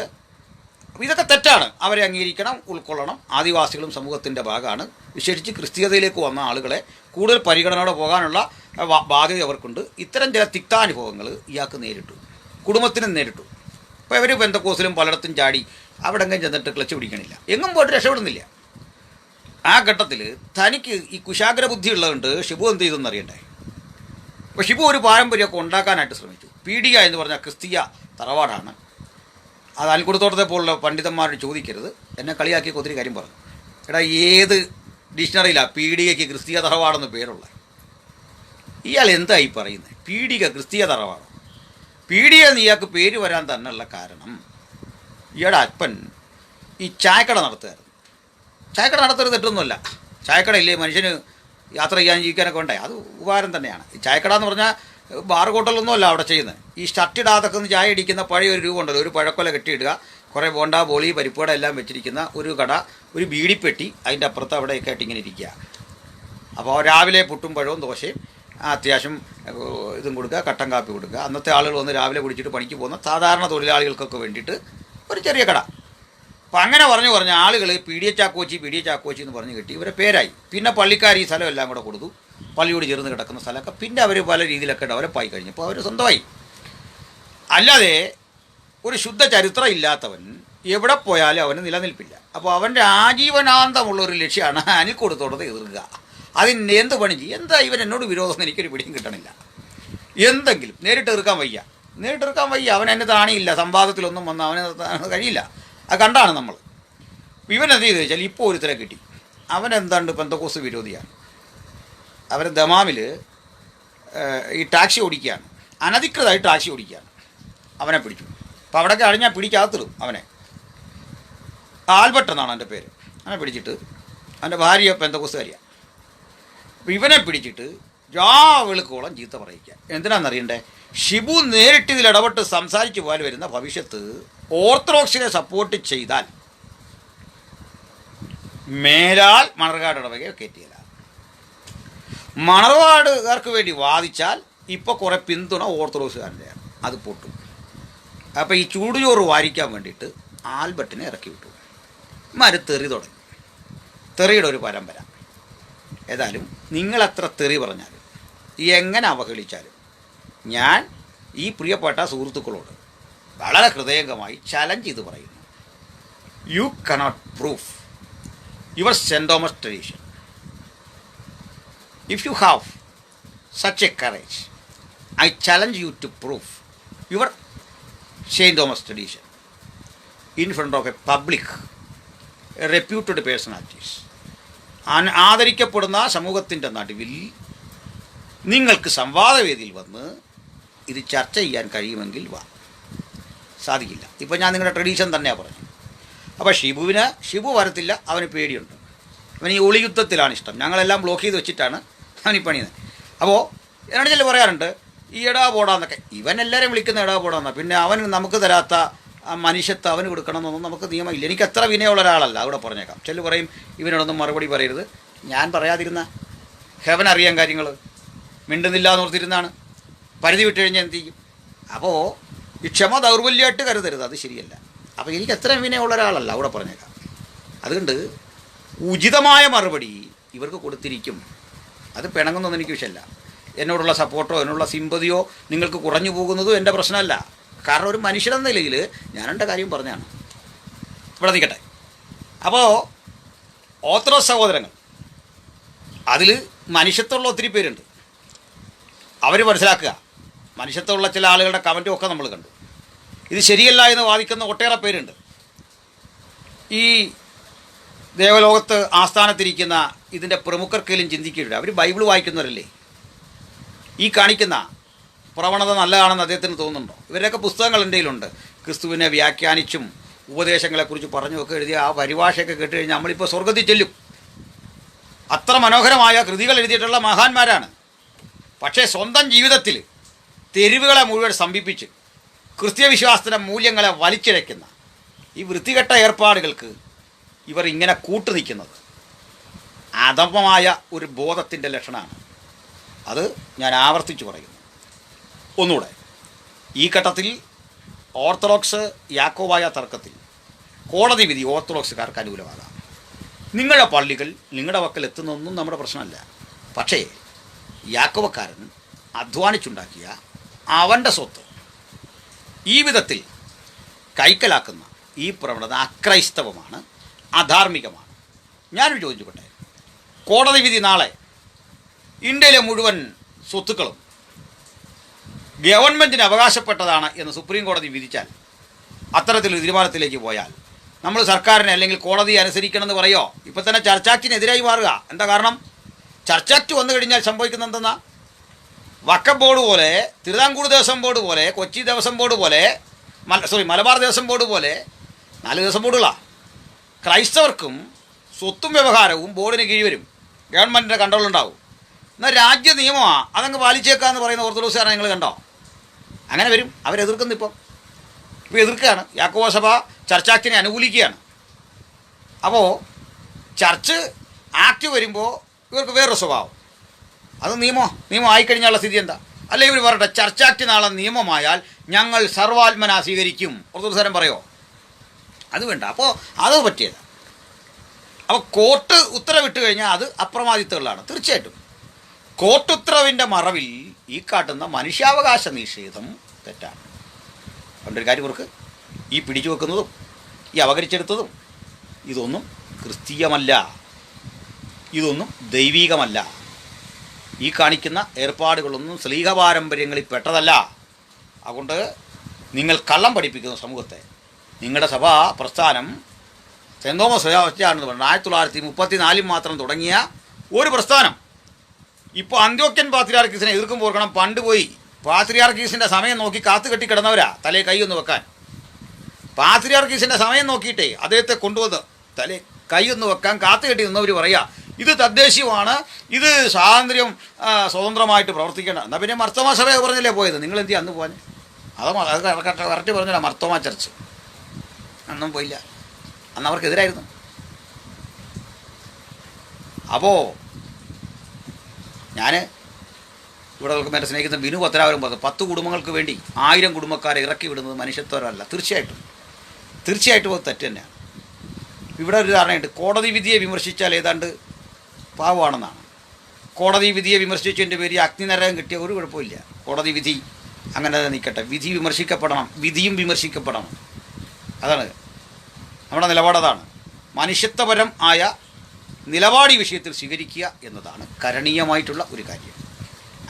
ഇതൊക്കെ തെറ്റാണ്. അവരെ അംഗീകരിക്കണം, ഉൾക്കൊള്ളണം. ആദിവാസികളും സമൂഹത്തിൻ്റെ ഭാഗമാണ്. വിശേഷിച്ച് ക്രിസ്തീയതയിലേക്ക് വന്ന ആളുകളെ കൂടുതൽ പരിഗണനയോടെ പോകാനുള്ള ബാധ്യത അവർക്കുണ്ട്. ഇത്തരം ചില തിക്താനുഭവങ്ങൾ ഇയാൾക്ക് നേരിട്ടു, കുടുംബത്തിനും നേരിട്ടു. അപ്പോൾ ഇവർ പെന്തക്കോസിലും പലയിടത്തും ചാടി അവിടെങ്കിലും ചെന്നിട്ട് ക്ലച്ച് പിടിക്കണില്ല, എങ്ങും പോയിട്ട് രക്ഷപ്പെടുന്നില്ല. ആ ഘട്ടത്തിൽ തനിക്ക് ഈ കുശാഗ്ര ബുദ്ധി ഉള്ളതുകൊണ്ട് ഷിബു എന്ത് ചെയ്തെന്ന് അറിയണ്ടേ. അപ്പോൾ ഷിബു ഒരു പാരമ്പര്യമൊക്കെ ഉണ്ടാക്കാനായിട്ട് ശ്രമിച്ചു. പീഡിക എന്ന് പറഞ്ഞാൽ ക്രിസ്തീയ തറവാടാണ്. അത് അൽക്കുടത്തോട്ടത്തെ പോലുള്ള പണ്ഡിതന്മാരോട് ചോദിക്കരുത്. എന്നെ കളിയാക്കി ഒത്തിരി കാര്യം പറഞ്ഞു. എടാ, ഏത് ഡിക്ഷണറിയിലാണ് പീഡികയ്ക്ക് ക്രിസ്തീയ തറവാടെന്ന് പേരുള്ള? ഇയാൾ എന്തായി പറയുന്നത്? പീഡിക ക്രിസ്തീയ തറവാട്? പീഡിക എന്ന് ഇയാൾക്ക് പേര് വരാൻ തന്നെയുള്ള കാരണം ഇയാളുടെ അപ്പൻ ഈ ചായക്കട നടത്തുമായിരുന്നു. ചായക്കട നടത്തരുത് തെറ്റൊന്നുമല്ല. ചായക്കട ഇല്ലേ മനുഷ്യന് യാത്ര ചെയ്യാൻ ജീവിക്കാനൊക്കെ ഉണ്ടായി, അത് ഉപകാരം തന്നെയാണ്. ഈ ചായക്കട എന്ന് പറഞ്ഞാൽ ബാർ ഹോട്ടലൊന്നും അല്ല അവിടെ ചെയ്യുന്നത്. ഈ ഷർട്ടിടാതൊക്കെ ഒന്ന് ചായ ഇടിക്കുന്ന പഴയ ഒരു രൂപ ഉണ്ടല്ലോ, ഒരു പഴക്കൊല കെട്ടിയിടുക, കുറേ ബോണ്ട ബോളി പരിപ്പുവട എല്ലാം വെച്ചിരിക്കുന്ന ഒരു കട, ഒരു ബീഡിപ്പെട്ടി അതിൻ്റെ അപ്പുറത്ത് അവിടെയൊക്കെ ആയിട്ട് ഇങ്ങനെ ഇരിക്കുക. അപ്പോൾ രാവിലെ പുട്ടും പഴവും ദോശയും അത്യാവശ്യം ഇതും കൊടുക്കുക, കട്ടൻ കാപ്പി കൊടുക്കുക. അന്നത്തെ ആളുകൾ വന്ന് രാവിലെ കുടിച്ചിട്ട് പണിക്ക് പോകുന്ന സാധാരണ തൊഴിലാളികൾക്കൊക്കെ വേണ്ടിയിട്ട് ഒരു ചെറിയ കട. അപ്പം അങ്ങനെ പറഞ്ഞ് ആളുകൾ പീഡിയ ചാക്കോച്ചി എന്ന് പറഞ്ഞ് കിട്ടി ഇവരെ പേരായി. പിന്നെ പള്ളിക്കാർ ഈ സ്ഥലം എല്ലാം കൂടെ കൊടുത്തു. പള്ളിയോട് ചേർന്ന് കിടക്കുന്ന സ്ഥലമൊക്കെ പിന്നെ അവർ പല രീതിയിലൊക്കെ ഡെവലപ്പായി കഴിഞ്ഞപ്പോൾ അവർ സ്വന്തമായി. അല്ലാതെ ഒരു ശുദ്ധ ചരിത്രം ഇല്ലാത്തവൻ എവിടെ പോയാലും അവന് നിലനിൽപ്പില്ല. അപ്പോൾ അവൻ്റെ ആജീവനാന്തമുള്ളൊരു ലക്ഷ്യമാണ് അനിൽക്കൊടുത്തോടത് എതിർക്കുക. അതിന് എന്ത് പണി ചെയ്യും? എന്താ ഇവൻ എന്നോട് വിരോധം, എനിക്കൊരു പിടിയും കിട്ടണില്ല. എന്തെങ്കിലും നേരിട്ട് എതിർക്കാൻ വയ്യ. അവൻ എന്നെ താണിയില്ല, സംവാദത്തിലൊന്നും വന്ന് അവന് കഴിയില്ല. അത് കണ്ടാണ് നമ്മൾ. ഇവൻ എന്ത് ചെയ്തു വെച്ചാൽ ഇപ്പോൾ ഒരുത്തരെ കിട്ടി. അവനെന്താണ്ട് പെന്തക്കോസ് വിരോധിയാണ്. അവർ ദമാമിൽ ഈ ടാക്സി ഓടിക്കുകയാണ്, അനധികൃതമായി ടാക്സി ഓടിക്കുകയാണ്. അവനെ പിടിച്ചു. അപ്പോൾ അവിടെയൊക്കെ അറിഞ്ഞാൽ പിടിക്കാത്തിടും അവനെ. ആൽബർട്ട് എന്നാണ് എൻ്റെ പേര്. അവനെ പിടിച്ചിട്ട് അവൻ്റെ ഭാര്യ പെന്തക്കോസുകാരിയാണ്. അപ്പോൾ ഇവനെ പിടിച്ചിട്ട് വെളുക്കോളം ചീത്ത പറയിക്കുക. എന്തിനാണെന്നറിയണ്ടേ? ഷിബു നേരിട്ട് ഇതിൽ ഇടപെട്ട് സംസാരിച്ചു പോലെ വരുന്ന ഭവിഷ്യത്ത് ഓർത്തഡോക്സിനെ സപ്പോർട്ട് ചെയ്താൽ മേലാൽ മണർകാട് ഇടവകയെ കയറ്റിയില്ല. മണർകാടുകാർക്ക് വേണ്ടി വാദിച്ചാൽ ഇപ്പോൾ കുറേ പിന്തുണ ഓർത്തഡോക്സുകാരുടെയാണ്, അത് പൊട്ടും. അപ്പോൾ ഈ ചൂടുചോറ് വാരിക്കാൻ വേണ്ടിയിട്ട് ആൽബർട്ടിനെ ഇറക്കി വിട്ടു. തെറി തുടങ്ങി. തെറിയുടെ ഒരു പരമ്പര. ഏതായാലും നിങ്ങളെത്ര തെറി പറഞ്ഞാലും എങ്ങനെ അവഹേളിച്ചാലും ഞാൻ ഈ പ്രിയപ്പെട്ട സുഹൃത്തുക്കളോട് വളരെ ഹൃദയംഗമായി ചലഞ്ച് ചെയ്ത് പറയുന്നു. You cannot proof your saint Thomas tradition. If you have such a courage, I challenge you to prove your St. Thomas tradition in front of a public, reputed personalities. ആദരിക്കപ്പെടുന്ന സമൂഹത്തിൻ്റെ നടുവിൽ നിങ്ങൾക്ക് സംവാദവേദിയിൽ വന്ന് ഇത് ചർച്ച ചെയ്യാൻ കഴിയുമെങ്കിൽ വാ. സാധിക്കില്ല. ഇപ്പോൾ ഞാൻ നിങ്ങളുടെ ട്രഡീഷൻ തന്നെയാണ് പറഞ്ഞു. അപ്പോൾ ഷിബു വരത്തില്ല, അവന് പേടിയുണ്ട്. അവന് ഈ ഒളിയുദ്ധത്തിലാണ് ഇഷ്ടം. ഞങ്ങളെല്ലാം ബ്ലോക്ക് ചെയ്ത് വെച്ചിട്ടാണ് അവനീ പണിയുന്നത്. അപ്പോൾ എന്നോട് ചില പറയാറുണ്ട് ഈ എടാ പോടാന്നൊക്കെ. ഇവൻ എല്ലാവരും വിളിക്കുന്ന എടാ പോടാന്നാണ്. പിന്നെ അവന് നമുക്ക് തരാത്ത മനുഷ്യത്വം അവന് കൊടുക്കണമെന്നൊന്നും നമുക്ക് നിയമമില്ല. എനിക്ക് അത്ര വിനയമുള്ള ഒരാളല്ല, അവിടെ പറഞ്ഞേക്കാം. ചെല്ലു പറയും ഇവനോടൊന്നും മറുപടി പറയരുത്. ഞാൻ പറയാതിരുന്ന ഹെവൻ അറിയാൻ കാര്യങ്ങൾ മിണ്ടുന്നില്ല എന്ന് ഓർത്തിരുന്നാണ്. പരിധി വിട്ട് കഴിഞ്ഞാൽ എന്ത് ചെയ്യും? അപ്പോൾ ഈ ക്ഷമ ദൗർബല്യമായിട്ട് കരുതരുത്, അത് ശരിയല്ല. അപ്പോൾ എനിക്ക് അത്ര വിനയമുള്ള ഒരാളല്ല, അവിടെ പറഞ്ഞേക്കാം. അതുകൊണ്ട് ഉചിതമായ മറുപടി ഇവർക്ക് കൊടുത്തിരിക്കും. അത് പിണങ്ങുന്നതൊന്നും എനിക്ക് വിഷയമല്ല. എന്നോടുള്ള സപ്പോർട്ടോ എന്നോടുള്ള സിമ്പതിയോ നിങ്ങൾക്ക് കുറഞ്ഞു പോകുന്നതും എൻ്റെ പ്രശ്നമല്ല. കാരണം ഒരു മനുഷ്യനെന്ന നിലയിൽ ഞാൻ എൻ്റെ കാര്യം പറഞ്ഞാണ്. ഇവിടെ നിൽക്കട്ടെ. അപ്പോൾ ഓർത്തഡോക്സ് സഹോദരങ്ങൾ അതിൽ മനുഷ്യത്വമുള്ള ഒത്തിരി പേരുണ്ട്. അവർ മനസ്സിലാക്കുക. മനുഷ്യത്വമുള്ള ചില ആളുകളുടെ കമൻറ്റും ഒക്കെ നമ്മൾ കണ്ടു. ഇത് ശരിയല്ല എന്ന് വാദിക്കുന്ന ഒട്ടേറെ പേരുണ്ട്. ഈ ദേവലോകത്ത് ആസ്ഥാനത്തിരിക്കുന്ന ഇതിൻ്റെ പ്രമുഖർക്കെങ്കിലും ചിന്തിക്കരുത്. അവർ ബൈബിൾ വായിക്കുന്നവരല്ലേ? ഈ കാണിക്കുന്ന പ്രവണത നല്ലതാണെന്ന് അദ്ദേഹത്തിന് തോന്നുന്നുണ്ടോ? ഇവരുടെയൊക്കെ പുസ്തകങ്ങൾ എൻ്റെ കയ്യിലുണ്ട്. ക്രിസ്തുവിനെ വ്യാഖ്യാനിച്ചും ഉപദേശങ്ങളെക്കുറിച്ച് പറഞ്ഞുമൊക്കെ എഴുതിയ ആ പരിഭാഷയൊക്കെ കേട്ട് കഴിഞ്ഞാൽ നമ്മളിപ്പോൾ സ്വർഗത്തിൽ ചെല്ലും. അത്ര മനോഹരമായ കൃതികൾ എഴുതിയിട്ടുള്ള മഹാന്മാരാണ്. പക്ഷേ സ്വന്തം ജീവിതത്തിൽ തെരുവുകളെ മുഴുവൻ സ്തംഭിപ്പിച്ച് ക്രിസ്ത്യവിശ്വാസത്തിൻ്റെ മൂല്യങ്ങളെ വലിച്ചിഴയ്ക്കുന്ന ഈ വൃത്തികെട്ട ഏർപ്പാടുകൾക്ക് ഇവർ ഇങ്ങനെ കൂട്ടുനിൽക്കുന്നത് അധമമായ ഒരു ബോധത്തിൻ്റെ ലക്ഷണമാണ്. അത് ഞാൻ ആവർത്തിച്ചു പറയുന്നു. ഒന്നുകൂടെ, ഈ ഘട്ടത്തിൽ ഓർത്തഡോക്സ് യാക്കോബായ തർക്കത്തിൽ കോടതി വിധി ഓർത്തഡോക്സുകാർക്ക് അനുകൂലമാകാം. നിങ്ങളുടെ പള്ളികൾ നിങ്ങളുടെ പക്കൽ എത്തുന്നതൊന്നും നമ്മുടെ പ്രശ്നമല്ല. പക്ഷേ യാക്കോബക്കാരൻ അധ്വാനിച്ചുണ്ടാക്കിയ അവൻ്റെ സ്വത്ത് ഈ വിധത്തിൽ കൈക്കലാക്കുന്ന ഈ പ്രവണത അക്രൈസ്തവമാണ്, അധാർമികമാണ്. ഞാനൊരു ചോദിച്ചോട്ടെ, കോടതി വിധി നാളെ ഇന്ത്യയിലെ മുഴുവൻ സ്വത്തുക്കളും ഗവൺമെൻറ്റിന് അവകാശപ്പെട്ടതാണ് എന്ന് സുപ്രീം കോടതി വിധിച്ചാൽ, അത്തരത്തിലൊരു തീരുമാനത്തിലേക്ക് പോയാൽ നമ്മൾ സർക്കാരിനെ അല്ലെങ്കിൽ കോടതിയെ അനുസരിക്കണമെന്ന് പറയോ? ഇപ്പം തന്നെ ചർച്ചാക്റ്റിനെതിരായി മാറുക. എന്താ കാരണം? ചർച്ചാക്റ്റ് വന്നു കഴിഞ്ഞാൽ സംഭവിക്കുന്ന എന്തെന്നാ, വഖഫ് ബോർഡ് പോലെ, തിരുവിതാംകൂർ ദേവസ്വം ബോർഡ് പോലെ, കൊച്ചി ദേവസ്വം ബോർഡ് പോലെ, മലബാർ ദേവസ്വം ബോർഡ് പോലെ 4 ദേവസ്വം ബോർഡുകളാണ്. ക്രൈസ്തവർക്കും സ്വത്തും വ്യവഹാരവും ബോർഡിന് കീഴ് വരും, ഗവൺമെൻറ്റിൻ്റെ കൺട്രോൾ ഉണ്ടാവും. എന്നാൽ രാജ്യ നിയമമാണ്, അതങ്ങ് പാലിച്ചേക്കാന്ന് പറയുന്ന ഓർത്തഡോക്സുകാരെ നിങ്ങൾ കണ്ടോ? അങ്ങനെ വരും. അവരെതിർക്കുന്നു. ഇപ്പോൾ എതിർക്കുകയാണ്. യാക്കോബ സഭ ചർച്ചാക്റ്റിനെ അനുകൂലിക്കുകയാണ്. അപ്പോൾ ചർച്ച് ആക്ട് വരുമ്പോൾ ഇവർക്ക് വേറൊരു സ്വഭാവം. അത് നിയമം ആയിക്കഴിഞ്ഞാലുള്ള സ്ഥിതി എന്താ? അല്ലെ ഇവർ പറയട്ടെ, ചർച്ചാക്റ്റ് നാളെ നിയമമായാൽ ഞങ്ങൾ സർവാത്മന സ്വീകരിക്കും. ഓർത്തഡോക്സുകാരൻ പറയോ? അത് വേണ്ട. അപ്പോൾ അത് പറ്റിയത്. അപ്പോൾ കോർട്ട് ഉത്തരവിട്ട് കഴിഞ്ഞാൽ അത് അപ്രമാദിത്വങ്ങളാണ്. തീർച്ചയായിട്ടും കോർട്ട് ഉത്തരവിൻ്റെ മറവിൽ ഈ കാട്ടുന്ന മനുഷ്യാവകാശ നിഷേധം തെറ്റാണ്. അതുകൊണ്ടൊരു കാര്യം ഓർക്ക്, ഈ പിടിച്ചു വെക്കുന്നതും ഈ അപകരിച്ചെടുത്തതും ഇതൊന്നും ക്രിസ്തീയമല്ല, ഇതൊന്നും ദൈവീകമല്ല. ഈ കാണിക്കുന്ന ഏർപ്പാടുകളൊന്നും ശ്ലീഹ പാരമ്പര്യങ്ങളിൽ പെട്ടതല്ല. അതുകൊണ്ട് നിങ്ങൾ കള്ളം പഠിപ്പിക്കുന്ന സമൂഹത്തെ, നിങ്ങളുടെ സഭാ പ്രസ്ഥാനം സെൻറ് തോമസ് ഒറ്റയാണെന്ന് പറഞ്ഞു 1934 മാത്രം തുടങ്ങിയ ഒരു പ്രസ്ഥാനം ഇപ്പോൾ അന്ത്യോക്യൻ പാത്രിയാർക്കീസിനെ എതിർക്കുമ്പോൾ ഓർക്കണം, പണ്ട് പോയി പാത്രിയാർക്കീസിൻ്റെ സമയം നോക്കി കാത്തു കെട്ടി കിടന്നവരാ തലേ കൈയൊന്ന് വെക്കാൻ. പാത്രിയാർക്കീസിൻ്റെ സമയം നോക്കിയിട്ടേ അദ്ദേഹത്തെ കൊണ്ടുവന്ന് തലേ കൈയൊന്ന് വെക്കാൻ കാത്തു കെട്ടി നിന്നവർ പറയുക ഇത് തദ്ദേശീയമാണ്, ഇത് സ്വാതന്ത്ര്യം സ്വതന്ത്രമായിട്ട് പ്രവർത്തിക്കേണ്ട. എന്നാൽ പിന്നെ മർത്തോമാ സഭ പറഞ്ഞല്ലേ പോയത്, നിങ്ങൾ എന്തി അന്ന് പോകാൻ? അത് കറക്റ്റ് പറഞ്ഞില്ല. മർത്തോമാ ചർച്ച് അന്നും പോയില്ല, അന്ന് അവർക്കെതിരായിരുന്നു. അപ്പോൾ ഞാൻ ഇവിടെ എന്നെ സ്നേഹിക്കുന്ന ബിനു പത്തനാപുരം പറഞ്ഞു, 10 കുടുംബങ്ങൾക്ക് വേണ്ടി 1000 കുടുംബക്കാരെ ഇറക്കി വിടുന്നത് മനുഷ്യത്വമല്ല. തീർച്ചയായിട്ടും അത് തെറ്റ് തന്നെയാണ്. ഇവിടെ ഒരു ധാരണയുണ്ട്, കോടതി വിധിയെ വിമർശിച്ചാൽ ഏതാണ്ട് പാവമാണെന്നാണ്. കോടതി വിധിയെ വിമർശിച്ചതിൻ്റെ പേര് അഗ്നിനരകം കിട്ടിയ ഒരു കുഴപ്പമില്ല. കോടതി വിധി അങ്ങനെ നിൽക്കട്ടെ, വിധി വിമർശിക്കപ്പെടണം, വിധിയും വിമർശിക്കപ്പെടണം. അതാണ് നമ്മുടെ നിലപാടതാണ്. മനുഷ്യത്വപരം ആയ നിലപാട് ഈ വിഷയത്തിൽ സ്വീകരിക്കുക എന്നതാണ് കരണീയമായിട്ടുള്ള ഒരു കാര്യം.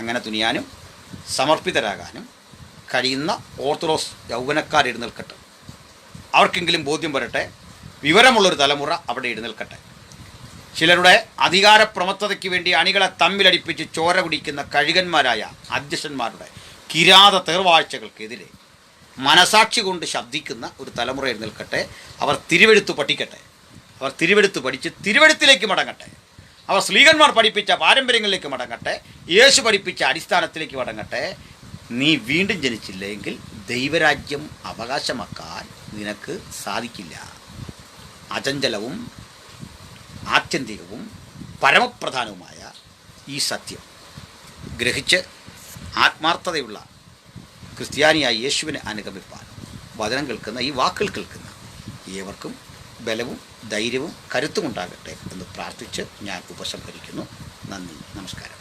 അങ്ങനെ തുനിയാനും സമർപ്പിതരാകാനും കഴിയുന്ന ഓർത്തഡോക്സ് യൗവനക്കാരെഴുന്നേൽക്കട്ടെ. അവർക്കെങ്കിലും ബോധ്യം വരട്ടെ, വിവരമുള്ളൊരു തലമുറ അവിടെ എഴുന്നേൽക്കട്ടെ. ചിലരുടെ അധികാരപ്രമത്തതയ്ക്ക് വേണ്ടി അണികളെ തമ്മിലടിപ്പിച്ച് ചോര കുടിക്കുന്ന കഴുകന്മാരായ അധ്യക്ഷന്മാരുടെ കിരാത തേർവാഴ്ചകൾക്കെതിരെ മനസാക്ഷി കൊണ്ട് ശബ്ദിക്കുന്ന ഒരു തലമുറ എഴുന്നേൽക്കട്ടെ. അവർ തിരുവെഴുത്ത് പഠിക്കട്ടെ, അവർ തിരുവെഴുത്ത് പഠിച്ച് തിരുവെഴുത്തിലേക്ക് മടങ്ങട്ടെ. അവർ ശ്ലീഹന്മാർ പഠിപ്പിച്ച പാരമ്പര്യങ്ങളിലേക്ക് മടങ്ങട്ടെ, യേശു പഠിപ്പിച്ച അടിസ്ഥാനത്തിലേക്ക് മടങ്ങട്ടെ. നീ വീണ്ടും ജനിച്ചില്ലെങ്കിൽ ദൈവരാജ്യം അവകാശമാക്കാൻ നിനക്ക് സാധിക്കില്ല. അചഞ്ചലവും ആത്യന്തികവും പരമപ്രധാനവുമായ ഈ സത്യം ഗ്രഹിച്ച് ആത്മാർത്ഥതയുള്ള ക്രിസ്ത്യാനിയായ യേശുവിനെ അനുഗമിപ്പാൻ വചനം കേൾക്കുന്ന, ഈ വാക്കുകൾ കേൾക്കുന്ന ഏവർക്കും ബലവും ധൈര്യവും കരുത്തുമുണ്ടാകട്ടെ എന്ന് പ്രാർത്ഥിച്ച് ഞാൻ ഉപസംഹരിക്കുന്നു. നന്ദി, നമസ്കാരം.